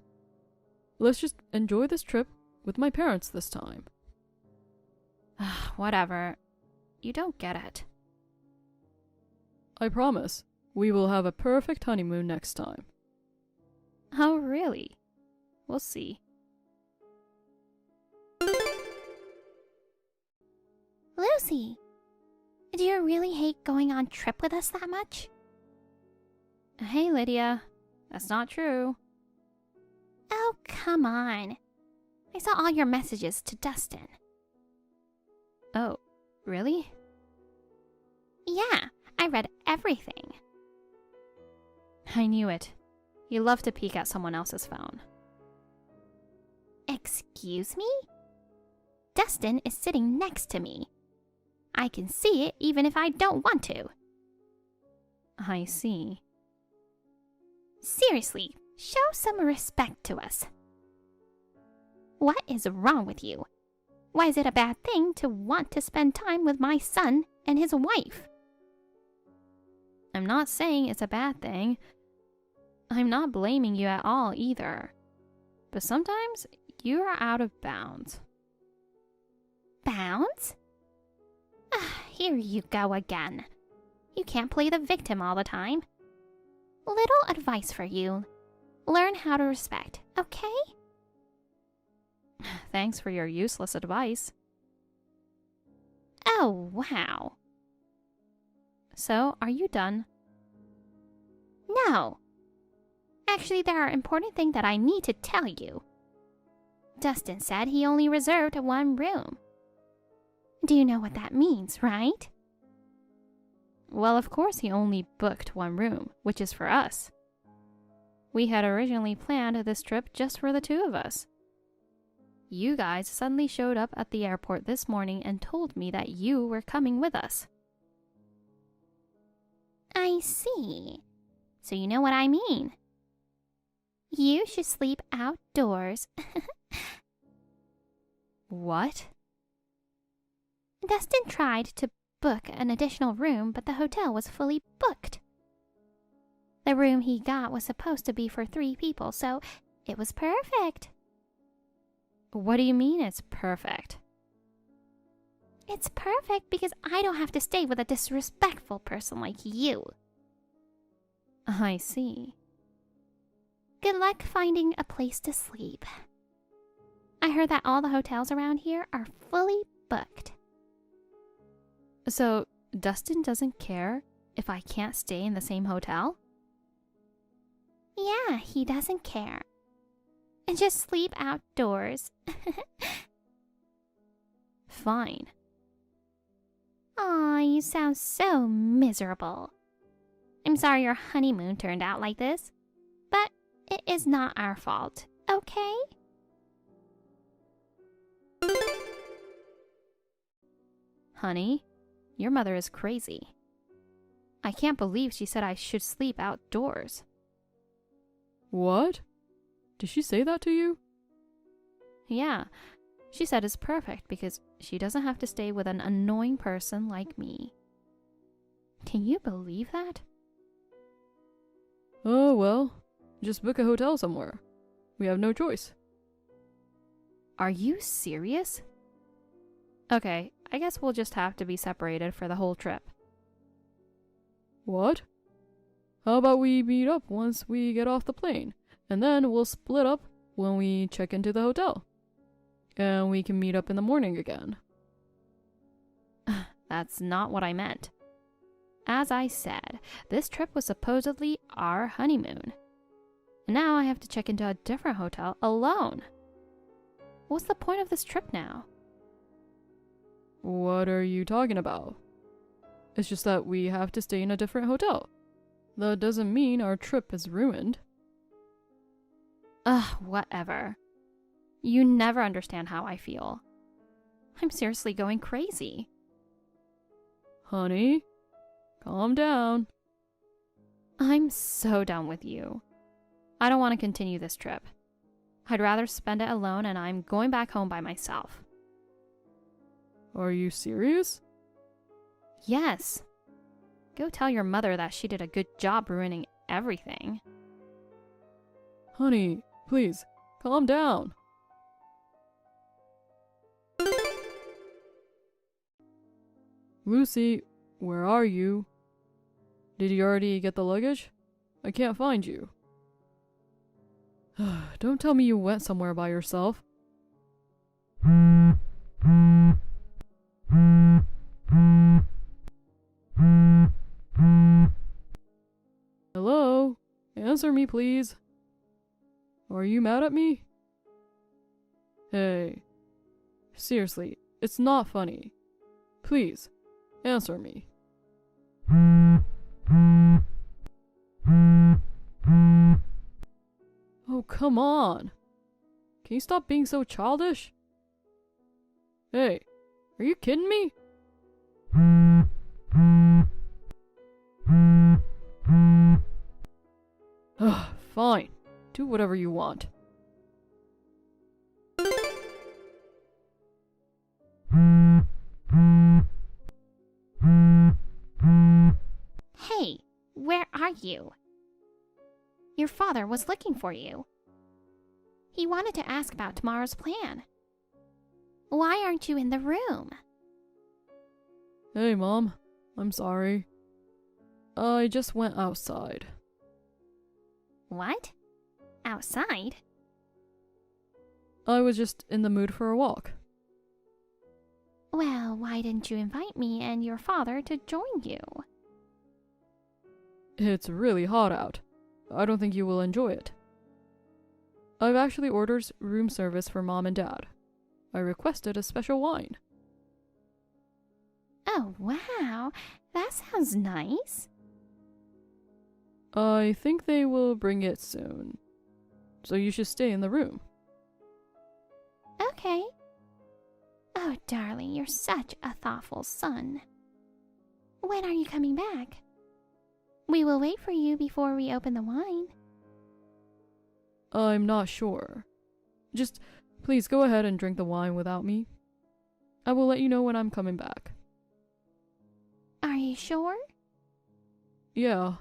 Let's just enjoy this trip with my parents this time. Whatever. You don't get it. I promise, we will have a perfect honeymoon next time. Oh, really? We'll see. Lucy, do you really hate going on trip with us that much? Hey, Lydia. That's not true. Oh, come on. I saw all your messages to Dustin. Oh, really? Yeah, I read everything. I knew it. You love to peek at someone else's phone. Excuse me? Dustin is sitting next to me. I can see it even if I don't want to. I see. Seriously, show some respect to us. What is wrong with you? Why is it a bad thing to want to spend time with my son and his wife? I'm not saying it's a bad thing. I'm not blaming you at all either. But sometimes you are out of bounds. bounce? Here you go again. You can't play the victim all the time. Little advice for you. Learn how to respect, okay? Thanks for your useless advice. Oh, wow. So, are you done? No. Actually, there are important things that I need to tell you. Dustin said he only reserved one room. Do you know what that means, right? Well, of course he only booked one room, which is for us. We had originally planned this trip just for the two of us. You guys suddenly showed up at the airport this morning and told me that you were coming with us. I see. So you know what I mean. You should sleep outdoors. What? Dustin tried to book an additional room, but the hotel was fully booked. The room he got was supposed to be for 3 people, so it was perfect. What do you mean it's perfect? It's perfect because I don't have to stay with a disrespectful person like you. I see. Good luck finding a place to sleep. I heard that all the hotels around here are fully booked. So, Dustin doesn't care if I can't stay in the same hotel? Yeah, he doesn't care. And just sleep outdoors. Fine. Aw, you sound so miserable. I'm sorry your honeymoon turned out like this, but it is not our fault, okay? Honey, your mother is crazy. I can't believe she said I should sleep outdoors. What? Did she say that to you? Yeah, she said it's perfect because she doesn't have to stay with an annoying person like me. Can you believe that? Oh, well, just book a hotel somewhere. We have no choice. Are you serious? Okay, I guess we'll just have to be separated for the whole trip. What? How about we meet up once we get off the plane, and then we'll split up when we check into the hotel. And we can meet up in the morning again. That's not what I meant. As I said, this trip was supposedly our honeymoon. And now I have to check into a different hotel alone. What's the point of this trip now? What are you talking about? It's just that we have to stay in a different hotel. That doesn't mean our trip is ruined. Ugh, whatever. You never understand how I feel. I'm seriously going crazy. Honey, calm down. I'm so done with you. I don't want to continue this trip. I'd rather spend it alone, and I'm going back home by myself. Are you serious? Yes. Go tell your mother that she did a good job ruining everything. Honey, please, calm down. Lucy, where are you? Did you already get the luggage? I can't find you. Don't tell me you went somewhere by yourself. Hello? Answer me, please. Are you mad at me? Hey. Seriously, it's not funny. Please, answer me. Oh, come on. Can you stop being so childish? Hey, are you kidding me? Ugh, fine. Do whatever you want. Hey, where are you? Your father was looking for you. He wanted to ask about tomorrow's plan. Why aren't you in the room? Hey, Mom. I'm sorry. I just went outside. What? Outside? I was just in the mood for a walk. Well, why didn't you invite me and your father to join you? It's really hot out. I don't think you will enjoy it. I've actually ordered room service for Mom and Dad. I requested a special wine. Oh, wow. That sounds nice. I think they will bring it soon. So you should stay in the room. Okay. Oh, darling, you're such a thoughtful son. When are you coming back? We will wait for you before we open the wine. I'm not sure. Just please go ahead and drink the wine without me. I will let you know when I'm coming back. Are you sure? Yeah.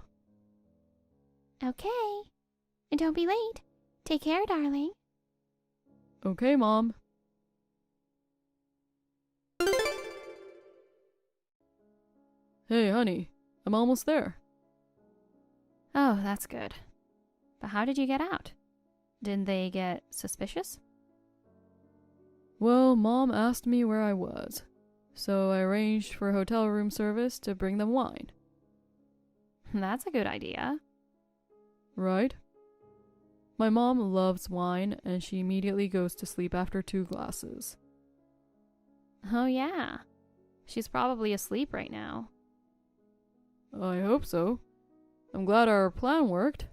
Okay. And don't be late. Take care, darling. Okay, Mom. Hey, honey. I'm almost there. Oh, that's good. But how did you get out? Didn't they get suspicious? Well, Mom asked me where I was, so I arranged for hotel room service to bring them wine. That's a good idea. Right? My mom loves wine, and she immediately goes to sleep after 2 glasses. Oh, yeah. She's probably asleep right now. I hope so. I'm glad our plan worked.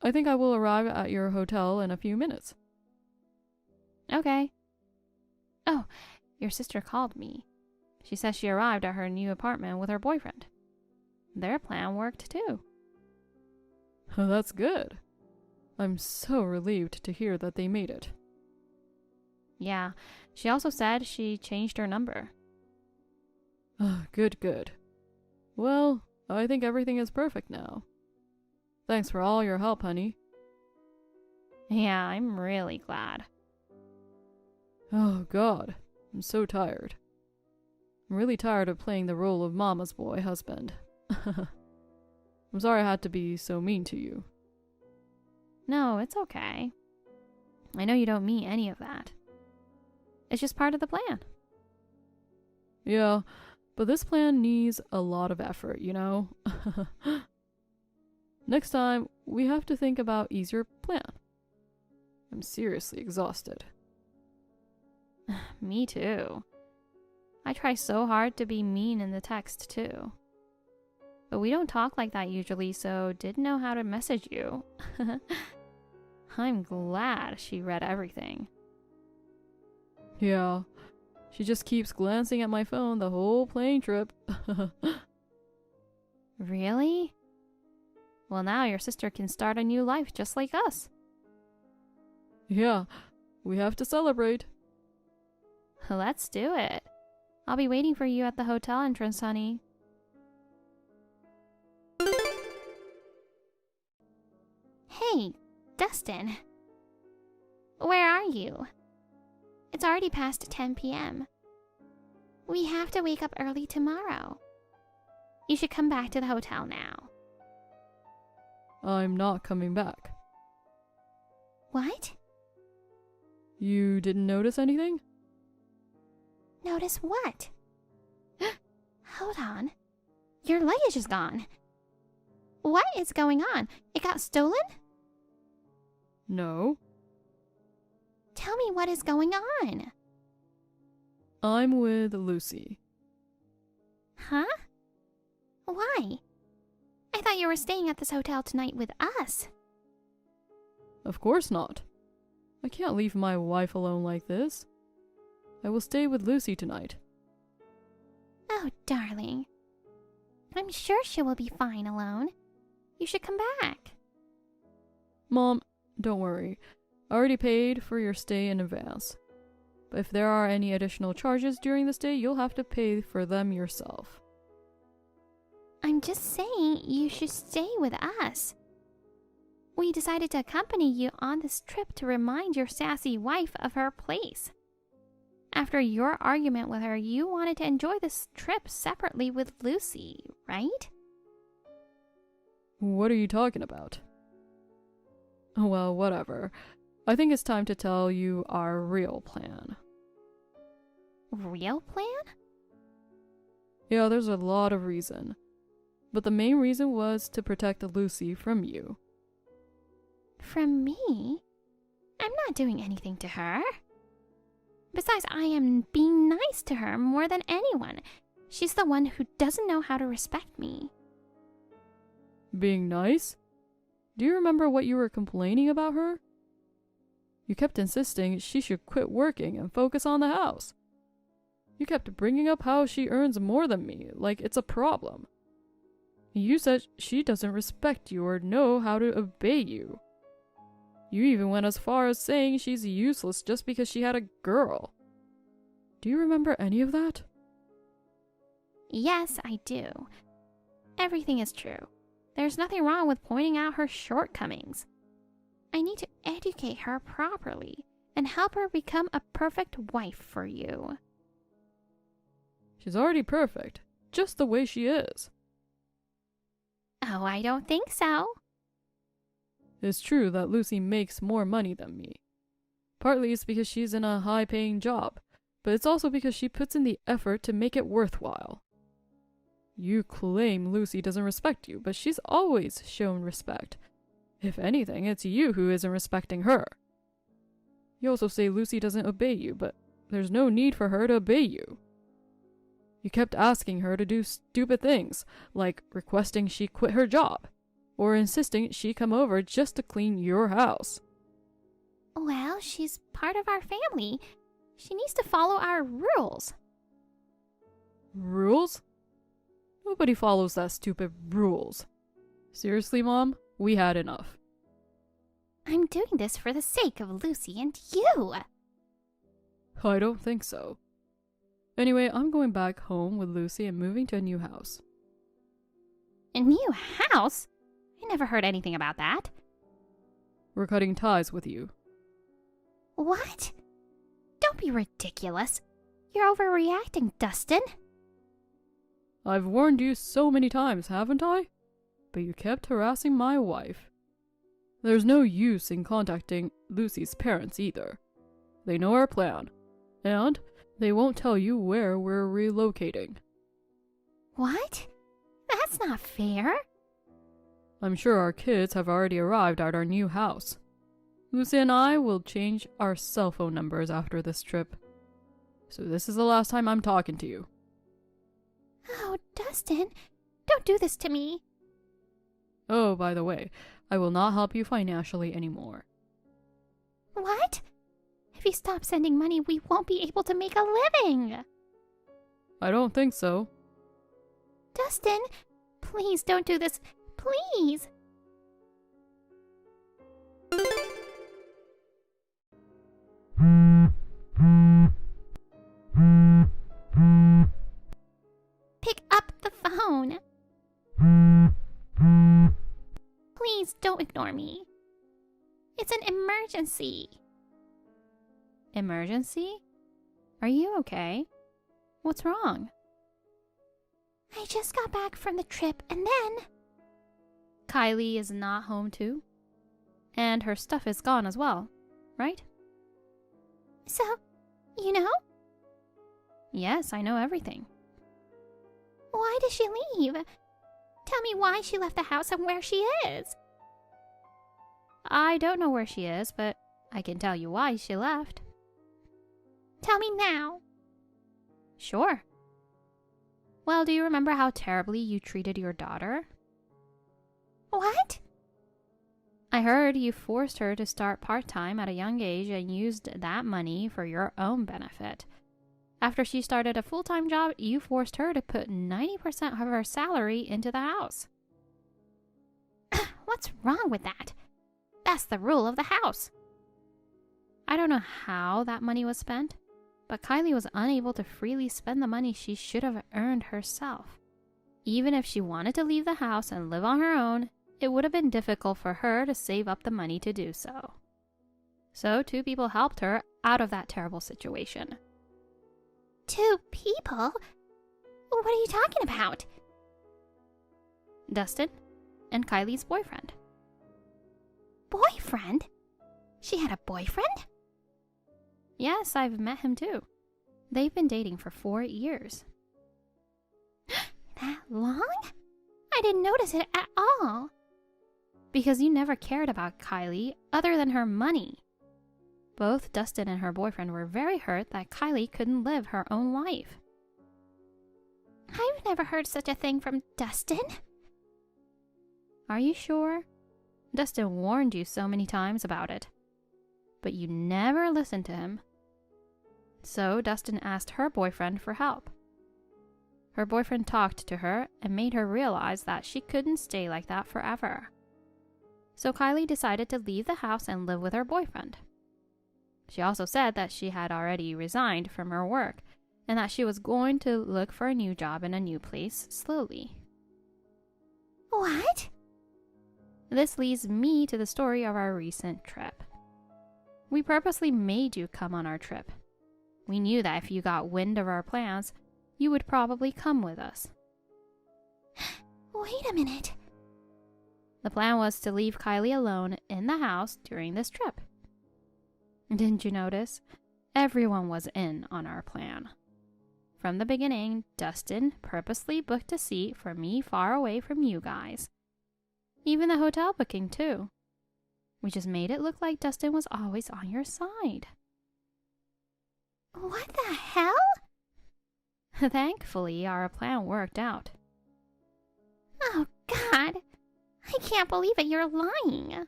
I think I will arrive at your hotel in a few minutes. Okay. Oh, your sister called me. She says she arrived at her new apartment with her boyfriend. Their plan worked too. Oh, that's good. I'm so relieved to hear that they made it. Yeah, she also said she changed her number. Good, good. Well, I think everything is perfect now. Thanks for all your help, honey. Yeah, I'm really glad. Oh, God. I'm so tired. I'm really tired of playing the role of Mama's boy husband. I'm sorry I had to be so mean to you. No, it's okay. I know you don't mean any of that. It's just part of the plan. Yeah, but this plan needs a lot of effort, you know? Next time, we have to think about easier plan. I'm seriously exhausted. Me too. I try so hard to be mean in the text too. But we don't talk like that usually, so didn't know how to message you. I'm glad she read everything. Yeah, she just keeps glancing at my phone the whole plane trip. Really? Well, now your sister can start a new life just like us. Yeah, we have to celebrate. Let's do it. I'll be waiting for you at the hotel entrance, honey. Hey, Dustin. Where are you? It's already past 10 p.m. We have to wake up early tomorrow. You should come back to the hotel now. I'm not coming back. What? You didn't notice anything? Notice what? Hold on. Your luggage is gone. What is going on? It got stolen? No. Tell me what is going on. I'm with Lucy. Huh? Why? I thought you were staying at this hotel tonight with us. Of course not. I can't leave my wife alone like this. I will stay with Lucy tonight. Oh, darling. I'm sure she will be fine alone. You should come back. Mom, don't worry. I already paid for your stay in advance. But if there are any additional charges during the stay, you'll have to pay for them yourself. I'm just saying you should stay with us. We decided to accompany you on this trip to remind your sassy wife of her place. After your argument with her, you wanted to enjoy this trip separately with Lucy, right? What are you talking about? Well, whatever. I think it's time to tell you our real plan. Real plan? Yeah, there's a lot of reason. But the main reason was to protect Lucy from you. From me? I'm not doing anything to her. Besides, I am being nice to her more than anyone. She's the one who doesn't know how to respect me. Being nice? Do you remember what you were complaining about her? You kept insisting she should quit working and focus on the house. You kept bringing up how she earns more than me, like it's a problem. You said she doesn't respect you or know how to obey you. You even went as far as saying she's useless just because she had a girl. Do you remember any of that? Yes, I do. Everything is true. There's nothing wrong with pointing out her shortcomings. I need to educate her properly and help her become a perfect wife for you. She's already perfect, just the way she is. Oh, I don't think so. It's true that Lucy makes more money than me. Partly it's because she's in a high-paying job, but it's also because she puts in the effort to make it worthwhile. You claim Lucy doesn't respect you, but she's always shown respect. If anything, it's you who isn't respecting her. You also say Lucy doesn't obey you, but there's no need for her to obey you. You kept asking her to do stupid things, like requesting she quit her job, or insisting she come over just to clean your house. Well, she's part of our family. She needs to follow our rules. Rules? Nobody follows that stupid rules. Seriously, Mom? We had enough. I'm doing this for the sake of Lucy and you. I don't think so. Anyway, I'm going back home with Lucy and moving to a new house. A new house? I never heard anything about that. We're cutting ties with you. What? Don't be ridiculous. You're overreacting, Dustin. I've warned you so many times, haven't I? But you kept harassing my wife. There's no use in contacting Lucy's parents either. They know our plan, and they won't tell you where we're relocating. What? That's not fair. I'm sure our kids have already arrived at our new house. Lucy and I will change our cell phone numbers after this trip. So this is the last time I'm talking to you. Oh, Dustin, don't do this to me. Oh, by the way, I will not help you financially anymore. What? If you stop sending money, we won't be able to make a living. I don't think so. Dustin, please don't do this. Please. Pick up the phone. Please don't ignore me. It's an emergency. Emergency? Are you okay? What's wrong? I just got back from the trip and then... Kylie is not home too? And her stuff is gone as well, right? So, you know? Yes, I know everything. Why did she leave? Tell me why she left the house and where she is. I don't know where she is, but I can tell you why she left. Tell me now. Sure. Well, do you remember how terribly you treated your daughter? What? I heard you forced her to start part-time at a young age and used that money for your own benefit. After she started a full-time job, you forced her to put 90% of her salary into the house. What's wrong with that? That's the rule of the house. I don't know how that money was spent, but Kylie was unable to freely spend the money she should have earned herself. Even if she wanted to leave the house and live on her own, it would have been difficult for her to save up the money to do so. So 2 people helped her out of that terrible situation. 2 people? What are you talking about? Dustin and Kylie's boyfriend. Boyfriend? She had a boyfriend? Yes, I've met him too. They've been dating for 4 years. That long? I didn't notice it at all. Because you never cared about Kylie other than her money. Both Dustin and her boyfriend were very hurt that Kylie couldn't live her own life. I've never heard such a thing from Dustin. Are you sure? Dustin warned you so many times about it. But you never listened to him. So Dustin asked her boyfriend for help. Her boyfriend talked to her and made her realize that she couldn't stay like that forever. So Kylie decided to leave the house and live with her boyfriend. She also said that she had already resigned from her work and that she was going to look for a new job in a new place slowly. What? This leads me to the story of our recent trip. We purposely made you come on our trip. We knew that if you got wind of our plans, you would probably come with us. Wait a minute. The plan was to leave Kylie alone in the house during this trip. Didn't you notice? Everyone was in on our plan. From the beginning, Dustin purposely booked a seat for me far away from you guys. Even the hotel booking, too. We just made it look like Dustin was always on your side. What the hell? Thankfully, our plan worked out. Oh, God. I can't believe it. You're lying.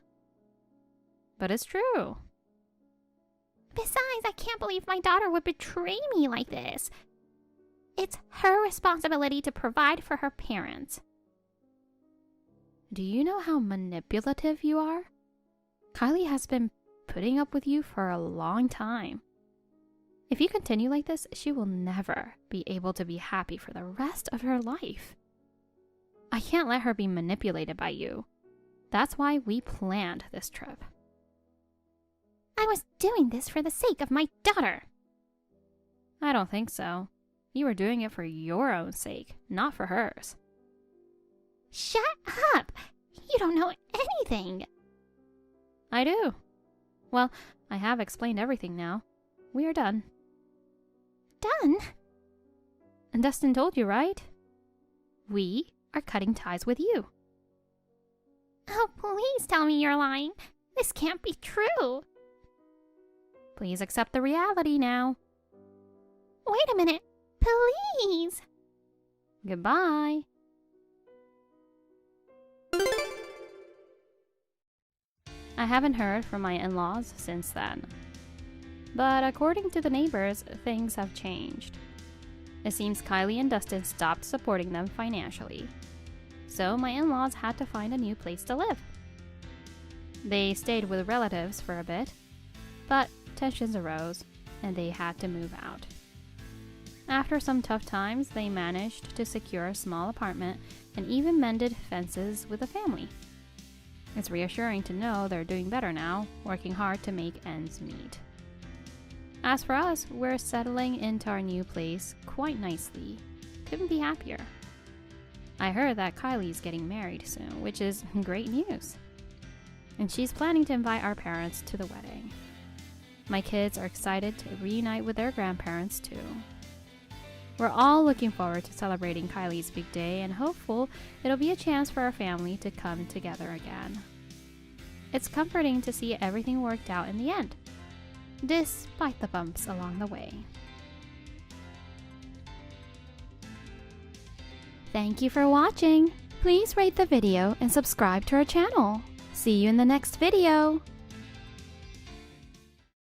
But it's true. Besides, I can't believe my daughter would betray me like this. It's her responsibility to provide for her parents. Do you know how manipulative you are? Kylie has been putting up with you for a long time. If you continue like this, she will never be able to be happy for the rest of her life. I can't let her be manipulated by you. That's why we planned this trip. I was doing this for the sake of my daughter. I don't think so. You were doing it for your own sake, not for hers. Shut up! You don't know anything. I do. Well, I have explained everything now. We are done. Done? And Dustin told you, right? We are cutting ties with you. Oh, please tell me you're lying. This can't be true. Please accept the reality now. Wait a minute. Please. Goodbye. I haven't heard from my in-laws since then. But according to the neighbors, things have changed. It seems Kylie and Dustin stopped supporting them financially. So my in-laws had to find a new place to live. They stayed with relatives for a bit, but tensions arose and they had to move out. After some tough times, they managed to secure a small apartment and even mended fences with the family. It's reassuring to know they're doing better now, working hard to make ends meet. As for us, we're settling into our new place quite nicely. Couldn't be happier. I heard that Kylie's getting married soon, which is great news. And she's planning to invite our parents to the wedding. My kids are excited to reunite with their grandparents too. We're all looking forward to celebrating Kylie's big day and hopeful it'll be a chance for our family to come together again. It's comforting to see everything worked out in the end, despite the bumps along the way. Thank you for watching. Please rate the video and subscribe to our channel. See you in the next video.